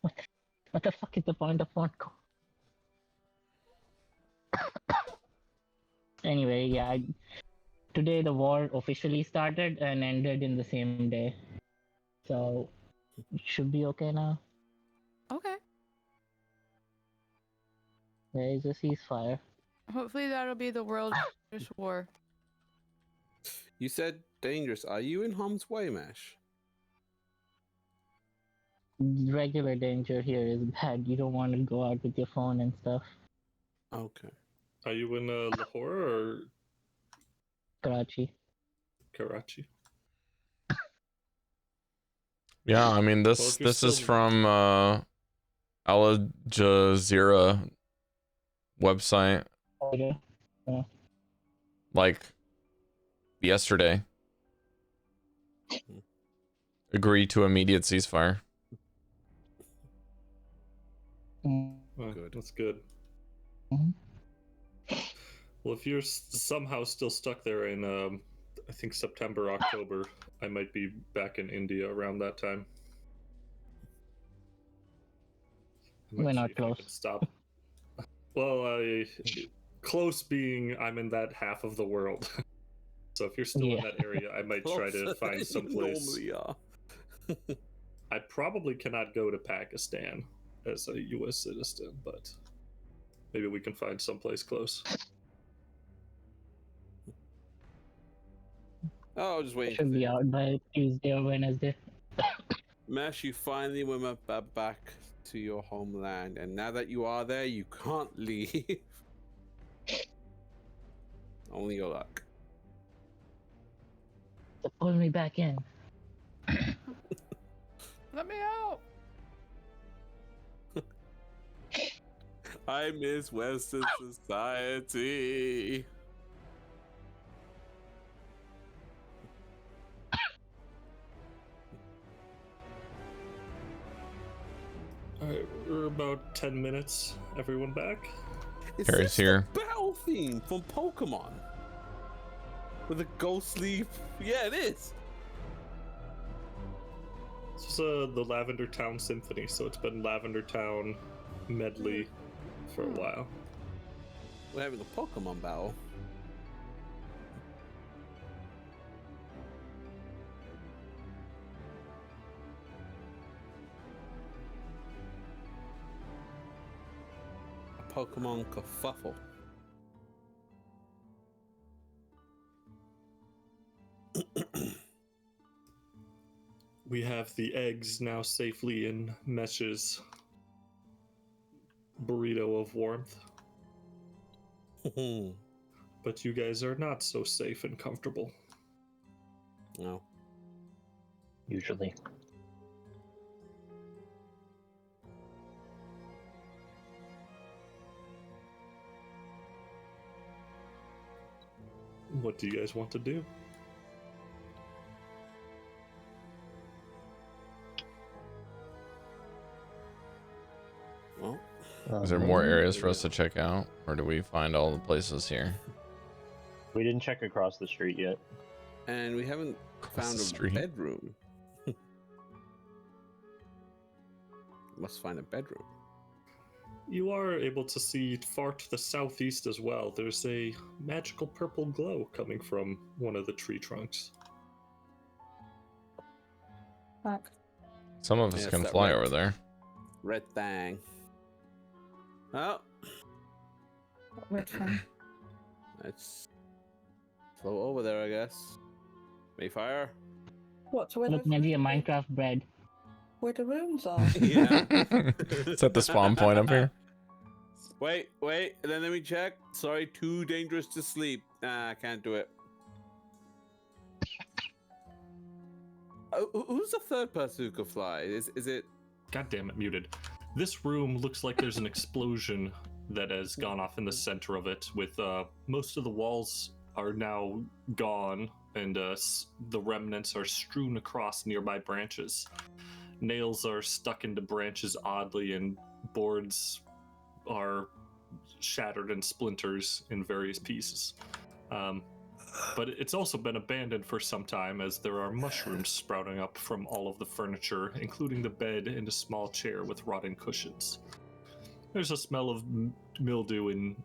Speaker 5: What the fuck is the point of phone call? Anyway, yeah, today the war officially started and ended in the same day. So it should be okay now.
Speaker 6: Okay.
Speaker 5: There is a ceasefire.
Speaker 6: Hopefully that'll be the world's first war.
Speaker 2: You said dangerous. Are you in harm's way, Mesh?
Speaker 5: Regular danger here is bad. You don't want to go out with your phone and stuff.
Speaker 2: Okay.
Speaker 4: Are you in Lahore or
Speaker 5: Karachi.
Speaker 4: Karachi?
Speaker 1: Yeah, I mean
Speaker 4: Well,
Speaker 1: this
Speaker 4: if you're
Speaker 1: is
Speaker 4: still-
Speaker 1: from Al Jazeera website,
Speaker 5: Okay.
Speaker 1: like yesterday. agree to immediate ceasefire.
Speaker 5: Mm,
Speaker 2: Good.
Speaker 4: That's good.
Speaker 5: Mhm.
Speaker 4: Well, if you're somehow still stuck there in, I think September, October, I might be back in India around that time. I might
Speaker 5: We're
Speaker 4: see
Speaker 5: not
Speaker 4: if I
Speaker 5: close.
Speaker 4: can stop. Well, close being I'm in that half of the world. So if you're still in
Speaker 5: Yeah.
Speaker 4: that area, I might try to
Speaker 2: Closer
Speaker 4: find
Speaker 2: than
Speaker 4: some
Speaker 2: you
Speaker 4: place.
Speaker 2: normally are.
Speaker 4: I probably cannot go to Pakistan as a U.S. citizen, but maybe we can find someplace close.
Speaker 2: Oh, I'll just wait.
Speaker 5: Should be out by Tuesday or Wednesday.
Speaker 2: Mesh, you finally went back to your homeland, and now that you are there, you can't leave. Only your luck.
Speaker 5: So pull me back in.
Speaker 6: Let me out.
Speaker 2: I miss Western society.
Speaker 4: Alright, we're about 10 minutes. Everyone back?
Speaker 2: Is
Speaker 1: Cari's
Speaker 2: this
Speaker 1: here.
Speaker 2: the battle theme from Pokemon? With a ghostly... Yeah, it is.
Speaker 4: This is the Lavender Town Symphony, so it's been Lavender Town medley for a while.
Speaker 2: We're having a Pokemon battle. A Pokemon kerfuffle.
Speaker 4: We have the eggs now safely in Mesh's burrito of warmth, but you guys are not so safe and comfortable.
Speaker 2: No.
Speaker 3: Usually.
Speaker 4: What do you guys want to do?
Speaker 2: Well,
Speaker 1: Is there more areas for us to check out, or do we find all the places here?
Speaker 3: We didn't check across the street yet.
Speaker 2: and we haven't
Speaker 1: Across
Speaker 2: found
Speaker 1: the
Speaker 2: a
Speaker 1: street.
Speaker 2: bedroom. Must find a bedroom.
Speaker 4: You are able to see far to the southeast as well. There's a magical purple glow coming from one of the tree trunks.
Speaker 7: Back.
Speaker 1: Some of us
Speaker 2: Yeah, it's
Speaker 1: can
Speaker 2: that
Speaker 1: fly
Speaker 2: red-
Speaker 1: over there.
Speaker 2: Red thing. Oh,
Speaker 7: Red fan.
Speaker 2: let's float over there, I guess. Maefyre.
Speaker 7: What? To where
Speaker 5: Look,
Speaker 7: the,
Speaker 5: maybe a Minecraft bread.
Speaker 7: where the rooms are?
Speaker 2: Yeah.
Speaker 1: Is that the spawn point up here?
Speaker 2: Wait, and then let me check. Sorry, too dangerous to sleep. Nah, I can't do it. Who's the third person who could fly? Is it?
Speaker 4: God damn it, muted. This room looks like there's an explosion that has gone off in the center of it, with most of the walls are now gone, and the remnants are strewn across nearby branches. Nails are stuck into branches oddly, and boards are shattered in splinters in various pieces. But it's also been abandoned for some time, as there are mushrooms sprouting up from all of the furniture, including the bed and a small chair with rotting cushions. There's a smell of mildew and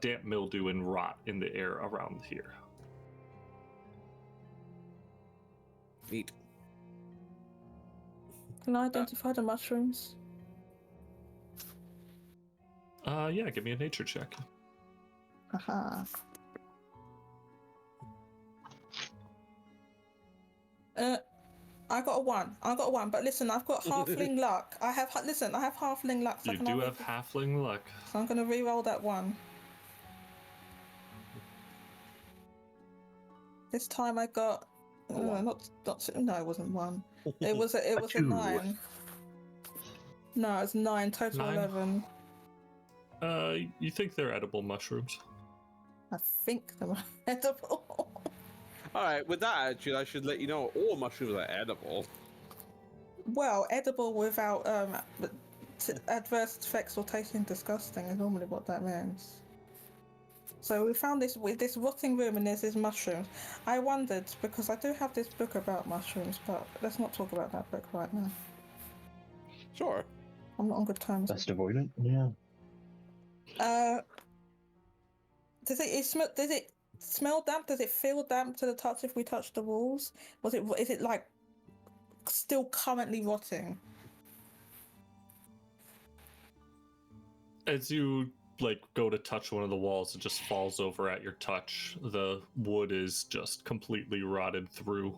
Speaker 4: damp mildew and rot in the air around here.
Speaker 2: Neat.
Speaker 7: Can I identify the mushrooms?
Speaker 4: Yeah, give me a nature check.
Speaker 7: Aha. I got a one. But listen, I've got halfling luck. I have halfling luck. So
Speaker 4: You
Speaker 7: can
Speaker 4: do
Speaker 7: I
Speaker 4: have halfling luck.
Speaker 7: So I'm gonna re-roll that one. This time I got not no, it wasn't one. It was a
Speaker 3: two.
Speaker 7: 9. No, it's 9. Total
Speaker 4: 9?
Speaker 7: 11.
Speaker 4: You think they're edible mushrooms?
Speaker 7: I think they were edible.
Speaker 2: All right. With that attitude, I should let you know all mushrooms are edible.
Speaker 7: Well, edible without adverse effects or tasting disgusting is normally what that means. So we found this rotting room and there's these mushrooms. I wondered, because I do have this book about mushrooms, but let's not talk about that book right now.
Speaker 2: Sure.
Speaker 7: I'm not on good terms.
Speaker 3: Best avoid it. Yeah.
Speaker 7: Does it smell damp? Does it feel damp to the touch if we touch the walls? Is it like still currently rotting?
Speaker 4: As you go to touch one of the walls, it just falls over at your touch. The wood is just completely rotted through.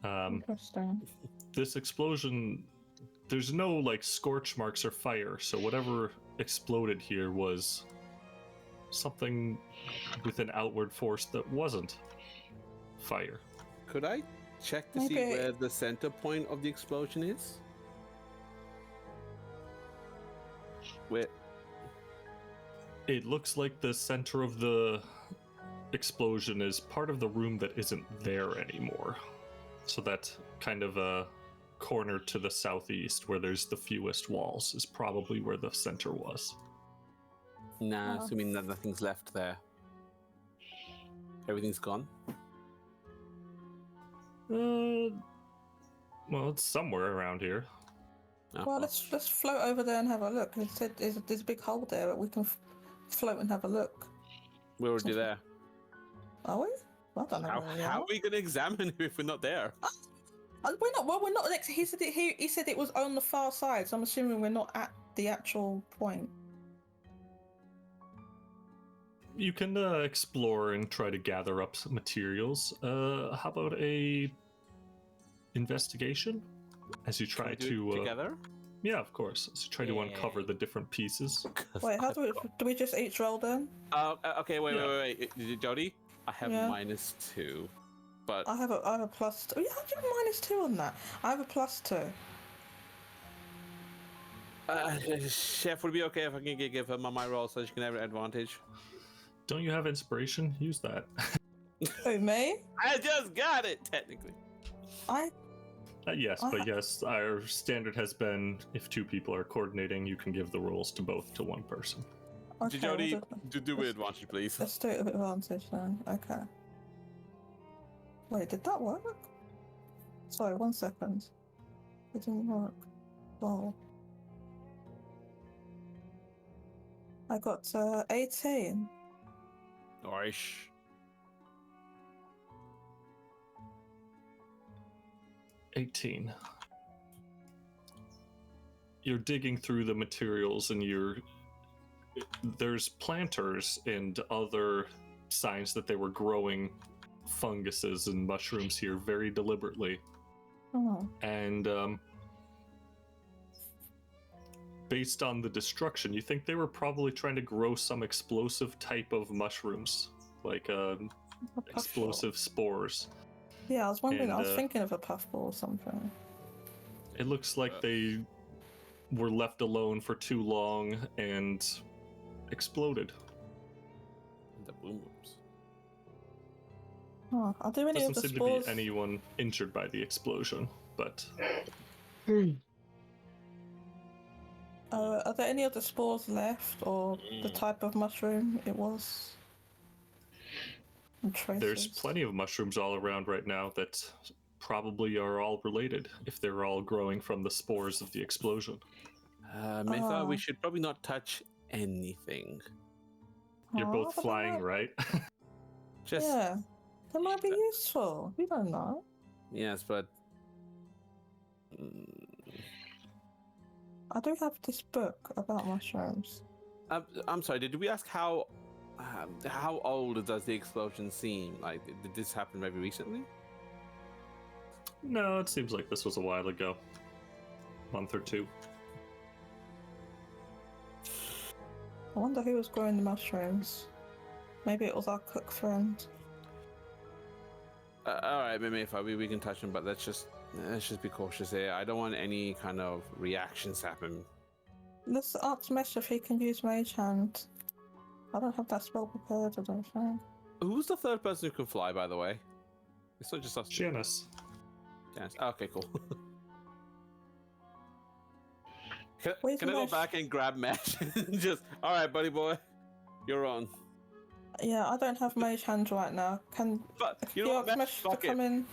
Speaker 7: Interesting.
Speaker 4: This explosion, there's no scorch marks or fire, so whatever exploded here was something with an outward force that wasn't fire.
Speaker 2: Could I check to see where the center point of the explosion is? Where?
Speaker 4: It looks like the center of the explosion is part of the room that isn't there anymore. So that kind of a corner to the southeast where there's the fewest walls is probably where the center was.
Speaker 2: Nah, assuming that nothing's left there. Everything's gone?
Speaker 4: Well, it's somewhere around here.
Speaker 2: Oh,
Speaker 7: Well, let's float over there and have a look. It said there's a big hole there, but we can float and have a look.
Speaker 2: we're already there.
Speaker 7: Are we? I don't know.
Speaker 2: How are we going to examine it if we're not there?
Speaker 7: We're not. Well, we're not next. He said he said it was on the far side, so I'm assuming we're not at the actual point.
Speaker 4: You can explore and try to gather up some materials. How about a investigation? As you try to
Speaker 2: together?
Speaker 4: Yeah, of course. As you try to uncover the different pieces.
Speaker 7: Wait, how do we just each roll then?
Speaker 2: Okay, wait. Jodie, I have -2, but
Speaker 7: I have a +2. Yeah, I have -2 on that. I have a +2.
Speaker 2: Chef, would it be okay if I can give her my roll so she can have an advantage?
Speaker 4: Don't you have inspiration? Use that.
Speaker 7: Who, me?
Speaker 2: I just got it, technically.
Speaker 4: Yes, but yes, our standard has been if 2 people are coordinating, you can give the rolls to both to 1 person.
Speaker 7: Okay,
Speaker 2: Jodie, do with advantage, please.
Speaker 7: Let's do it with advantage then. Okay. Wait, did that work? Sorry, 1 second. It didn't work. Well, I got 18.
Speaker 2: Nice.
Speaker 4: $18. You're digging through the materials and there's planters and other signs that they were growing funguses and mushrooms here very deliberately.
Speaker 7: Oh.
Speaker 4: And based on the destruction, you think they were probably trying to grow some explosive type of mushrooms, like explosive spores.
Speaker 7: Yeah, I was wondering. I was thinking of a puffball or something.
Speaker 4: It looks like they were left alone for too long and exploded.
Speaker 2: The boom booms.
Speaker 7: Oh, are there any
Speaker 4: Doesn't
Speaker 7: of the
Speaker 4: seem
Speaker 7: spores?
Speaker 4: to be anyone injured by the explosion, but
Speaker 7: Are there any of the spores left, or the type of mushroom it was? And
Speaker 4: there's
Speaker 7: traces?
Speaker 4: plenty of mushrooms all around right now that probably are all related if they're all growing from the spores of the explosion.
Speaker 2: Maefyre, we should probably not touch anything.
Speaker 4: You're
Speaker 7: Oh,
Speaker 4: both
Speaker 7: but
Speaker 4: flying,
Speaker 7: they
Speaker 4: right?
Speaker 2: Just
Speaker 7: Yeah, that might be useful. We don't know.
Speaker 2: yes, but
Speaker 7: I do have this book about mushrooms.
Speaker 2: I'm sorry. Did we ask how old does the explosion seem? Like, did this happen maybe recently?
Speaker 4: No, it seems like this was a while ago. Month or 2.
Speaker 7: I wonder who was growing the mushrooms. Maybe it was our cook friend.
Speaker 2: All right, Maefyre, we can touch them, but let's just be cautious here. I don't want any kind of reactions to happen.
Speaker 7: Let's ask Mesh if he can use Mage Hand. I don't have that spell prepared, I don't think.
Speaker 2: Who's the third person who can fly, by the way? It's not just us.
Speaker 4: Janus.
Speaker 2: Janus. Okay, cool.
Speaker 7: Where's
Speaker 2: Can I go
Speaker 7: Mesh?
Speaker 2: back and grab Mesh? Just all right, buddy boy, you're on.
Speaker 7: Yeah, I don't have mage hands right now. Can
Speaker 2: But you
Speaker 7: you
Speaker 2: know what,
Speaker 7: ask
Speaker 2: Mesh?
Speaker 7: Mesh to
Speaker 2: Fuck it.
Speaker 7: come in?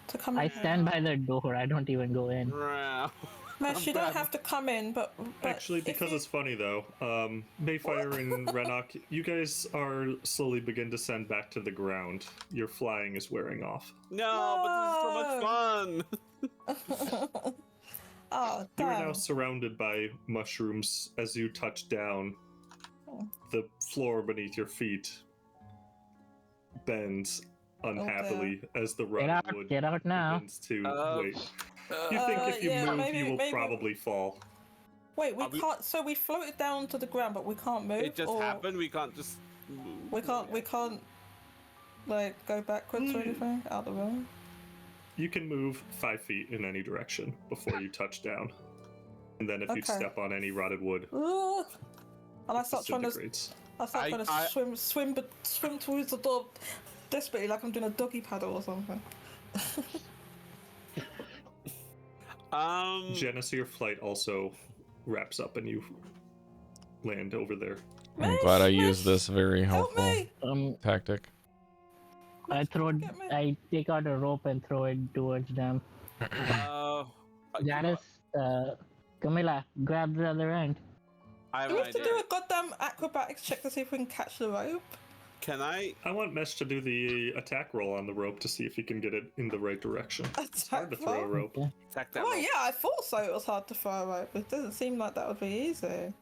Speaker 7: To come
Speaker 5: I
Speaker 7: in.
Speaker 5: stand by the door. I don't even go in.
Speaker 7: Mesh, you don't have to come in, but
Speaker 4: Actually,
Speaker 7: if
Speaker 4: because
Speaker 7: you-
Speaker 4: it's funny though, Maefyre and Renok, you guys are slowly begin to send back to the ground. Your flying is wearing off.
Speaker 2: No, but this is so much fun.
Speaker 7: Oh,
Speaker 4: You are
Speaker 7: damn.
Speaker 4: now surrounded by mushrooms as you touch down. The floor beneath your feet bends unhappily as the rotted wood
Speaker 5: Get out now.
Speaker 4: begins to wait. You think if you
Speaker 7: yeah,
Speaker 4: move,
Speaker 7: maybe-
Speaker 4: you will
Speaker 7: maybe-
Speaker 4: probably fall.
Speaker 7: Wait, we
Speaker 2: Are we-
Speaker 7: can't. So we floated down to the ground, but we can't move.
Speaker 2: It just
Speaker 7: or
Speaker 2: happened. We can't just. Move.
Speaker 7: We can't. Like go backwards or anything out the room.
Speaker 4: You can move 5 feet in any direction before you touch down. And then if you
Speaker 7: Okay.
Speaker 4: step on any rotted wood,
Speaker 7: Ugh. And I
Speaker 4: it
Speaker 7: start trying to.
Speaker 4: disintegrates.
Speaker 7: I start trying to swim towards the door, desperately, like I'm doing a doggy paddle or something.
Speaker 4: Janus, your flight also wraps up and you land over there.
Speaker 1: I'm
Speaker 7: Mesh,
Speaker 1: glad I
Speaker 7: Mesh,
Speaker 1: used this very
Speaker 7: help
Speaker 1: helpful
Speaker 7: me!
Speaker 1: tactic.
Speaker 5: I throw.
Speaker 7: Get me.
Speaker 5: I take out a rope and throw it towards them. Janus, Camilla, grab the other end.
Speaker 2: I have
Speaker 7: Do we
Speaker 2: an
Speaker 7: have to
Speaker 2: idea.
Speaker 7: do a goddamn acrobatics check to see if we can catch the rope?
Speaker 2: Can I?
Speaker 4: I want Mesh to do the attack roll on the rope to see if he can get it in the right direction. It's hard to throw a rope.
Speaker 5: Okay.
Speaker 2: Attack that
Speaker 7: Well,
Speaker 2: rope?
Speaker 7: yeah, I thought so. It was hard to throw a rope. It doesn't seem like that would be easy.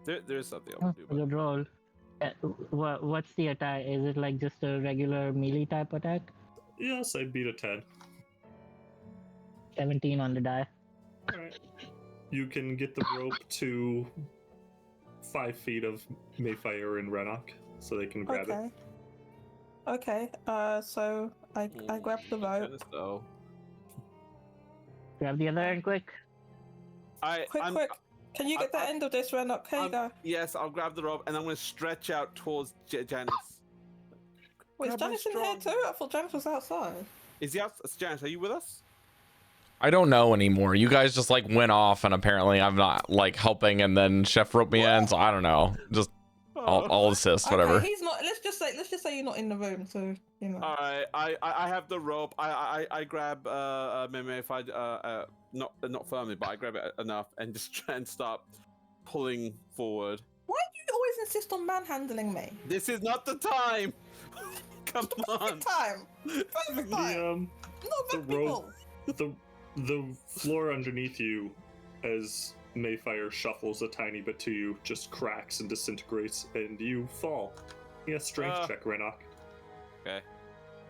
Speaker 2: There is something I would do. But...
Speaker 5: Good roll. What's the attack? Is it like just a regular melee type attack?
Speaker 4: Yes, I beat a 10.
Speaker 5: 17 on the die.
Speaker 4: Alright. You can get the rope to 5 feet of Maefyre and Renok so they can grab it.
Speaker 7: Okay. So I grab the rope.
Speaker 2: Janus, though.
Speaker 5: Grab the other end quick.
Speaker 7: Quick. Can you get the end of this, Renok? Here you go.
Speaker 2: Yes, I'll grab the rope and I'm going to stretch out towards Janus.
Speaker 7: Wait, is
Speaker 2: grab my
Speaker 7: Janus in here
Speaker 2: strong-
Speaker 7: too? I thought Janus was outside.
Speaker 2: Is he out? Janus, are you with us?
Speaker 1: I don't know anymore. You guys just like went off, and apparently I'm not like helping, and then Chef roped me in, so I don't know. Just I'll assist, whatever.
Speaker 7: Okay, he's not. Let's just say you're not in the room, so you know.
Speaker 2: All right, I have the rope. I grab Maefyre, not firmly, but I grab it enough and just try and start pulling forward.
Speaker 7: Why do you always insist on manhandling me?
Speaker 2: This is not the time. Come on.
Speaker 7: Perfect time. Perfect time. Not
Speaker 4: the
Speaker 7: bad people.
Speaker 4: rope, the floor underneath you, as Maefyre shuffles a tiny bit to you, just cracks and disintegrates, and you fall. Yeah, strength check, Renok.
Speaker 2: Okay.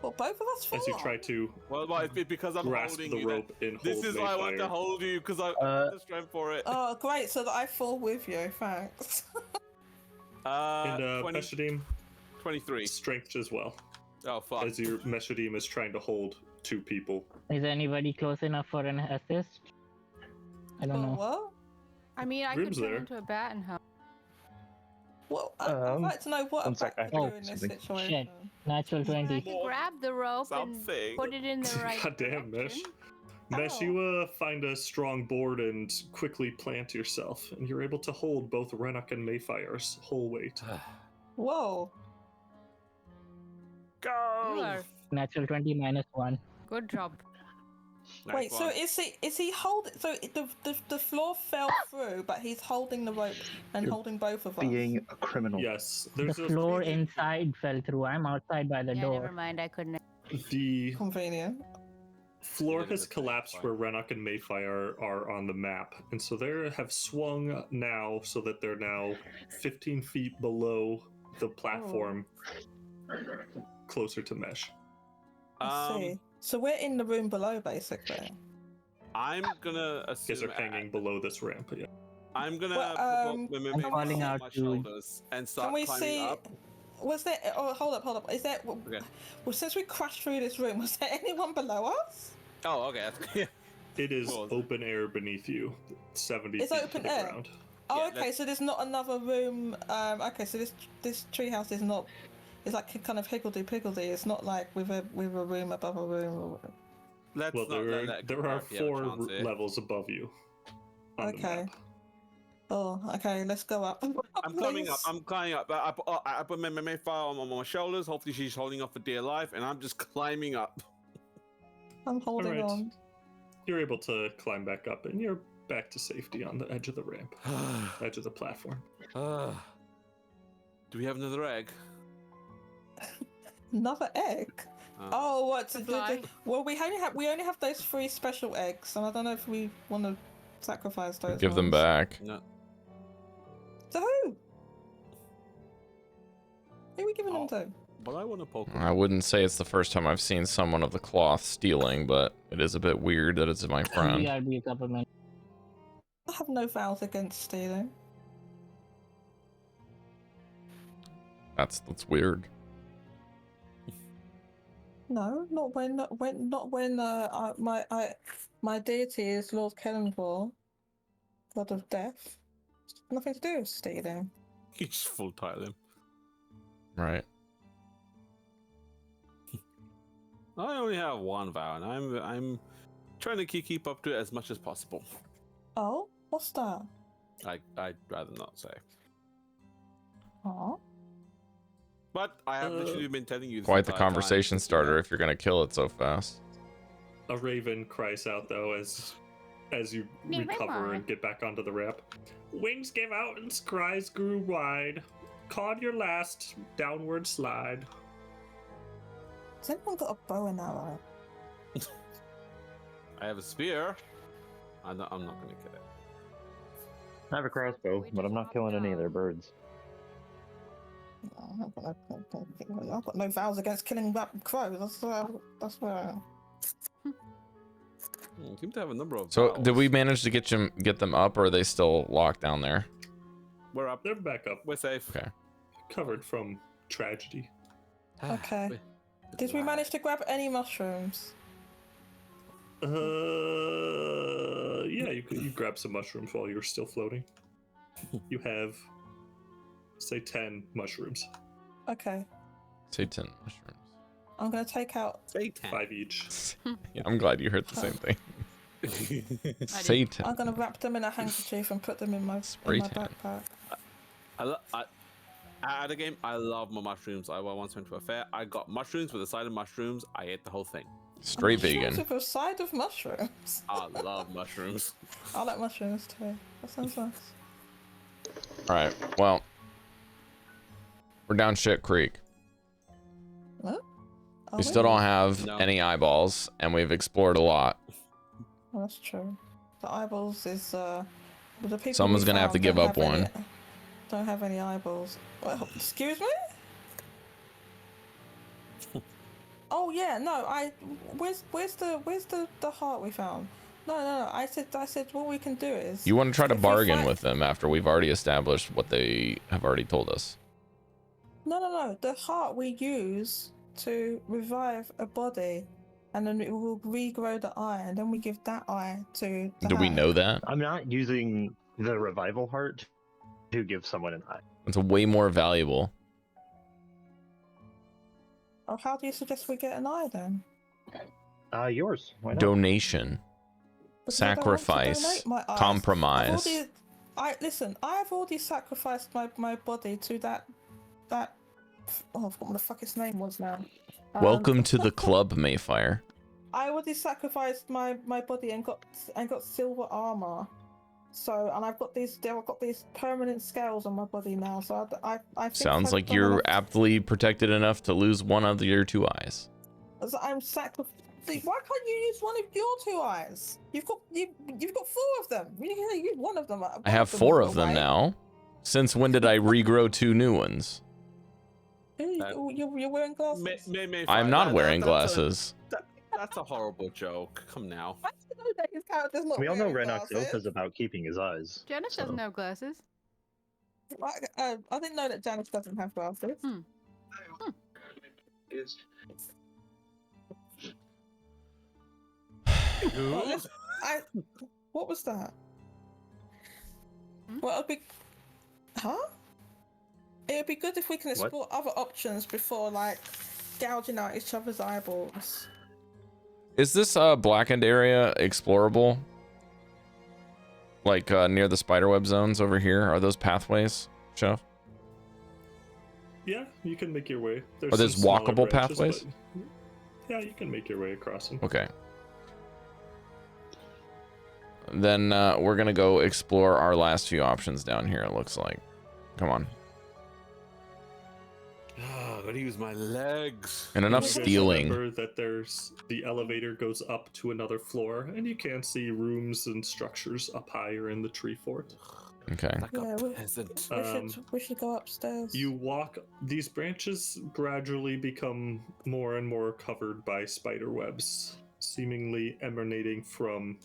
Speaker 7: Well, both of us fall.
Speaker 4: As you try to
Speaker 2: Well, it's because I'm
Speaker 4: grasp
Speaker 2: holding
Speaker 4: the
Speaker 2: you.
Speaker 4: rope and hold
Speaker 2: This is why I want to
Speaker 4: Maefyre.
Speaker 2: hold you because I have the strength for it.
Speaker 7: Oh, great! So that I fall with you. Thanks.
Speaker 4: And
Speaker 2: 20,
Speaker 4: Meshadim,
Speaker 2: 23.
Speaker 4: strength as well.
Speaker 2: Oh fuck.
Speaker 4: As your Meshadim is trying to hold 2 people.
Speaker 5: Is anybody close enough for an assist? I don't know.
Speaker 7: What?
Speaker 6: I mean, I
Speaker 4: Room's
Speaker 6: could turn
Speaker 4: there.
Speaker 6: into a bat and help.
Speaker 7: Well, I'd like to know what
Speaker 3: one
Speaker 7: a
Speaker 3: sec,
Speaker 7: bat
Speaker 3: I
Speaker 7: could do
Speaker 3: have
Speaker 7: in this
Speaker 3: something.
Speaker 7: situation.
Speaker 5: Shit. Natural
Speaker 6: I
Speaker 5: 20.
Speaker 6: could grab the rope
Speaker 2: Something.
Speaker 6: and put it in the right
Speaker 4: God damn, Mesh.
Speaker 6: direction.
Speaker 4: Mesh, you find a strong board and quickly plant yourself, and you're able to hold both Renok and Maefyre's whole weight.
Speaker 7: Whoa.
Speaker 6: You
Speaker 2: Go.
Speaker 6: are
Speaker 5: Natural 20 minus 1.
Speaker 6: good job.
Speaker 2: Nice
Speaker 7: Wait, so
Speaker 2: one.
Speaker 7: is he holding? So the floor fell through, but he's holding the rope and
Speaker 3: You're
Speaker 7: holding both of us.
Speaker 3: Being a criminal.
Speaker 4: Yes,
Speaker 5: The
Speaker 4: there's a
Speaker 5: floor inside fell through. I'm outside by the
Speaker 6: Yeah,
Speaker 5: door.
Speaker 6: never mind. I couldn't.
Speaker 4: The
Speaker 7: Convenient.
Speaker 4: floor
Speaker 2: Yeah,
Speaker 4: has
Speaker 2: that's
Speaker 4: collapsed
Speaker 2: fine.
Speaker 4: where Renok and Maefyre are on the map, and so they have swung now so that they're now 15 feet below the platform, closer to Mesh.
Speaker 7: I see. So we're in the room below, basically.
Speaker 2: I'm gonna
Speaker 4: You
Speaker 2: assume
Speaker 4: guys are hanging below this ramp. Yeah.
Speaker 2: I'm gonna
Speaker 7: Well,
Speaker 2: put
Speaker 7: I'm
Speaker 2: my
Speaker 5: falling
Speaker 2: on
Speaker 5: out
Speaker 2: my
Speaker 5: too.
Speaker 2: shoulders and start
Speaker 7: Can we
Speaker 2: climbing
Speaker 7: see?
Speaker 2: up.
Speaker 7: Was there? Oh, hold up. Is there?
Speaker 2: Okay.
Speaker 7: Well, since we crashed through this room, was there anyone below us?
Speaker 2: Oh, okay. Yeah.
Speaker 4: It is
Speaker 2: Cool.
Speaker 4: open air beneath you, 70
Speaker 7: It's
Speaker 4: feet to
Speaker 7: open
Speaker 4: the
Speaker 7: air?
Speaker 4: ground.
Speaker 7: Oh,
Speaker 2: Yeah,
Speaker 7: okay.
Speaker 2: that's-
Speaker 7: So there's not another room. Okay. So this treehouse is not. It's like kind of higgledy piggledy. It's not like with a room above a room. Or...
Speaker 2: Let's
Speaker 4: Well,
Speaker 2: not let that
Speaker 4: there are
Speaker 2: crap be a
Speaker 4: 4
Speaker 2: chance here.
Speaker 4: levels above you. On the
Speaker 7: Okay.
Speaker 4: map.
Speaker 7: Oh, okay. Let's go up.
Speaker 2: I'm climbing up.
Speaker 7: Please.
Speaker 2: I'm climbing up. I put my Maefyre on my shoulders. Hopefully, she's holding on for dear life, and I'm just climbing up.
Speaker 7: I'm holding
Speaker 4: Alright.
Speaker 7: on.
Speaker 4: You're able to climb back up, and you're back to safety on the edge of the ramp, edge of the platform.
Speaker 2: Do we have another egg?
Speaker 7: Another egg. Oh, what?
Speaker 6: Supply.
Speaker 7: Well, we only have those 3 special eggs, and I don't know if we want to sacrifice those.
Speaker 1: Give them
Speaker 7: ones.
Speaker 1: back.
Speaker 2: No.
Speaker 7: To who? Who are we giving them to?
Speaker 2: But I want to poke.
Speaker 1: I wouldn't say it's the first time I've seen someone of the cloth stealing, but it is a bit weird that it's my friend.
Speaker 5: BRB government.
Speaker 7: I have no vows against stealing.
Speaker 1: That's weird.
Speaker 7: No, not when my deity is Lord Kellenvor, God of Death. It's nothing to do with stealing.
Speaker 2: You just full title him.
Speaker 1: Right.
Speaker 2: I only have one vow, and I'm trying to keep up to it as much as possible.
Speaker 7: Oh, what's that?
Speaker 2: I'd rather not say.
Speaker 7: Oh,
Speaker 2: But I have literally been telling you this
Speaker 1: Quite the
Speaker 2: entire time.
Speaker 1: conversation starter if you're gonna kill it so fast.
Speaker 4: A raven cries out though as you recover and get back onto the ramp. Wings gave out and cries grew wide. Caught your last downward slide.
Speaker 7: has anyone got a bow and arrow?
Speaker 2: I have a spear. I'm not gonna kill it.
Speaker 3: I have a crossbow, but I'm not killing any of their birds.
Speaker 7: No, I've got no vows against killing crows. That's where.
Speaker 2: You seem to have a number of.
Speaker 1: So
Speaker 2: vows.
Speaker 1: did we manage to get them up, or are they still locked down there?
Speaker 2: We're up.
Speaker 4: They're back up,
Speaker 2: We're safe.
Speaker 1: Okay.
Speaker 4: covered from tragedy.
Speaker 7: Okay. Did we manage to grab any mushrooms?
Speaker 4: Yeah, you grab some mushrooms while you're still floating. You have, say, 10 mushrooms.
Speaker 7: Okay.
Speaker 1: Say 10 mushrooms.
Speaker 7: I'm gonna take out.
Speaker 2: Satan.
Speaker 4: 5 each.
Speaker 1: Yeah, I'm glad you heard the same thing. Satan.
Speaker 7: I'm gonna wrap them in a handkerchief and put them in my
Speaker 1: Spray tan.
Speaker 7: backpack.
Speaker 2: At the game, I love my mushrooms. I once went to a fair. I got mushrooms with a side of mushrooms. I ate the whole thing.
Speaker 1: Straight
Speaker 7: Mushrooms
Speaker 1: vegan.
Speaker 7: with a side of mushrooms.
Speaker 2: I love mushrooms.
Speaker 7: I like mushrooms too. That sounds nice.
Speaker 1: Alright, well. We're down shit creek.
Speaker 7: What? Are
Speaker 1: We still don't have
Speaker 2: No.
Speaker 1: any eyeballs, and we've explored a lot.
Speaker 7: Oh, that's true. The eyeballs is the people.
Speaker 1: Someone's
Speaker 7: we
Speaker 1: gonna have to
Speaker 7: found
Speaker 1: give
Speaker 7: don't
Speaker 1: up
Speaker 7: have any-
Speaker 1: one.
Speaker 7: Don't have any eyeballs. Well, excuse me? Oh yeah, no. Where's the heart we found? No. I said what we can do is.
Speaker 1: You want to try to
Speaker 7: if we
Speaker 1: bargain
Speaker 7: find-
Speaker 1: with them after we've already established what they have already told us.
Speaker 7: No. The heart we use to revive a body, and then it will regrow the eye, and then we give that eye to. The
Speaker 1: Do we
Speaker 7: hag.
Speaker 1: know that?
Speaker 3: I'm not using the revival heart to give someone an eye.
Speaker 1: It's way more valuable.
Speaker 7: Oh, how do you suggest we get an eye then?
Speaker 3: Yours. Why not?
Speaker 1: Donation.
Speaker 7: Because I don't want to
Speaker 1: Sacrifice.
Speaker 7: donate my eyes.
Speaker 1: Compromise.
Speaker 7: Listen, I have already sacrificed my body to that. Oh, I forgot what the fuck his name was now.
Speaker 1: Welcome to the club, Maefyre.
Speaker 7: I already sacrificed my body and got silver armor. So, and I've got these permanent scales on my body now. So I think
Speaker 1: Sounds
Speaker 7: I've
Speaker 1: like
Speaker 7: done
Speaker 1: you're
Speaker 7: enough-
Speaker 1: aptly protected enough to lose one of your 2 eyes.
Speaker 7: So I'm sacrificing. Why can't you use one of your 2 eyes? You've got 4 of them. You can use one of them.
Speaker 1: I have 4 of them now. Since when did I regrow 2 new ones?
Speaker 7: You're wearing glasses.
Speaker 1: I'm not wearing glasses.
Speaker 2: That's a horrible joke. Come now.
Speaker 7: I didn't know that his character's not
Speaker 3: We all know
Speaker 7: wearing
Speaker 3: Renok's
Speaker 7: glasses.
Speaker 3: oath is about keeping his eyes.
Speaker 6: Janus
Speaker 3: so-
Speaker 6: doesn't have glasses.
Speaker 7: I didn't know that Janus doesn't have glasses. Well, what was that?
Speaker 6: Hmm?
Speaker 7: Well, it'd be, it'd be good if we can explore other options before, like, gouging out each other's eyeballs.
Speaker 1: Is this blackened area explorable? Like near the spiderweb zones over here? Are those pathways, Chef?
Speaker 4: Yeah, you can make your way.
Speaker 1: Are there
Speaker 4: some smaller
Speaker 1: walkable
Speaker 4: branches,
Speaker 1: pathways?
Speaker 4: but yeah, you can make your way across them.
Speaker 1: Okay. Then we're gonna go explore our last few options down here, it looks like. Come on.
Speaker 2: Ah, I gotta use my legs.
Speaker 1: And enough
Speaker 4: You guys
Speaker 1: stealing.
Speaker 4: Remember that the elevator goes up to another floor, and you can see rooms and structures up higher in the tree fort.
Speaker 1: Okay.
Speaker 2: Like
Speaker 7: Yeah,
Speaker 2: a
Speaker 7: we-
Speaker 2: peasant.
Speaker 7: We should go upstairs.
Speaker 4: You walk, these branches gradually become more and more covered by spider webs, seemingly emanating from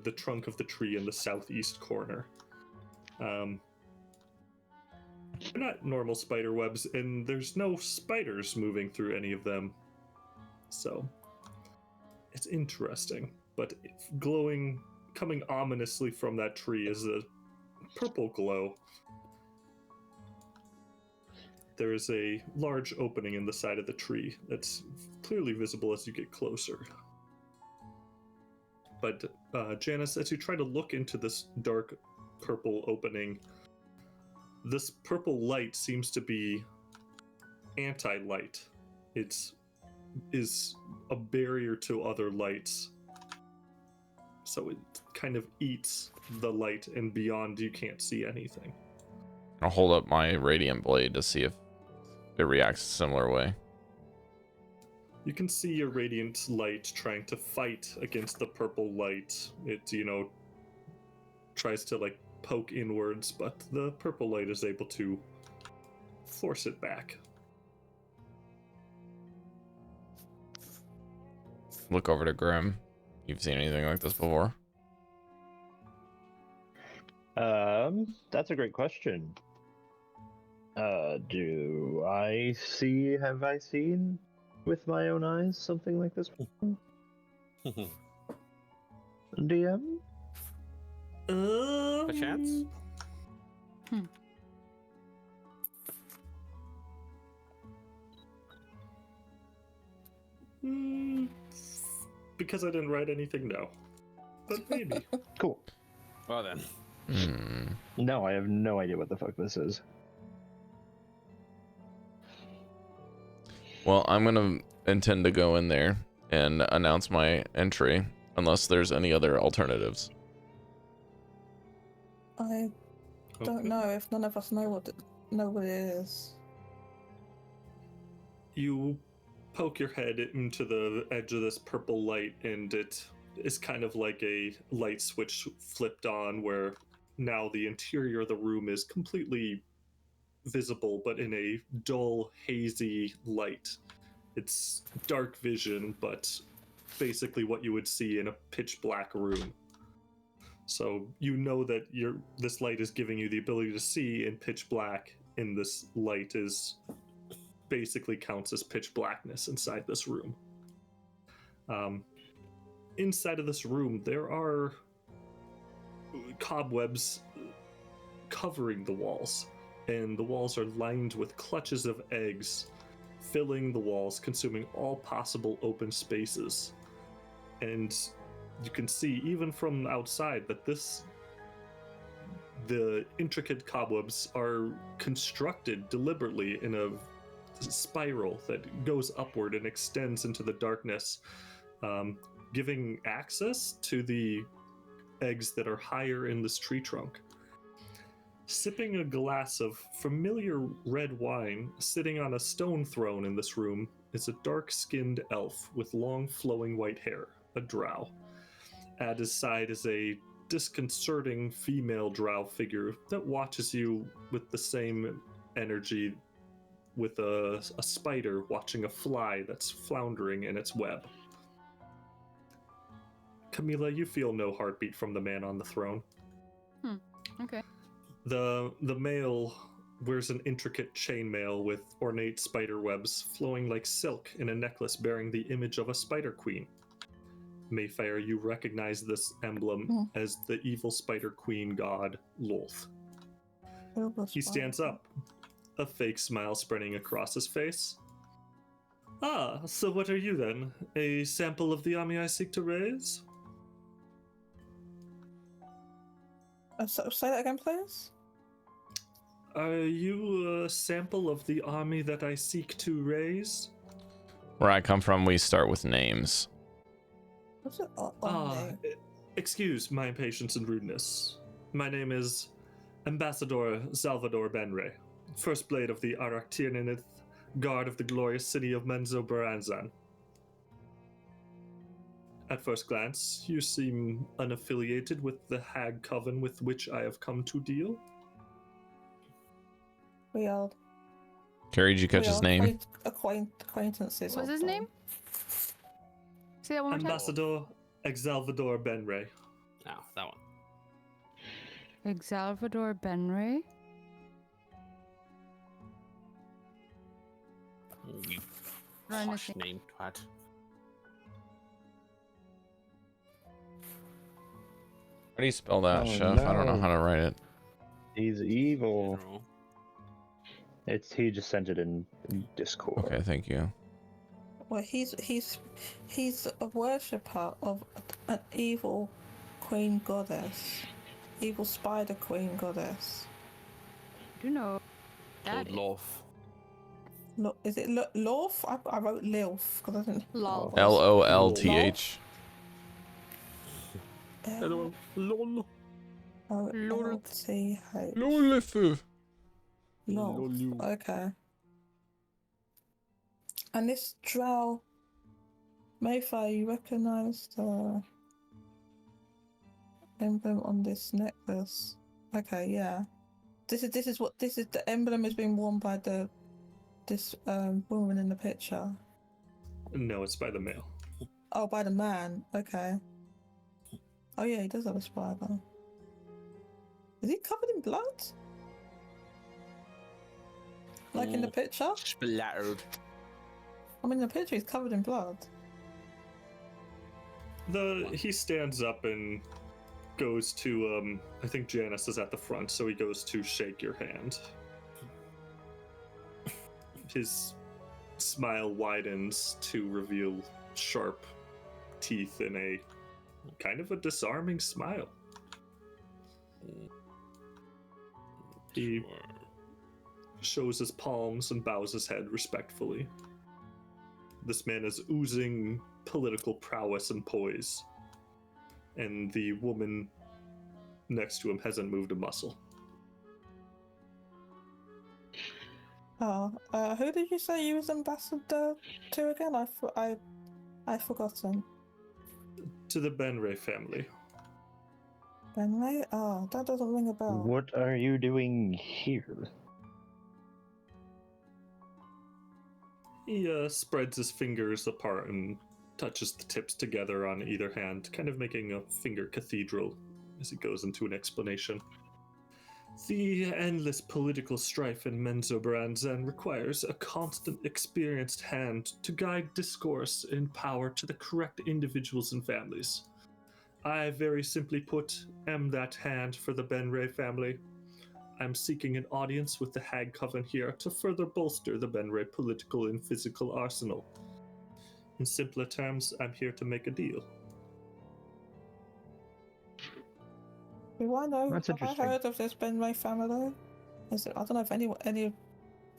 Speaker 4: the trunk of the tree in the southeast corner. They're not normal spider webs, and there's no spiders moving through any of them. So, it's interesting. But glowing, coming ominously from that tree is a purple glow. There is a large opening in the side of the tree that's clearly visible as you get closer. But Janus, as you try to look into this dark purple opening, this purple light seems to be anti-light. It is a barrier to other lights. So it kind of eats the light, and beyond you can't see anything.
Speaker 1: I'll hold up my radiant blade to see if it reacts a similar way.
Speaker 4: You can see your radiant light trying to fight against the purple light. It, tries to poke inwards, but the purple light is able to force it back.
Speaker 1: Look over to Grim. You've seen anything like this before?
Speaker 3: That's a great question. Have I seen with my own eyes something like this before? DM?
Speaker 2: A chance?
Speaker 4: Because I didn't write anything, no. But maybe.
Speaker 3: Cool.
Speaker 2: Well then.
Speaker 3: No, I have no idea what the fuck this is.
Speaker 1: Well, I'm gonna intend to go in there and announce my entry, unless there's any other alternatives.
Speaker 7: I don't
Speaker 4: Okay.
Speaker 7: know if none of us know what it is.
Speaker 4: You poke your head into the edge of this purple light, and it is kind of like a light switch flipped on, where now the interior of the room is completely visible, but in a dull, hazy light. It's dark vision, but basically what you would see in a pitch black room. So you know that this light is giving you the ability to see in pitch black, and this light is basically counts as pitch blackness inside this room. Inside of this room, there are cobwebs covering the walls, and the walls are lined with clutches of eggs, filling the walls, consuming all possible open spaces. And you can see, even from outside, that the intricate cobwebs are constructed deliberately in a spiral that goes upward and extends into the darkness, giving access to the eggs that are higher in this tree trunk. Sipping a glass of familiar red wine, sitting on a stone throne in this room, is a dark-skinned elf with long flowing white hair, a drow. At his side is a disconcerting female drow figure that watches you with the same energy, with a spider watching a fly that's floundering in its web. Chamilla, you feel no heartbeat from the man on the throne.
Speaker 6: Okay.
Speaker 4: The male wears an intricate chainmail with ornate spider webs flowing like silk in a necklace bearing the image of a spider queen. Maefyre, you recognize this emblem as the evil spider queen god, Lolth. He stands up, a fake smile spreading across his face. Ah, so what are you then? A sample of the army I seek to raise?
Speaker 7: Say that again, please.
Speaker 4: Are you a sample of the army that I seek to raise?
Speaker 1: Where I come from, we start with names.
Speaker 7: What's it
Speaker 4: Excuse my impatience and rudeness. My name is Ambassador Salvador Benray, First Blade of the Aractianith Guard of the glorious city of Menzo Baranzan. At first glance, you seem unaffiliated with the hag coven with which I have come to deal.
Speaker 7: We are.
Speaker 1: Cari, did you catch his name?
Speaker 7: Acquaintances.
Speaker 6: What's his name? Say that one more time.
Speaker 4: Ambassador Exalvador Benray.
Speaker 2: Now that one.
Speaker 6: Exalvador Benray.
Speaker 2: You
Speaker 6: Trying to
Speaker 2: posh
Speaker 6: think.
Speaker 2: name, twat.
Speaker 1: How do you spell that,
Speaker 3: Oh,
Speaker 1: Chef? I don't know
Speaker 3: no.
Speaker 1: how to write it.
Speaker 3: He's evil.
Speaker 2: General.
Speaker 3: He just sent it in Discord.
Speaker 1: Okay, thank you.
Speaker 7: Well, he's a worshipper of an evil queen goddess, evil spider queen goddess.
Speaker 6: Do you know that?
Speaker 2: Called Loaf.
Speaker 7: Look, is it Lorf? I wrote Lilf because I didn't.
Speaker 6: Lol.
Speaker 1: LOLTH.
Speaker 2: Hello. Lol.
Speaker 7: L-T-H.
Speaker 1: Lolifu.
Speaker 7: Lolf. Okay. And this drow, Maefyre, you recognise the emblem on this necklace? Okay, yeah. This is the emblem has been worn by this woman in the picture.
Speaker 4: No, it's by the male.
Speaker 7: Oh, by the man. Okay. Oh yeah, he does have a spider. Is he covered in blood? Like in the picture?
Speaker 2: Splattered.
Speaker 7: I mean, in the picture he's covered in blood.
Speaker 4: He stands up and goes to I think Janus is at the front, so he goes to shake your hand. His smile widens to reveal sharp teeth in a kind of a disarming smile. He shows his palms and bows his head respectfully. This man is oozing political prowess and poise, and the woman next to him hasn't moved a muscle.
Speaker 7: Oh, who did you say you was ambassador to again? I've forgotten.
Speaker 4: To the Benray family.
Speaker 7: Benray? Oh, that doesn't ring a bell.
Speaker 3: What are you doing here?
Speaker 4: He spreads his fingers apart and touches the tips together on either hand, kind of making a finger cathedral as he goes into an explanation. The endless political strife in Menzo Baranzan requires a constant, experienced hand to guide discourse and power to the correct individuals and families. I, very simply put, am that hand for the Benray family. I'm seeking an audience with the Hag Coven here to further bolster the Benray political and physical arsenal. In simpler terms, I'm here to make a deal.
Speaker 7: Do I know?
Speaker 3: That's
Speaker 7: Have I
Speaker 3: interesting.
Speaker 7: heard of this Benray family? I don't know if any of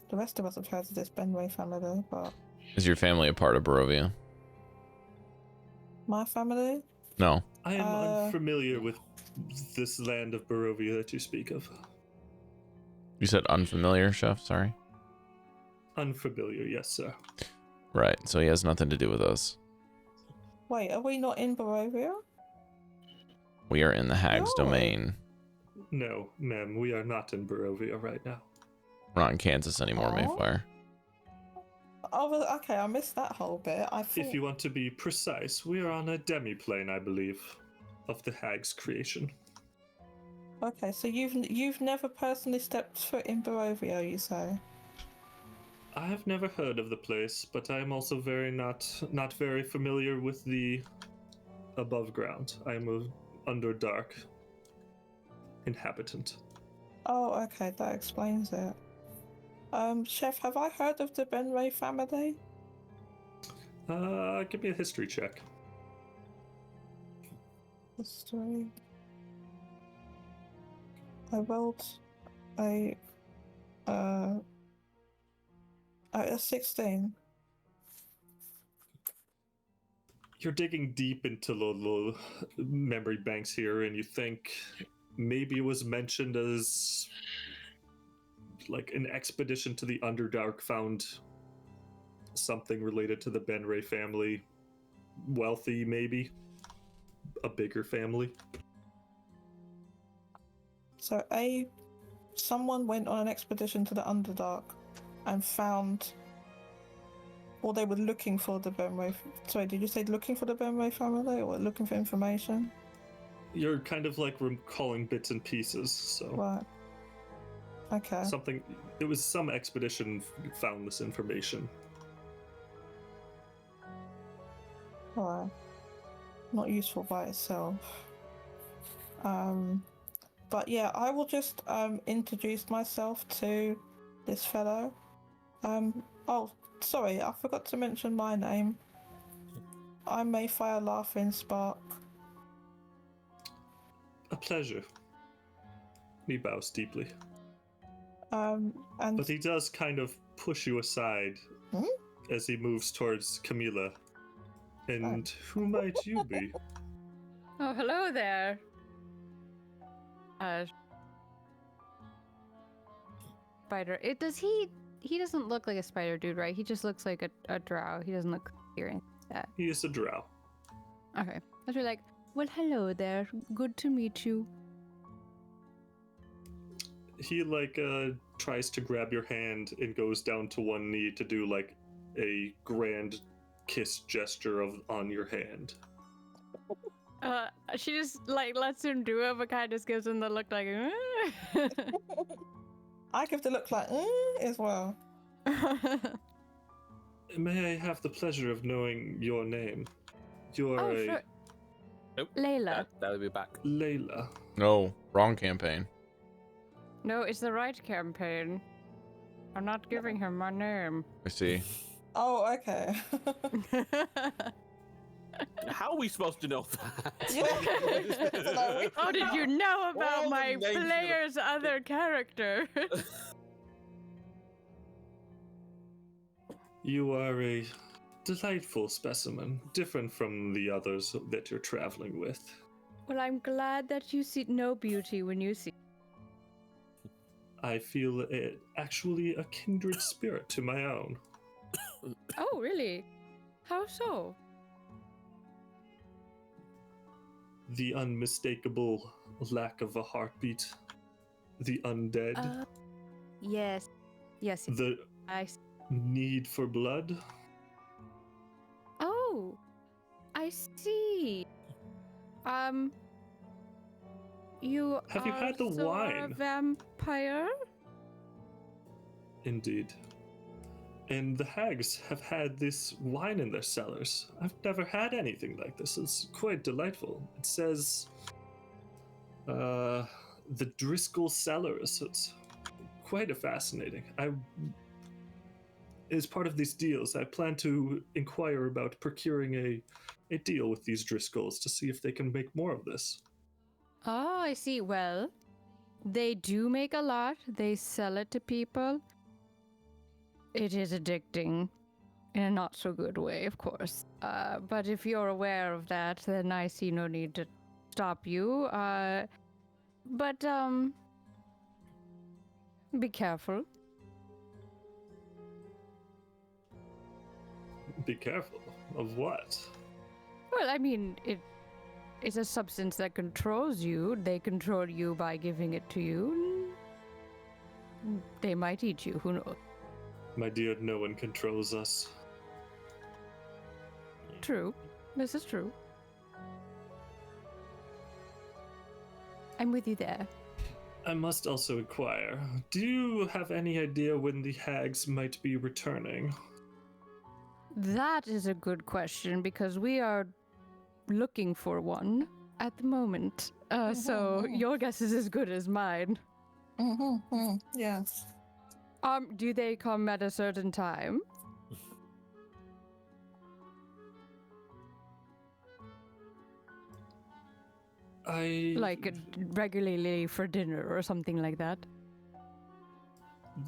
Speaker 7: the rest of us have heard of this Benray family, but
Speaker 1: Is your family a part of Barovia?
Speaker 7: my family?
Speaker 1: No.
Speaker 4: I am unfamiliar with this land of Barovia that you speak of.
Speaker 1: You said unfamiliar, Chef? Sorry.
Speaker 4: Unfamiliar, yes, sir.
Speaker 1: Right, so he has nothing to do with us.
Speaker 7: Wait, are we not in Barovia?
Speaker 1: We are in the Hag's
Speaker 7: No.
Speaker 1: domain.
Speaker 4: No, ma'am, we are not in Barovia right now.
Speaker 1: We're not in Kansas anymore,
Speaker 7: Oh.
Speaker 1: Maefyre.
Speaker 7: Oh, well, okay, I missed that whole bit. I thought.
Speaker 4: If you want to be precise, we are on a demi-plane, I believe, of the Hag's creation.
Speaker 7: Okay, so you've never personally stepped foot in Barovia, you say?
Speaker 4: I have never heard of the place, but I am also not very familiar with the above ground. I am a underdark inhabitant.
Speaker 7: Oh, okay, that explains it. Chef, have I heard of the Benray family?
Speaker 4: Give me a history check.
Speaker 7: History. I rolled a 16.
Speaker 4: You're digging deep into the memory banks here, and you think maybe it was mentioned as like an expedition to the Underdark found something related to the Benray family. Wealthy, maybe. A bigger family.
Speaker 7: So someone went on an expedition to the Underdark and found, or they were looking for the Benray. Sorry, did you say looking for the Benray family or looking for information?
Speaker 4: You're kind of like recalling bits and pieces, so.
Speaker 7: Right. Okay.
Speaker 4: It was some expedition found this information.
Speaker 7: Alright. Not useful by itself. But yeah, I will just introduce myself to this fellow. Oh, sorry, I forgot to mention my name. I'm Maefyre Laughing Spark.
Speaker 4: A pleasure. He bows deeply.
Speaker 7: And
Speaker 4: But he does kind of push you aside as he moves towards Chamilla. And who might you be?
Speaker 6: Oh, hello there. Spider. He doesn't look like a spider dude, right? He just looks like a drow. He doesn't look or anything like that.
Speaker 4: He is a drow.
Speaker 6: Okay. I was like, well, hello there. Good to meet you.
Speaker 4: He tries to grab your hand and goes down to one knee to do like a grand kiss gesture on your hand.
Speaker 6: She just lets him do it, but kind of just gives him the look like.
Speaker 7: I give the look like as well.
Speaker 4: May I have the pleasure of knowing your name? You're
Speaker 6: sure.
Speaker 2: Nope.
Speaker 6: Layla.
Speaker 2: That'll be back.
Speaker 4: Layla.
Speaker 1: No, wrong campaign.
Speaker 6: No, it's the right campaign. I'm not giving him my name.
Speaker 1: I see.
Speaker 7: Oh, okay.
Speaker 2: How are we supposed to know that?
Speaker 7: Yeah.
Speaker 6: How did you know about
Speaker 2: All
Speaker 6: my
Speaker 2: the names of-
Speaker 6: player's other character?
Speaker 4: You are a delightful specimen, different from the others that you're traveling with.
Speaker 6: Well, I'm glad that you see no beauty when you see.
Speaker 4: I feel it actually a kindred spirit to my own.
Speaker 6: Oh, really? How so?
Speaker 4: The unmistakable lack of a heartbeat, the undead,
Speaker 6: Yes. Yes.
Speaker 4: the
Speaker 6: I.
Speaker 4: need for blood.
Speaker 6: Oh, I see. You
Speaker 4: Have you
Speaker 6: are
Speaker 4: had the
Speaker 6: so
Speaker 4: wine?
Speaker 6: A vampire?
Speaker 4: Indeed. And the hags have had this wine in their cellars. I've never had anything like this. It's quite delightful. It says, the Driscoll Cellars. It's quite fascinating. As part of these deals, I plan to inquire about procuring a deal with these Driscolls to see if they can make more of this.
Speaker 6: Oh, I see. Well, they do make a lot. They sell it to people. It is addicting in a not so good way, of course. But if you're aware of that, then I see no need to stop you. But be careful.
Speaker 4: Be careful. Of what?
Speaker 6: Well, I mean, it's a substance that controls you. They control you by giving it to you. They might eat you, who knows?
Speaker 4: My dear, no one controls us.
Speaker 6: True. This is true. I'm with you there.
Speaker 4: I must also inquire, do you have any idea when the hags might be returning?
Speaker 6: That is a good question because we are looking for one at the moment. So your guess is as good as mine.
Speaker 7: Yes.
Speaker 6: Do they come at a certain time? Like regularly for dinner or something like that?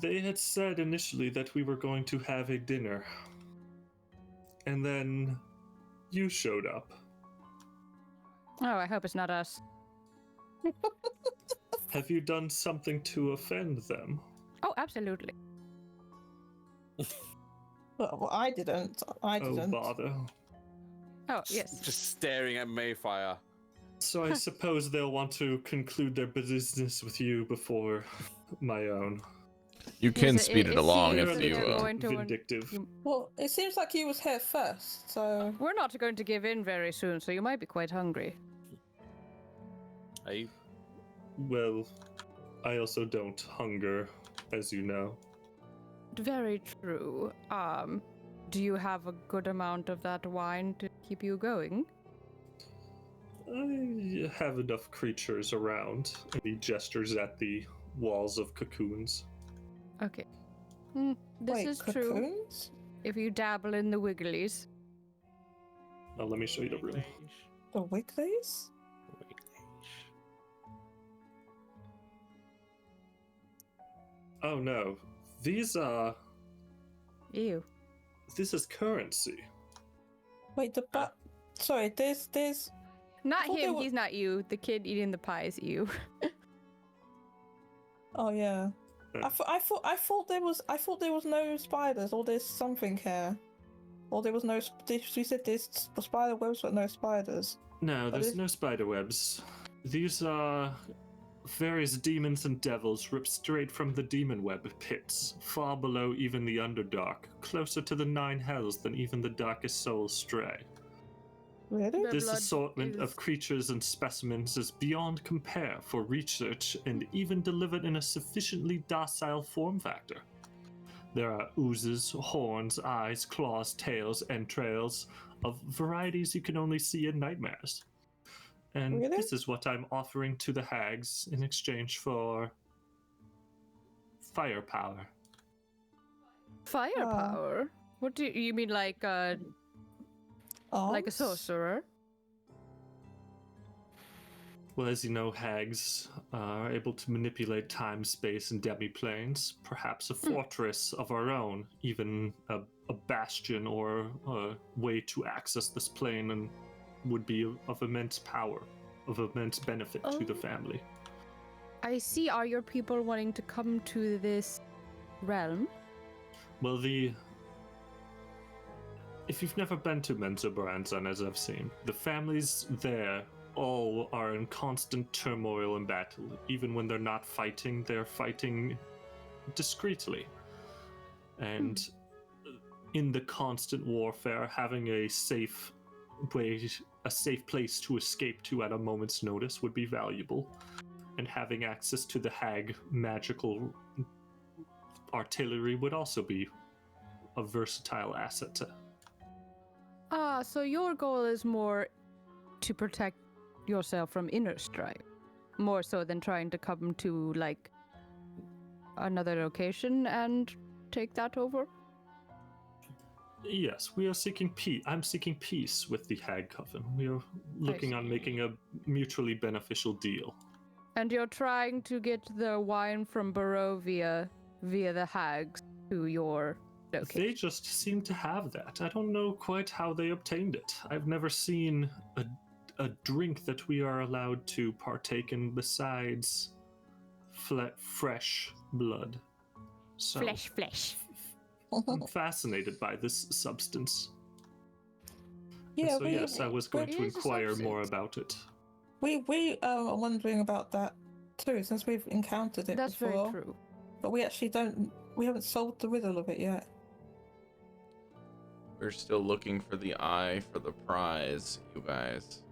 Speaker 4: They had said initially that we were going to have a dinner. And then you showed up.
Speaker 6: Oh, I hope it's not us.
Speaker 4: Have you done something to offend them?
Speaker 6: Oh, absolutely.
Speaker 7: Well, I didn't. I
Speaker 4: Oh,
Speaker 7: didn't.
Speaker 4: bother.
Speaker 6: Oh, yes.
Speaker 2: Just staring at Maefyre.
Speaker 4: So I suppose they'll want to conclude their business with you before my own.
Speaker 1: You can
Speaker 6: Yes,
Speaker 1: speed it along
Speaker 6: seems
Speaker 1: if
Speaker 6: that
Speaker 1: you.
Speaker 6: they're going to
Speaker 4: Vindictive.
Speaker 7: Well, it seems like you was here first, so
Speaker 6: We're not going to give in very soon, so you might be quite hungry.
Speaker 2: Are you?
Speaker 4: Well, I also don't hunger, as you know.
Speaker 6: Very true. Do you have a good amount of that wine to keep you going?
Speaker 4: I have enough creatures around, and he gestures at the walls of cocoons.
Speaker 6: Okay. This
Speaker 7: wait,
Speaker 6: is true.
Speaker 7: cocoons?
Speaker 6: If you dabble in the wigglies.
Speaker 4: Now let me show you the room.
Speaker 7: The Wigglies?
Speaker 4: Oh no, these are.
Speaker 6: Ew.
Speaker 4: This is currency.
Speaker 7: Wait, sorry, there's.
Speaker 6: Not
Speaker 7: thought they
Speaker 6: him,
Speaker 7: were-
Speaker 6: he's not you. The kid eating the pie is you.
Speaker 7: Oh yeah. I thought there was no spiders, or there's something here, or there was no. You said there's spider webs, but no spiders.
Speaker 4: No, there's
Speaker 7: is-
Speaker 4: no spider webs. These are various demons and devils ripped straight from the demon web pits, far below even the Underdark, closer to the Nine Hells than even the darkest souls stray.
Speaker 7: Really?
Speaker 6: The
Speaker 4: This
Speaker 6: blood
Speaker 4: assortment
Speaker 6: is-
Speaker 4: of creatures and specimens is beyond compare for research and even delivered in a sufficiently docile form factor. There are oozes, horns, eyes, claws, tails, entrails, of varieties you can only see in nightmares. And
Speaker 7: Really?
Speaker 4: this is what I'm offering to the hags in exchange for firepower.
Speaker 6: Firepower? What do you mean, like a
Speaker 7: Arms?
Speaker 6: sorcerer?
Speaker 4: Well, as you know, hags are able to manipulate time, space, and demi-planes. Perhaps a fortress of our own, even a bastion or a way to access this plane, and would be of immense power, of immense benefit to the
Speaker 6: Oh.
Speaker 4: family.
Speaker 6: I see. Are your people wanting to come to this realm?
Speaker 4: Well, if you've never been to Menzoberranzan, as I've seen, the families there all are in constant turmoil and battle. Even when they're not fighting, they're fighting discreetly. And in the constant warfare, having a safe place to escape to at a moment's notice would be valuable. And having access to the hag magical artillery would also be a versatile asset.
Speaker 6: So your goal is more to protect yourself from inner strife, more so than trying to come to, like, another location and take that over?
Speaker 4: Yes, we are seeking peace. I'm seeking peace with the Hag Coven. We are looking on
Speaker 6: see.
Speaker 4: making a mutually beneficial deal.
Speaker 6: And you're trying to get the wine from Barovia via the hags to your location.
Speaker 4: They just seem to have that. I don't know quite how they obtained it. I've never seen a drink that we are allowed to partake in besides fresh blood. So
Speaker 6: Flesh.
Speaker 4: I'm fascinated by this substance.
Speaker 7: Yeah,
Speaker 4: So yes, I was going
Speaker 6: it
Speaker 4: to
Speaker 6: is a
Speaker 4: inquire more
Speaker 6: substance.
Speaker 4: about it.
Speaker 7: we are wondering about that too, since we've encountered it
Speaker 6: That's
Speaker 7: before.
Speaker 6: very true.
Speaker 7: But we haven't solved the riddle of it yet.
Speaker 1: We're still looking for the eye for the prize, you guys.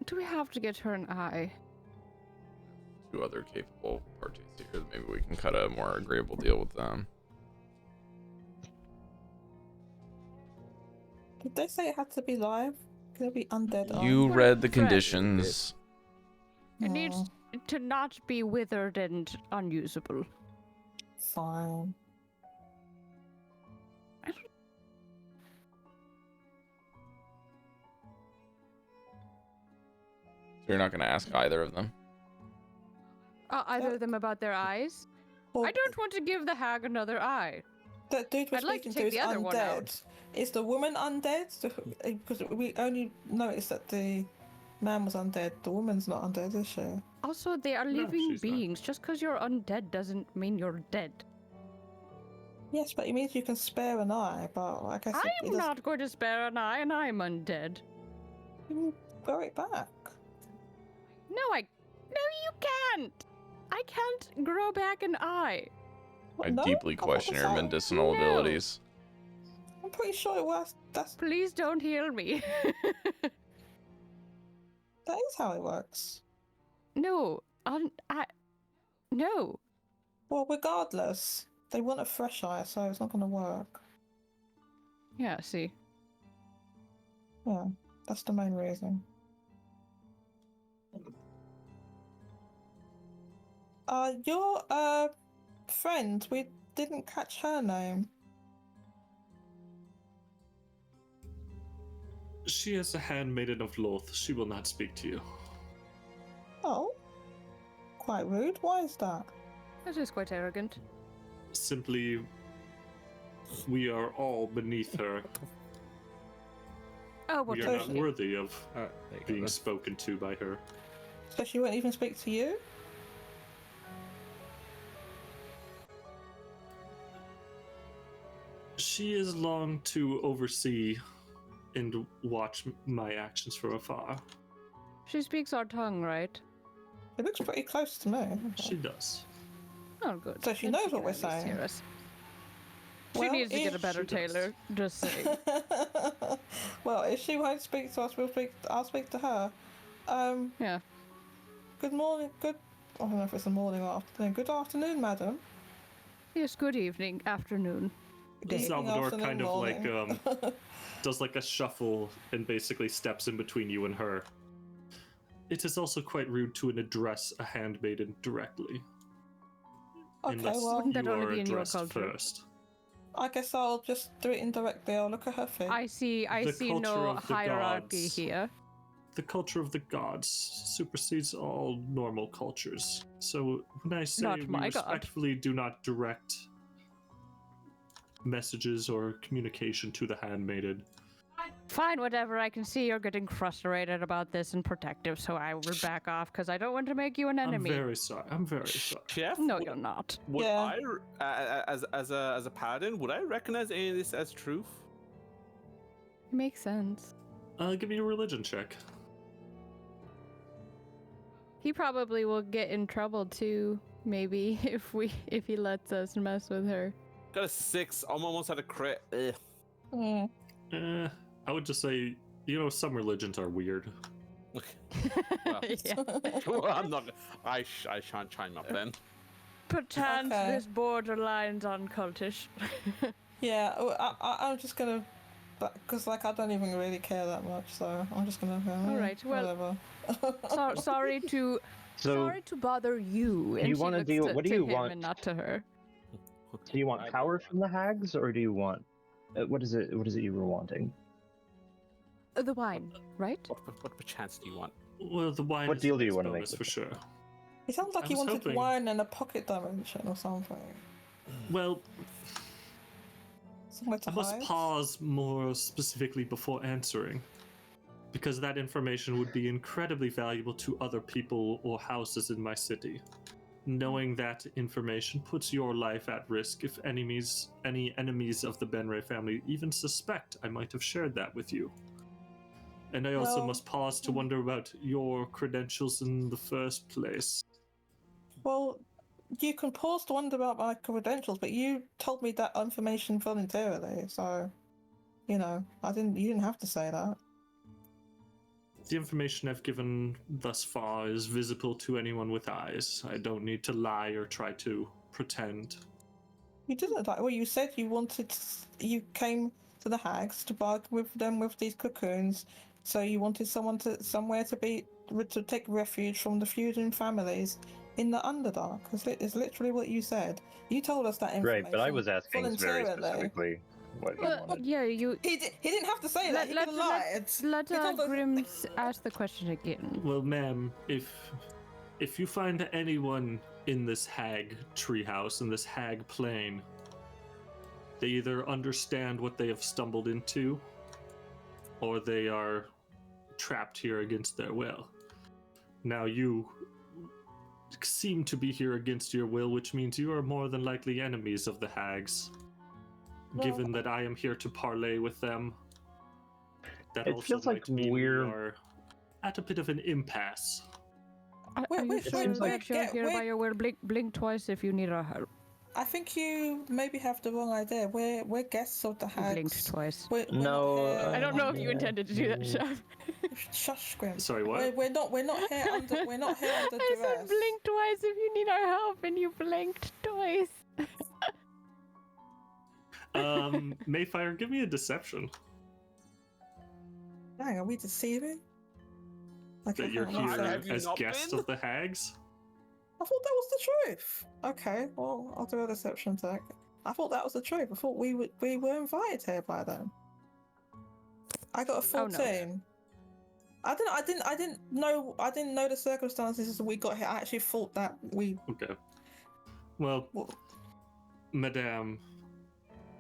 Speaker 6: Do we have to get her an eye?
Speaker 1: Two other capable parties here. Maybe we can cut a more agreeable deal with them.
Speaker 7: Did they say it had to be live? Can it be undead?
Speaker 1: You
Speaker 6: What
Speaker 1: read the
Speaker 6: threat?
Speaker 1: conditions.
Speaker 6: It needs to not be withered and unusable.
Speaker 7: Fine.
Speaker 1: You're not going to ask either of them.
Speaker 6: Either of them about their eyes?
Speaker 7: Well,
Speaker 6: I don't want to give the hag another eye.
Speaker 7: That dude we're
Speaker 6: I'd like to
Speaker 7: speaking
Speaker 6: take
Speaker 7: to
Speaker 6: the
Speaker 7: is
Speaker 6: other one out.
Speaker 7: undead. Is the woman undead? Because we only noticed that the man was undead. The woman's not undead, is she?
Speaker 6: Also, they are
Speaker 4: No,
Speaker 6: living
Speaker 4: she's not.
Speaker 6: beings. Just because you're undead doesn't mean you're dead.
Speaker 7: Yes, but it means you can spare an eye, but I guess it
Speaker 6: I'm
Speaker 7: doesn't-
Speaker 6: not going to spare an eye, and I'm undead.
Speaker 7: You can grow it back.
Speaker 6: No, you can't! I can't grow back an eye.
Speaker 1: I
Speaker 7: No?
Speaker 1: deeply
Speaker 7: thought
Speaker 1: question
Speaker 7: the
Speaker 1: your
Speaker 7: same.
Speaker 1: medicinal
Speaker 6: No.
Speaker 1: abilities.
Speaker 7: I'm pretty sure it was. That
Speaker 6: Please don't heal me.
Speaker 7: is how it works.
Speaker 6: No, no.
Speaker 7: Well, regardless, they want a fresh eye, so it's not going to work.
Speaker 6: Yeah, see.
Speaker 7: Yeah, that's the main reason. Your friend, we didn't catch her name.
Speaker 4: She is a handmaiden of Loth. She will not speak to you.
Speaker 7: Oh, quite rude. Why is that?
Speaker 6: That is quite arrogant.
Speaker 4: Simply, we are all beneath her.
Speaker 6: Oh, what
Speaker 4: We
Speaker 7: so
Speaker 4: are
Speaker 6: a
Speaker 4: not
Speaker 7: she-
Speaker 4: worthy of
Speaker 2: Alright, there you go.
Speaker 4: being
Speaker 2: That's-
Speaker 4: spoken to by her.
Speaker 7: So she won't even speak to you?
Speaker 4: She is long to oversee and watch my actions from afar.
Speaker 6: She speaks our tongue, right?
Speaker 7: It looks pretty close to me.
Speaker 4: She does.
Speaker 6: Oh, good.
Speaker 7: So she
Speaker 6: Then
Speaker 7: knows what
Speaker 6: can
Speaker 7: we're
Speaker 6: at least hear
Speaker 7: saying.
Speaker 6: us. She
Speaker 7: Well,
Speaker 6: needs to get a
Speaker 7: if
Speaker 6: better
Speaker 4: she does.
Speaker 6: tailor. Just saying.
Speaker 7: Well, if she won't speak to us, I'll speak to her.
Speaker 6: Yeah.
Speaker 7: Good morning. I don't know if it's a morning or afternoon. Good afternoon, madam.
Speaker 6: Yes, good evening, afternoon.
Speaker 7: Evening,
Speaker 4: Salvador
Speaker 7: afternoon,
Speaker 4: kind of like
Speaker 7: morning.
Speaker 4: does like a shuffle and basically steps in between you and her. It is also quite rude to address a handmaiden directly.
Speaker 7: Okay,
Speaker 4: Unless
Speaker 7: well,
Speaker 6: Wouldn't that
Speaker 4: you
Speaker 6: only
Speaker 4: are
Speaker 6: be in your
Speaker 4: addressed
Speaker 6: culture?
Speaker 4: first.
Speaker 7: I guess I'll just do it indirectly. I'll look at her feet.
Speaker 6: I see
Speaker 4: The
Speaker 6: see
Speaker 4: culture
Speaker 6: no
Speaker 4: of the
Speaker 6: hierarchy
Speaker 4: gods.
Speaker 6: here.
Speaker 4: The culture of the gods supersedes all normal cultures. So when I say
Speaker 6: Not
Speaker 4: we
Speaker 6: my god.
Speaker 4: respectfully do not direct messages or communication to the handmaiden,
Speaker 6: Fine, whatever. I can see you're getting frustrated about this and protective, so I will back off because I don't want to make you an enemy.
Speaker 4: I'm very sorry. I'm very sorry.
Speaker 2: Chef,
Speaker 6: No,
Speaker 2: would-
Speaker 6: you're not.
Speaker 2: Would
Speaker 7: Yeah.
Speaker 2: as a paladin, would I recognize any of this as truth?
Speaker 6: It makes sense.
Speaker 4: Give me a religion check.
Speaker 6: He probably will get in trouble too, maybe, if he lets us mess with her.
Speaker 2: Got a 6. I'm almost at a crit. Ugh.
Speaker 7: Hmm.
Speaker 4: I would just say, some religions are weird.
Speaker 2: Well.
Speaker 6: Yeah.
Speaker 2: Well, I'm not. I shan't chime up then.
Speaker 6: Perchance
Speaker 7: Okay.
Speaker 6: this borderlines on cultish.
Speaker 7: Yeah, I'm just gonna, because I don't even really care that much, so I'm just gonna.
Speaker 6: Alright, well,
Speaker 7: whatever.
Speaker 6: sorry to bother you. And
Speaker 3: you
Speaker 6: she
Speaker 3: wanna
Speaker 6: looks
Speaker 3: deal-
Speaker 6: to,
Speaker 3: what do
Speaker 6: to
Speaker 3: you
Speaker 6: him
Speaker 3: want?
Speaker 6: and not to her.
Speaker 3: Do you want power from the hags, or do you want what is it? What is it you were wanting?
Speaker 6: The wine, right?
Speaker 2: What chance do you want?
Speaker 4: Well, the wine
Speaker 3: What
Speaker 4: is
Speaker 3: deal
Speaker 4: a
Speaker 3: do you
Speaker 4: nice
Speaker 3: wanna make
Speaker 4: bonus
Speaker 3: with
Speaker 4: for
Speaker 3: it?
Speaker 4: sure.
Speaker 7: It sounds like
Speaker 4: I
Speaker 7: he
Speaker 4: was
Speaker 7: wanted
Speaker 4: hoping-
Speaker 7: wine and a pocket dimension or something.
Speaker 4: Well,
Speaker 7: Somewhere to
Speaker 4: I must
Speaker 7: hide.
Speaker 4: pause more specifically before answering, because that information would be incredibly valuable to other people or houses in my city. Knowing that information puts your life at risk if any enemies of the Benray family even suspect I might have shared that with you. And I also
Speaker 7: Well-
Speaker 4: must pause to wonder about your credentials in the first place.
Speaker 7: Well, you can pause to wonder about my credentials, but you told me that information voluntarily, so you didn't have to say that.
Speaker 4: The information I've given thus far is visible to anyone with eyes. I don't need to lie or try to pretend.
Speaker 7: You didn't like. Well, you said you came to the hags to bargain with them with these cocoons, so you wanted somewhere to take refuge from the feuding families in the Underdark. It's literally what you said. You told us that information.
Speaker 3: Right, but I was asking very
Speaker 7: voluntarily.
Speaker 3: specifically. what he
Speaker 6: Well,
Speaker 3: wanted.
Speaker 6: yeah, you.
Speaker 7: He didn't have to say that. He could have lied.
Speaker 6: Let
Speaker 7: He told us-
Speaker 6: Grims ask the question again.
Speaker 4: Well, ma'am, if you find anyone in this hag treehouse, in this hag plane, they either understand what they have stumbled into, or they are trapped here against their will. Now you seem to be here against your will, which means you are more than likely enemies of the hags. Given that I am here to parley with them, that
Speaker 3: It
Speaker 4: also
Speaker 3: feels like
Speaker 4: might mean we
Speaker 3: we're-
Speaker 4: are at a bit of an impasse.
Speaker 6: Are
Speaker 7: Wait,
Speaker 6: you
Speaker 7: wait,
Speaker 6: sure
Speaker 3: seems
Speaker 6: that
Speaker 3: like-
Speaker 6: you're
Speaker 7: get-
Speaker 6: here
Speaker 7: wait.
Speaker 6: by your will? Blink twice if you need our help.
Speaker 7: I think you maybe have the wrong idea. We're guests of the
Speaker 6: You
Speaker 7: hags.
Speaker 6: blinked twice.
Speaker 7: We're
Speaker 3: No,
Speaker 7: not here
Speaker 6: I don't know if you
Speaker 7: under-
Speaker 6: intended to do that, Chef.
Speaker 7: Shush, Grim.
Speaker 4: Sorry, what?
Speaker 7: We're not here under. We're not here under
Speaker 6: I
Speaker 7: duress.
Speaker 6: said blink twice if you need our help, and you blinked twice.
Speaker 4: Maefyre, give me a deception.
Speaker 7: Dang, are we deceiving?
Speaker 4: That you're
Speaker 7: can't
Speaker 4: here
Speaker 7: answer.
Speaker 2: Have you
Speaker 4: as
Speaker 2: not
Speaker 4: guests
Speaker 2: been?
Speaker 4: of the hags.
Speaker 7: I thought that was the truth. Okay, well, I'll do a deception check. I thought that was the truth. I thought we were invited here by them. I got a
Speaker 6: Oh, no.
Speaker 7: 14. I didn't know the circumstances as we got here. I actually thought that we.
Speaker 4: Okay. Well,
Speaker 7: Well,
Speaker 4: Madame,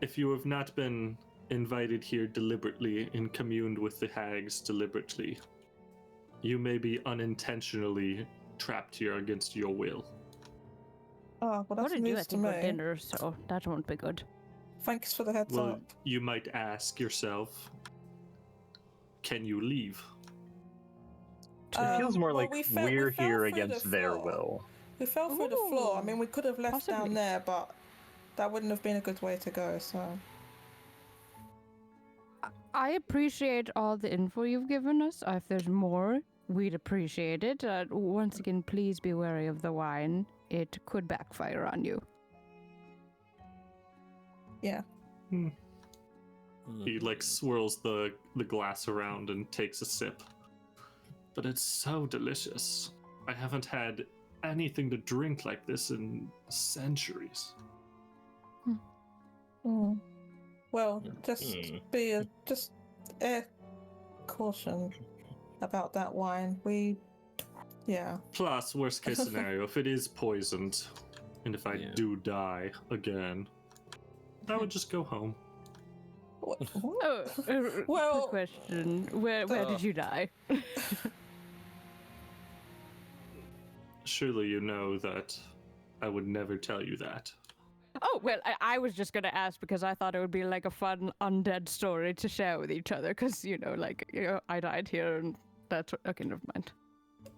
Speaker 4: if you have not been invited here deliberately and communed with the hags deliberately, you may be unintentionally trapped here against your will.
Speaker 7: oh, well,
Speaker 6: What
Speaker 7: that's
Speaker 6: did you
Speaker 7: news
Speaker 6: at
Speaker 7: to
Speaker 6: for
Speaker 7: me.
Speaker 6: dinner, so that won't be good.
Speaker 7: Thanks for the heads
Speaker 4: Well,
Speaker 7: up.
Speaker 4: you might ask yourself, can you leave?
Speaker 3: It feels more
Speaker 7: well,
Speaker 3: like
Speaker 7: we fell
Speaker 3: we're
Speaker 7: through
Speaker 3: here
Speaker 7: the
Speaker 3: against their
Speaker 7: floor.
Speaker 3: will.
Speaker 7: We fell through the floor. I
Speaker 6: Ooh,
Speaker 7: mean, we could have left down
Speaker 6: possibly.
Speaker 7: there, but that wouldn't have been a good way to go. So.
Speaker 6: I appreciate all the info you've given us. If there's more, we'd appreciate it. Once again, please be wary of the wine. It could backfire on you.
Speaker 7: Yeah.
Speaker 4: He like swirls the glass around and takes a sip. But it's so delicious. I haven't had anything to drink like this in centuries.
Speaker 7: Mm. Well, just
Speaker 3: Hmm.
Speaker 7: just air caution about that wine. Yeah.
Speaker 4: Plus, worst case scenario, if it is poisoned, and if I
Speaker 2: Yeah.
Speaker 4: do die again, I would just go home.
Speaker 7: What?
Speaker 6: Oh,
Speaker 7: Well,
Speaker 6: quick question. Where did you die?
Speaker 4: Surely you know that I would never tell you that.
Speaker 6: Oh, well, I was just going to ask because I thought it would be like a fun undead story to share with each other because, I died here and that's what... Okay, never mind.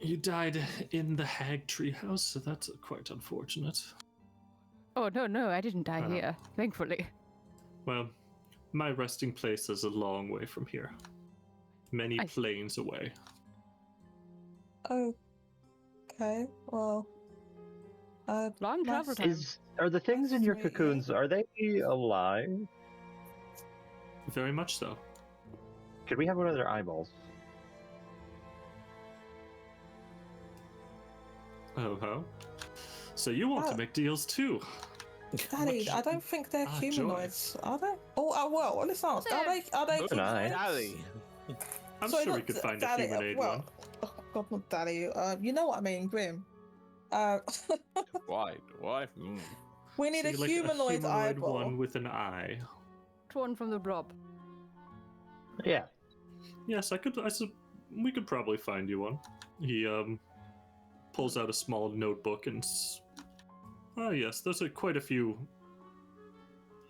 Speaker 4: You died in the hag treehouse, so that's quite unfortunate.
Speaker 6: Oh, no, I didn't die
Speaker 4: Oh.
Speaker 6: here, thankfully.
Speaker 4: Well, my resting place is a long way from here. Many
Speaker 6: I-
Speaker 4: planes away.
Speaker 7: Okay. Well.
Speaker 6: Long
Speaker 7: nice.
Speaker 6: travel time.
Speaker 3: Are the things in your
Speaker 7: Sweet.
Speaker 3: cocoons, are they alive?
Speaker 4: Very much so.
Speaker 3: Could we have one of their eyeballs?
Speaker 4: Oh, ho. So you want
Speaker 7: Oh.
Speaker 4: to make deals too?
Speaker 7: Daddy,
Speaker 4: Much-
Speaker 7: I don't think they're
Speaker 4: joy.
Speaker 7: humanoids, are they? well, let's ask. Are they?
Speaker 3: Good eye.
Speaker 2: Daddy.
Speaker 4: I'm
Speaker 7: Sorry,
Speaker 4: sure we
Speaker 7: not
Speaker 4: could find
Speaker 7: Daddy,
Speaker 4: a humanoid
Speaker 7: well,
Speaker 4: one.
Speaker 7: Oh God, not Daddy. You know what I mean, Grim.
Speaker 2: Why?
Speaker 7: We need
Speaker 4: So
Speaker 7: a
Speaker 4: you'd like
Speaker 7: humanoid eyeball.
Speaker 4: one with an eye.
Speaker 6: One from the blob.
Speaker 3: Yeah.
Speaker 4: Yes, we could probably find you one. He pulls out a small notebook and oh yes, there's quite a few.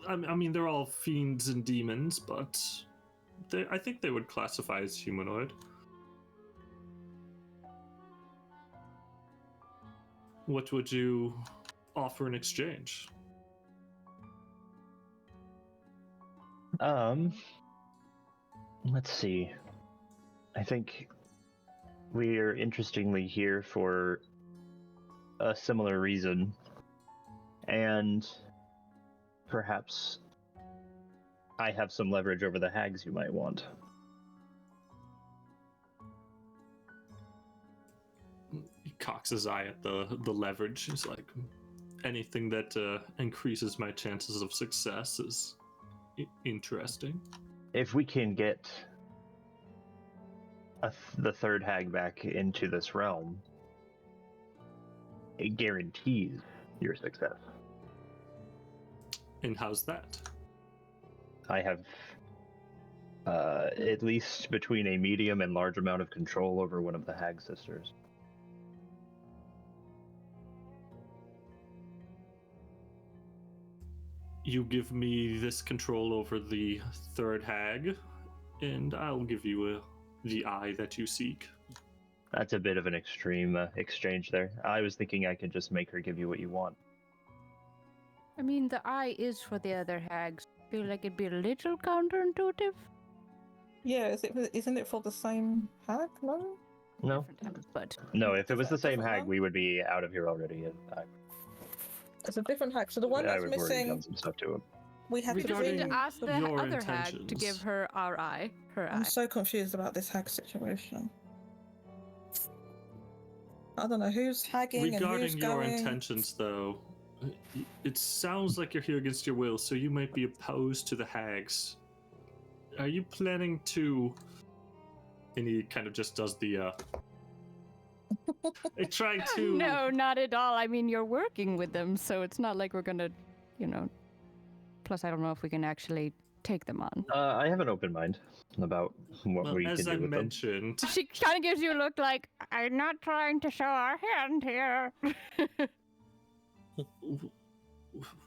Speaker 4: I mean, they're all fiends and demons, but I think they would classify as humanoid. What would you offer in exchange?
Speaker 3: Let's see. I think we are interestingly here for a similar reason. And perhaps I have some leverage over the hags you might want.
Speaker 4: He cocks his eye at the leverage. He's like, anything that increases my chances of success is Interesting.
Speaker 3: If we can get the third hag back into this realm, it guarantees your success.
Speaker 4: And how's that?
Speaker 3: I have at least between a medium and large amount of control over one of the hag sisters.
Speaker 4: You give me this control over the third hag, and I'll give you the eye that you seek.
Speaker 3: That's a bit of an extreme exchange there. I was thinking I could just make her give you what you want.
Speaker 6: I mean, the eye is for the other hags. I feel like it'd be a little counterintuitive.
Speaker 7: Yeah, isn't it for the same hag? No?
Speaker 3: No?
Speaker 6: Different hags, but
Speaker 3: No, if it was the same
Speaker 7: Different
Speaker 3: hag,
Speaker 7: one?
Speaker 3: we would be out of here already. And
Speaker 7: It's a different hag. So the one
Speaker 3: I
Speaker 7: that's
Speaker 3: would have already
Speaker 7: missing,
Speaker 3: done some stuff to him.
Speaker 7: we have to
Speaker 6: we
Speaker 4: Regarding
Speaker 6: need
Speaker 7: bring.
Speaker 6: to ask the
Speaker 4: your
Speaker 6: other hag to
Speaker 4: intentions.
Speaker 6: give her our eye. Her
Speaker 7: I'm
Speaker 6: eye.
Speaker 7: so confused about this hag situation. I don't know who's hagging and who's
Speaker 4: Regarding your
Speaker 7: going.
Speaker 4: intentions, though, it sounds like you're here against your will, so you might be opposed to the hags. Are you planning to... And he kind of just does the, trying to...
Speaker 6: No, not at all. I mean, you're working with them, so it's not like we're gonna, Plus, I don't know if we can actually take them on.
Speaker 3: I have an open mind about what
Speaker 4: Well,
Speaker 3: we can
Speaker 4: as
Speaker 3: do
Speaker 4: I
Speaker 3: with
Speaker 4: mentioned,
Speaker 6: She kind of gives you a look like, I'm not trying to show our hand here.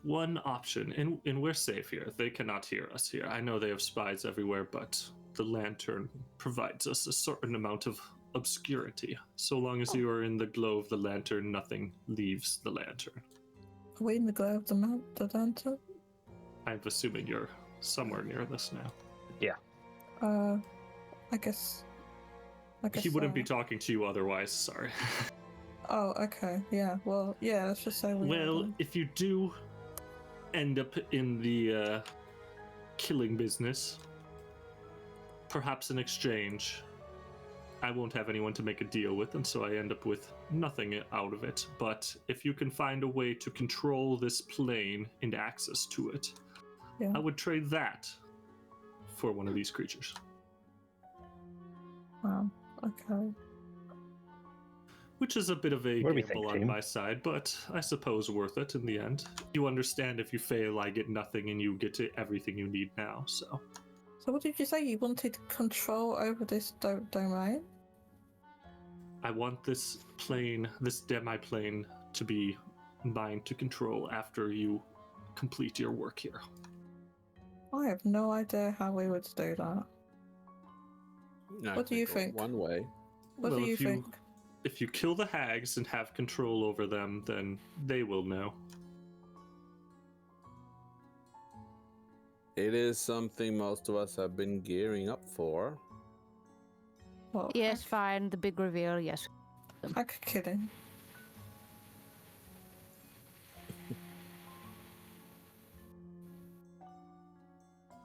Speaker 4: one option, and we're safe here. They cannot hear us here. I know they have spies everywhere, but the lantern provides us a certain amount of obscurity. So long as you are in the glow of the lantern, nothing leaves the lantern.
Speaker 7: Are we in the glow of the lantern?
Speaker 4: I'm assuming you're somewhere near this now.
Speaker 7: I guess.
Speaker 4: He wouldn't be
Speaker 7: so.
Speaker 4: talking to you otherwise, sorry.
Speaker 7: Oh, okay. Yeah. Well, yeah. Let's just say we. are
Speaker 4: Well,
Speaker 7: then.
Speaker 4: if you do end up in the killing business, perhaps in exchange, I won't have anyone to make a deal with, and so I end up with nothing out of it. But if you can find a way to control this plane and access to it,
Speaker 7: Yeah.
Speaker 4: I would trade that for one of these creatures.
Speaker 7: Wow. Okay.
Speaker 4: Which is a bit of a
Speaker 3: What do we
Speaker 4: gamble
Speaker 3: think,
Speaker 4: on
Speaker 3: team?
Speaker 4: my side, but I suppose worth it in the end. You understand if you fail, I get nothing, and you get to everything you need now, so...
Speaker 7: So what did you say? You wanted control over this domain?
Speaker 4: I want this plane, this demi-plane, to be mine to control after you complete your work here.
Speaker 7: I have no idea how we would do that.
Speaker 2: I
Speaker 7: What do you
Speaker 2: go
Speaker 7: think?
Speaker 2: One way.
Speaker 7: What
Speaker 4: Well,
Speaker 7: do you
Speaker 4: if you-
Speaker 7: think?
Speaker 4: If you kill the hags and have control over them, then they will know.
Speaker 2: It is something most of us have been gearing up for.
Speaker 7: What?
Speaker 6: Yes, fine. The big reveal, yes.
Speaker 7: Hag killing.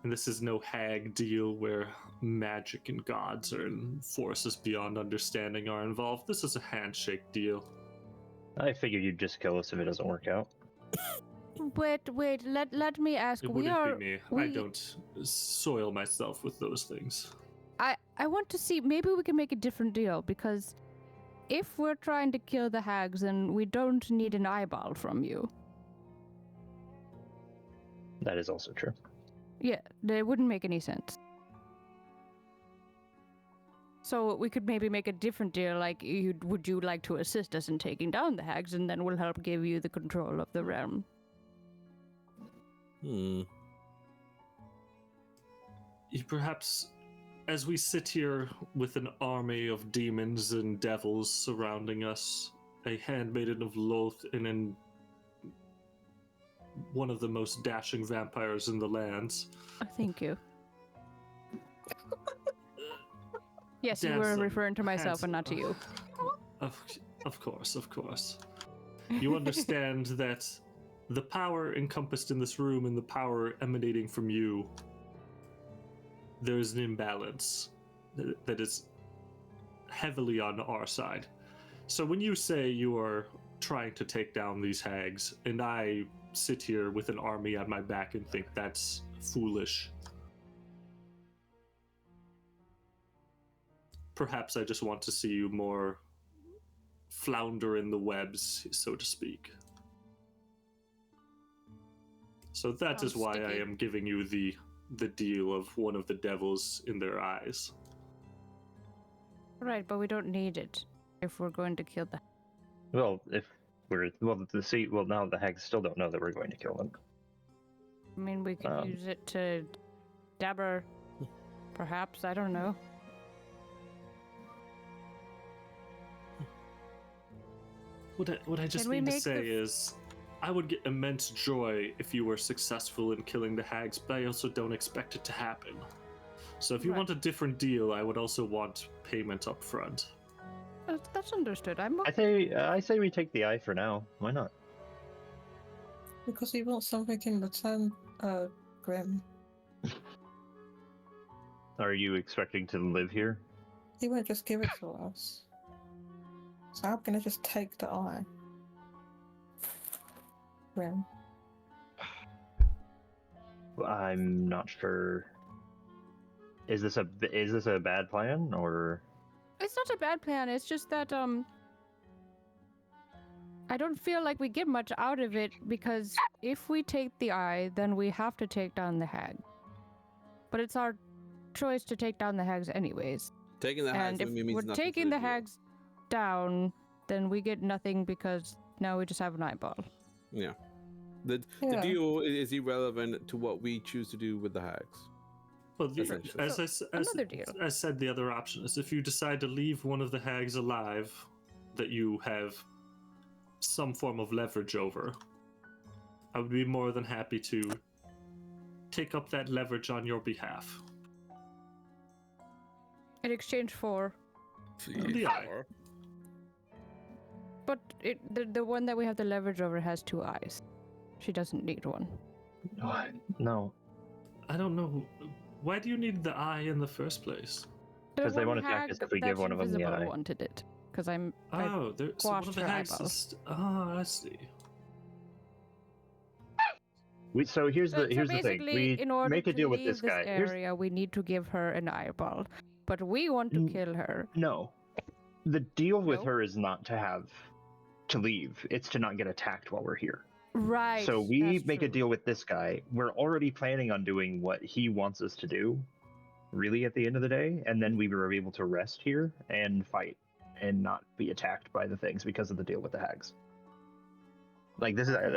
Speaker 4: And this is no hag deal where magic and gods and forces beyond understanding are involved. This is a handshake deal.
Speaker 3: I figured you'd just kill us if it doesn't work out.
Speaker 6: Wait, let me ask.
Speaker 4: It
Speaker 6: We
Speaker 4: wouldn't
Speaker 6: are.
Speaker 4: be me. I
Speaker 6: we-
Speaker 4: don't soil myself with those things.
Speaker 6: I want to see, maybe we can make a different deal, because if we're trying to kill the hags, then we don't need an eyeball from you.
Speaker 3: That is also true.
Speaker 6: Yeah, that wouldn't make any sense. So we could maybe make a different deal, like, would you like to assist us in taking down the hags, and then we'll help give you the control of the realm.
Speaker 4: Perhaps as we sit here with an army of demons and devils surrounding us, a handmaiden of Loth and one of the most dashing vampires in the lands.
Speaker 6: Oh, thank you. Yes, you were
Speaker 4: Dancing,
Speaker 6: referring to myself and not to you.
Speaker 4: Of course. You understand that the power encompassed in this room and the power emanating from you, there is an imbalance that is heavily on our side. So when you say you are trying to take down these hags, and I sit here with an army at my back and think that's foolish. Perhaps I just want to see you more flounder in the webs, so to speak. So that is why I am giving you the deal of one of the devils in their eyes.
Speaker 6: Right, but we don't need it if we're going to kill the.
Speaker 3: Well, if we're now the hags still don't know that we're going to kill them.
Speaker 6: I mean, we could use it to dabber, perhaps. I don't know.
Speaker 4: What I just need to say is, I would get immense joy if you were successful in killing the hags, but I also don't expect it to happen. So if you want a different deal, I would also want payment up front.
Speaker 6: That's understood.
Speaker 3: I say we take the eye for now. Why not?
Speaker 7: Because he wants something in return, Grim.
Speaker 3: Are you expecting to live here?
Speaker 7: He won't just give it to us. So I'm gonna just take the eye. Grim.
Speaker 3: I'm not sure. Is this a bad plan, or?
Speaker 6: It's not a bad plan. It's just that I don't feel like we get much out of it, because if we take the eye, then we have to take down the hag. But it's our choice to take down the hags anyways.
Speaker 2: Taking the hags,
Speaker 6: and if we're taking the hags down, then we get nothing because now we just have an eyeball.
Speaker 2: Yeah. The deal is irrelevant to what we choose to do with the hags.
Speaker 4: Well, as I said, the other option is if you decide to leave one of the hags alive that you have some form of leverage over, I would be more than happy to take up that leverage on your behalf.
Speaker 6: In exchange for
Speaker 4: the eye.
Speaker 6: But the one that we have the leverage over has 2 eyes. She doesn't need one.
Speaker 3: No.
Speaker 4: I don't know. Why do you need the eye in the first place?
Speaker 3: Because they want to attack us if we give one of them the eye.
Speaker 6: I wanted it. Because I
Speaker 4: so one of the hags I see.
Speaker 3: So here's the thing. We make a deal with this guy.
Speaker 6: Area, we need to give her an eyeball. But we want to kill her.
Speaker 3: No. The deal with her is not to leave. It's to not get attacked while we're here.
Speaker 6: Right.
Speaker 3: So we make a deal with this guy. We're already planning on doing what he wants us to do, really, at the end of the day. And then we were able to rest here and fight and not be attacked by the things because of the deal with the hags. Like, this is, I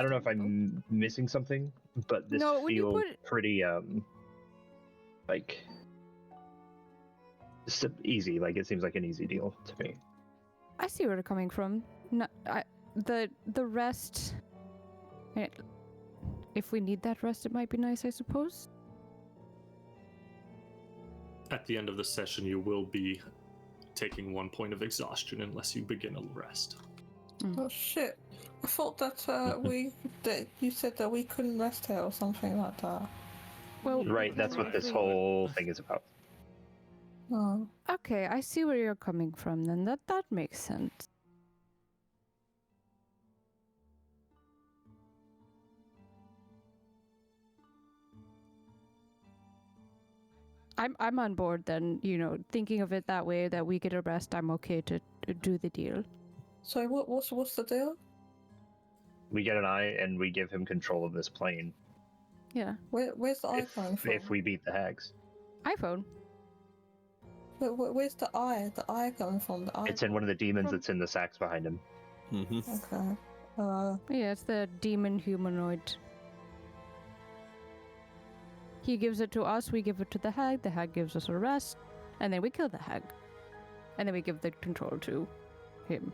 Speaker 3: don't know if I'm missing something, but this feels pretty, like, easy. Like, it seems like an easy deal to me.
Speaker 6: I see where they're coming from. No, the rest. If we need that rest, it might be nice, I suppose.
Speaker 4: At the end of the session, you will be taking 1 point of exhaustion unless you begin a rest.
Speaker 7: Oh shit! I thought that you said that we couldn't rest here or something like that.
Speaker 6: Well,
Speaker 3: right. That's what this whole thing is about.
Speaker 7: Oh.
Speaker 6: Okay, I see where you're coming from. Then that makes sense. I'm on board then, thinking of it that way, that we get a rest, I'm okay to do the deal.
Speaker 7: So what's the deal?
Speaker 3: We get an eye and we give him control of this plane.
Speaker 6: Yeah.
Speaker 7: Where's the eye coming from?
Speaker 3: If we beat the hags.
Speaker 6: iPhone.
Speaker 7: But where's the eye? The eye coming from? The eye.
Speaker 3: It's in one of the demons that's in the sacks behind him.
Speaker 7: Okay.
Speaker 6: Yeah, it's the demon humanoid. He gives it to us, we give it to the hag gives us a rest, and then we kill the hag. And then we give the control to him.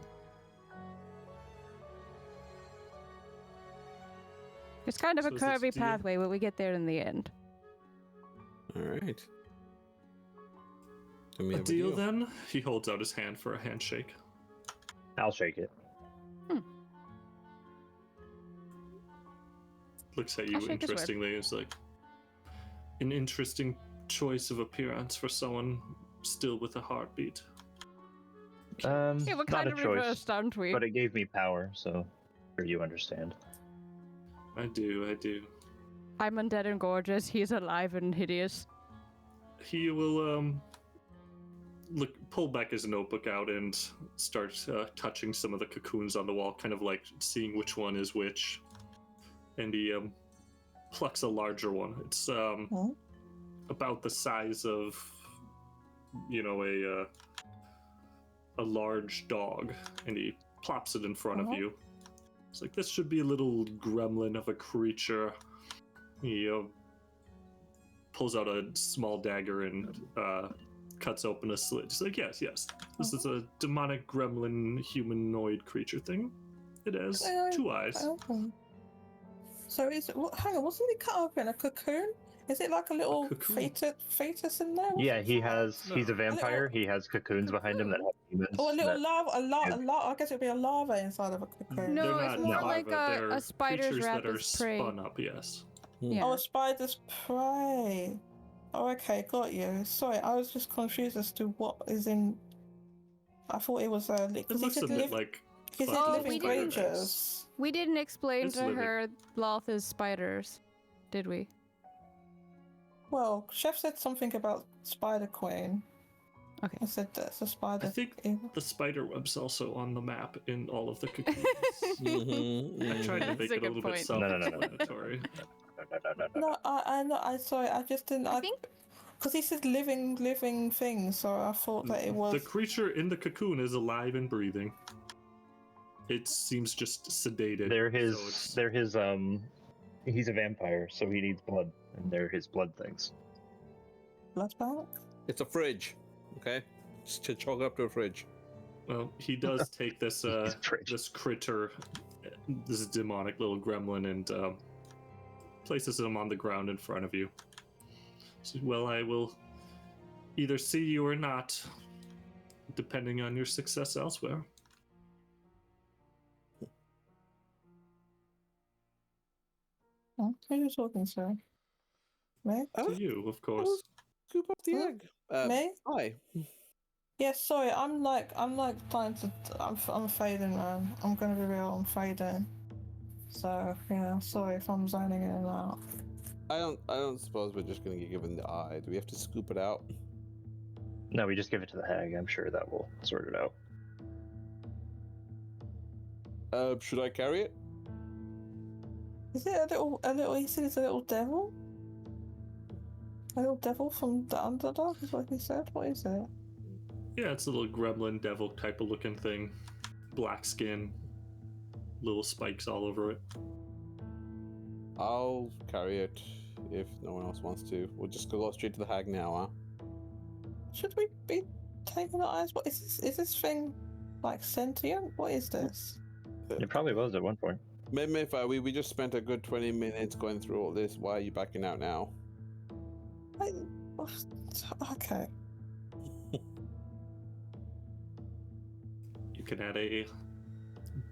Speaker 6: It's kind of a curvy pathway, but we get there in the end.
Speaker 2: Alright.
Speaker 4: A deal then? He holds out his hand for a handshake.
Speaker 3: I'll shake it.
Speaker 4: Looks at you interestingly. It's like an interesting choice of appearance for someone still with a heartbeat.
Speaker 6: Yeah, we're kind of reversed, aren't we?
Speaker 3: But it gave me power, so sure you understand.
Speaker 4: I do.
Speaker 6: I'm undead and gorgeous. He's alive and hideous.
Speaker 4: He will pull back his notebook out and start touching some of the cocoons on the wall, kind of like seeing which one is which. And he plucks a larger one. It's about the size of, a large dog, and he plops it in front of you. It's like, this should be a little gremlin of a creature. He pulls out a small dagger and cuts open a slit. He's like, yes, this is a demonic gremlin humanoid creature thing. It has 2 eyes.
Speaker 7: So hang on, wasn't he cut open a cocoon? Is it like a little fetus in there?
Speaker 3: Yeah, he's a vampire. He has cocoons behind him that have humans.
Speaker 7: Oh, a little larva, I guess it'd be a larva inside of a cocoon.
Speaker 6: No,
Speaker 4: They're
Speaker 6: it's
Speaker 4: not
Speaker 6: more
Speaker 4: larvae,
Speaker 6: like
Speaker 4: they're
Speaker 6: a spider's
Speaker 4: creatures
Speaker 6: wrap
Speaker 4: that are
Speaker 6: is prey.
Speaker 4: spun up, yes.
Speaker 6: Yeah.
Speaker 7: Oh, a spider's prey. Oh, okay, got you. Sorry, I was just confused as to what is in... I thought it was
Speaker 4: It
Speaker 7: because
Speaker 4: looks a bit like...
Speaker 7: he said
Speaker 6: Oh,
Speaker 7: living
Speaker 6: we didn't-
Speaker 7: creatures.
Speaker 6: We didn't explain
Speaker 4: It's
Speaker 6: to
Speaker 4: living.
Speaker 6: her Loth is spiders, did we?
Speaker 7: Well, Chef said something about Spider Queen.
Speaker 6: Okay.
Speaker 7: I said that's a spider.
Speaker 4: I think the spider web's also on the map in all of the cocoons.
Speaker 2: Mhm,
Speaker 4: I tried to
Speaker 6: That's
Speaker 4: make
Speaker 6: a
Speaker 4: it a
Speaker 6: good
Speaker 4: little bit
Speaker 6: point.
Speaker 4: self-explanatory.
Speaker 7: No, I sorry, I just didn't.
Speaker 6: I think
Speaker 7: because he said living things, so I thought that it was.
Speaker 4: The creature in the cocoon is alive and breathing. It seems just sedated.
Speaker 3: He's a vampire, so he needs blood, and they're his blood things.
Speaker 7: Blood bank?
Speaker 2: It's a fridge, okay? Just to chalk up to a fridge.
Speaker 4: Well, he does take this
Speaker 3: fridge.
Speaker 4: this critter, this demonic little gremlin, and places him on the ground in front of you. So, well, I will either see you or not, depending on your success elsewhere.
Speaker 7: Oh, who are you talking to? Me?
Speaker 4: To you, of course.
Speaker 2: Scoop up the
Speaker 7: Huh?
Speaker 2: egg.
Speaker 7: Me?
Speaker 2: Hi.
Speaker 7: Yes, sorry, I'm trying to. I'm fading, man. I'm gonna be real. I'm fading. So yeah, sorry if I'm zoning in and out.
Speaker 2: I don't suppose we're just gonna get given the eye. Do we have to scoop it out?
Speaker 3: No, we just give it to the hag. I'm sure that will sort it out.
Speaker 2: Should I carry it?
Speaker 7: Is it a little? He said it's a little devil. A little devil from the underdog is what he said. What is it?
Speaker 4: Yeah, it's a little gremlin devil type of looking thing. Black skin, little spikes all over it.
Speaker 2: I'll carry it if no one else wants to. We'll just go straight to the hag now, huh?
Speaker 7: Should we be taking the eyes? What is this? Is this thing like sentient? What is this?
Speaker 3: It probably was at one point.
Speaker 2: Maefyre, we just spent a good 20 minutes going through all this. Why are you backing out now?
Speaker 7: Okay.
Speaker 4: You can add a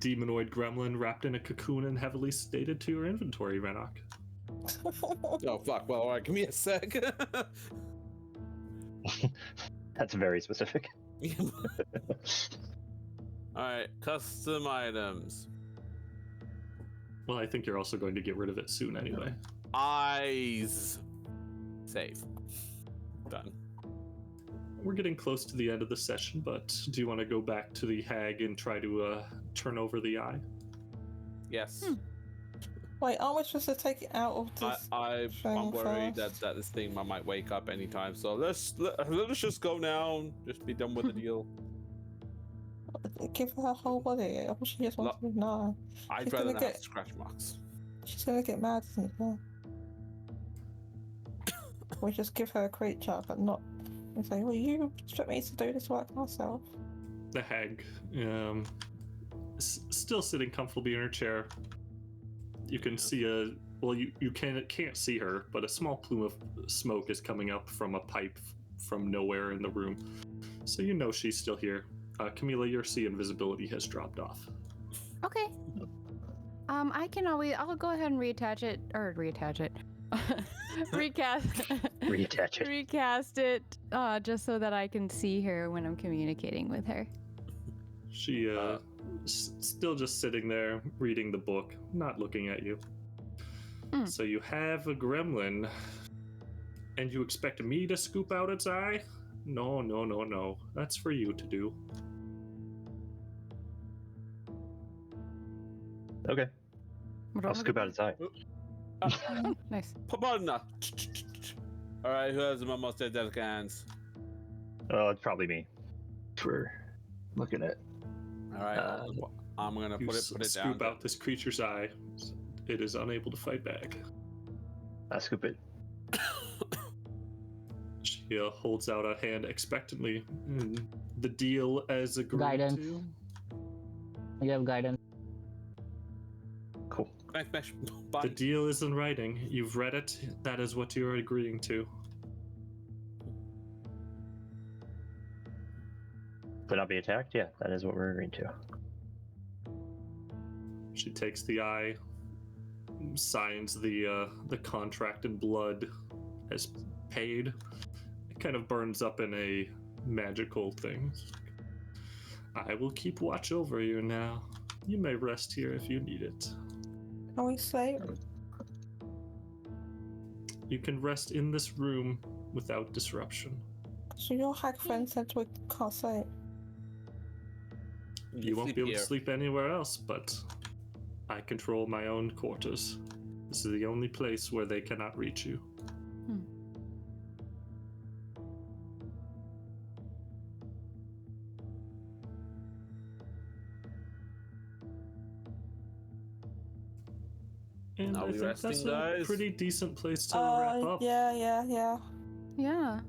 Speaker 4: demonoid gremlin wrapped in a cocoon and heavily sedated to your inventory, Renok.
Speaker 2: Oh, fuck. Well, alright, give me a sec.
Speaker 3: That's very specific.
Speaker 2: Alright, custom items.
Speaker 4: Well, I think you're also going to get rid of it soon anyway.
Speaker 2: Eyes. Save. Done.
Speaker 4: We're getting close to the end of the session, but do you want to go back to the hag and try to turn over the eye?
Speaker 2: Yes.
Speaker 7: Wait, aren't we supposed to take it out of this?
Speaker 2: I'm
Speaker 7: thing
Speaker 2: worried
Speaker 7: first?
Speaker 2: that this thing might wake up anytime. So let's just go now. Just be done with the deal.
Speaker 7: Give her her whole body. I wish she just wants to know.
Speaker 2: I'd
Speaker 7: She's
Speaker 2: rather
Speaker 7: gonna
Speaker 2: not have
Speaker 7: get-
Speaker 2: scratch marks.
Speaker 7: She's gonna get mad, isn't she? We just give her a creature, but not. And say, well, you expect me to do this work myself.
Speaker 4: The hag, still sitting comfortably in her chair. You can see you can't see her, but a small plume of smoke is coming up from a pipe from nowhere in the room. So you know she's still here. Chamilla, your sea invisibility has dropped off.
Speaker 6: Okay. I'll go ahead and recast it. Recast it, just so that I can see her when I'm communicating with her.
Speaker 4: She still just sitting there reading the book, not looking at you. So you have a gremlin, and you expect me to scoop out its eye? No, no, no, no. That's for you to do.
Speaker 3: Okay,
Speaker 6: Roll
Speaker 3: I'll
Speaker 6: a
Speaker 3: scoop
Speaker 6: good
Speaker 3: out its eye.
Speaker 6: Oh, nice.
Speaker 2: Paladin. All right, who has the most delicate hands?
Speaker 3: Well, it's probably me. We're looking at.
Speaker 2: All right, I'm gonna
Speaker 4: You
Speaker 2: put it down.
Speaker 4: scoop out this creature's eye. It is unable to fight back.
Speaker 3: I scoop it.
Speaker 4: She holds out a hand expectantly. The deal as agreed
Speaker 5: Guidance.
Speaker 4: to.
Speaker 5: You have guidance.
Speaker 3: Cool.
Speaker 2: Smash.
Speaker 4: The
Speaker 2: Bye.
Speaker 4: deal is in writing. You've read it. That is what you are agreeing to.
Speaker 3: To not be attacked? Yeah, that is what we're agreeing to.
Speaker 4: She takes the eye, signs the contract in blood as paid. It kind of burns up in a magical thing. I will keep watch over you now. You may rest here if you need it.
Speaker 7: Can we sleep?
Speaker 4: You can rest in this room without disruption.
Speaker 7: So your hag friend said we can't sleep.
Speaker 4: You won't
Speaker 2: Sleep
Speaker 4: be able
Speaker 2: here.
Speaker 4: to sleep anywhere else, but I control my own quarters. This is the only place where they cannot reach you. And
Speaker 2: Are
Speaker 4: I
Speaker 2: we
Speaker 4: think
Speaker 2: resting,
Speaker 4: that's a
Speaker 2: guys?
Speaker 4: pretty decent place to wrap up.
Speaker 7: Yeah.
Speaker 6: Yeah.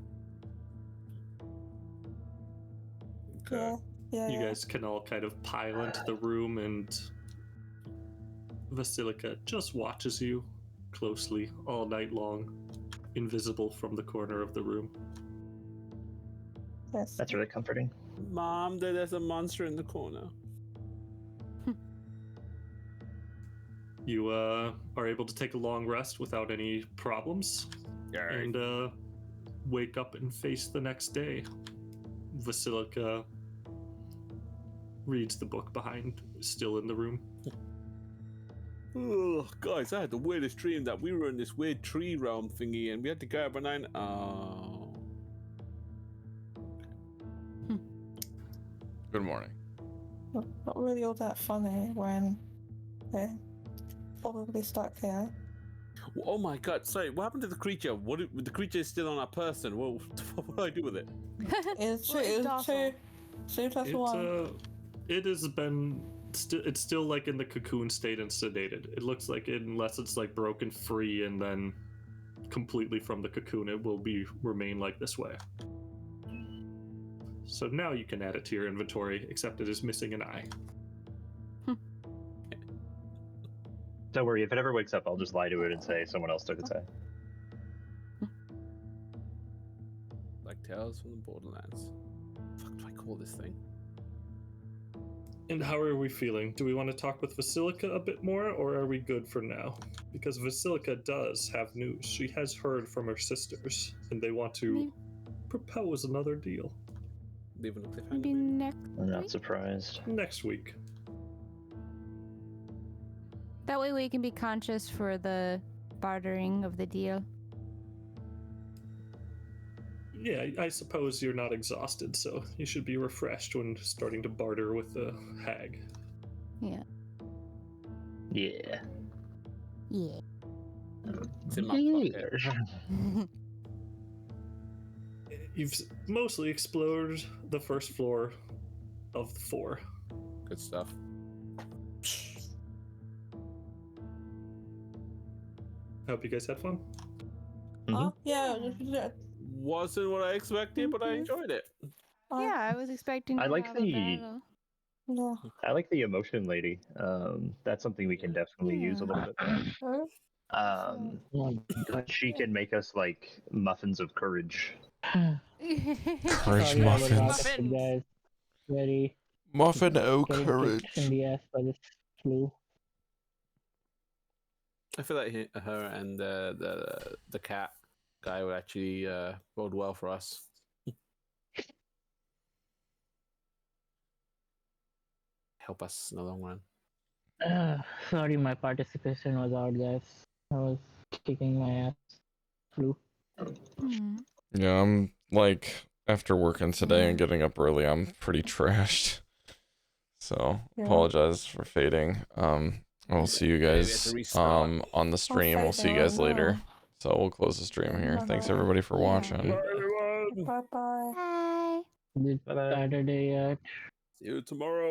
Speaker 2: Okay.
Speaker 7: Yeah.
Speaker 4: You guys can all kind of pile into the room, and Basilica just watches you closely all night long, invisible from the corner of the room.
Speaker 7: Yes.
Speaker 3: That's really comforting.
Speaker 2: Mom, there's a monster in the corner.
Speaker 4: You are able to take a long rest without any problems, and wake up and face the next day. Basilica reads the book behind, still in the room.
Speaker 2: Oh, guys, I had the weirdest dream that we were in this weird tree realm thingy and we had to go up a nine. Oh.
Speaker 1: Good morning.
Speaker 7: Not really all that funny when they probably stuck here.
Speaker 2: Oh my god, sorry, what happened to the creature? The creature is still on our person. Well, what do I do with it?
Speaker 7: It's
Speaker 6: Well, it's docile.
Speaker 7: two plus one.
Speaker 4: It has been it's still like in the cocoon state and sedated. It looks like unless it's like broken free and then completely from the cocoon, it will remain like this way. So now you can add it to your inventory, except it is missing an eye.
Speaker 3: Don't worry, if it ever wakes up, I'll just lie to it and say someone else took its eye.
Speaker 2: Like Tales from the Borderlands. What do I call this thing?
Speaker 4: And how are we feeling? Do we want to talk with Basilica a bit more, or are we good for now? Because Basilica does have news. She has heard from her sisters, and they want to propose another deal.
Speaker 2: Leaving a cliffhanger.
Speaker 6: Maybe
Speaker 2: maybe?
Speaker 6: next
Speaker 3: I'm not
Speaker 6: week?
Speaker 3: surprised.
Speaker 4: Next week.
Speaker 6: That way we can be conscious for the bartering of the deal.
Speaker 4: Yeah, I suppose you're not exhausted, so you should be refreshed when starting to barter with the hag.
Speaker 6: Yeah.
Speaker 3: Yeah.
Speaker 6: Yeah.
Speaker 2: It's in my pocket.
Speaker 4: You've mostly explored the first floor of the 4.
Speaker 2: Good stuff.
Speaker 4: I hope you guys had fun.
Speaker 7: Oh, yeah.
Speaker 2: Wasn't what I expected, but I enjoyed it.
Speaker 6: Yeah, I was expecting
Speaker 3: I
Speaker 6: to
Speaker 3: like
Speaker 6: have a
Speaker 3: the-
Speaker 6: battle.
Speaker 7: No.
Speaker 3: I like the emotion lady. That's something we can definitely use a little bit more. She can make us like muffins of courage.
Speaker 1: Courage
Speaker 5: Sorry, I was out
Speaker 1: muffins.
Speaker 5: of it, guys. Very,
Speaker 1: Muffin o'
Speaker 5: very
Speaker 1: courage.
Speaker 5: kicked in the ass by this flu.
Speaker 2: I feel like her and the cat guy would actually bode well for us. Help us in the long run.
Speaker 5: Sorry, my participation was out, guys. I was kicking my ass. Flu.
Speaker 6: Hmm.
Speaker 1: Yeah, I'm like after working today and getting up early, I'm pretty trashed. So
Speaker 7: Yeah.
Speaker 1: apologize for fading. I will see you
Speaker 2: Yeah, we have
Speaker 1: guys
Speaker 2: to restart.
Speaker 1: on the stream. We'll see you guys later. So we'll close the stream here. Thanks everybody for
Speaker 6: Yeah.
Speaker 1: watching.
Speaker 2: Bye, everyone.
Speaker 7: Bye bye.
Speaker 6: Bye.
Speaker 5: Is it
Speaker 3: Bye-bye.
Speaker 5: Saturday yet?
Speaker 2: See you tomorrow.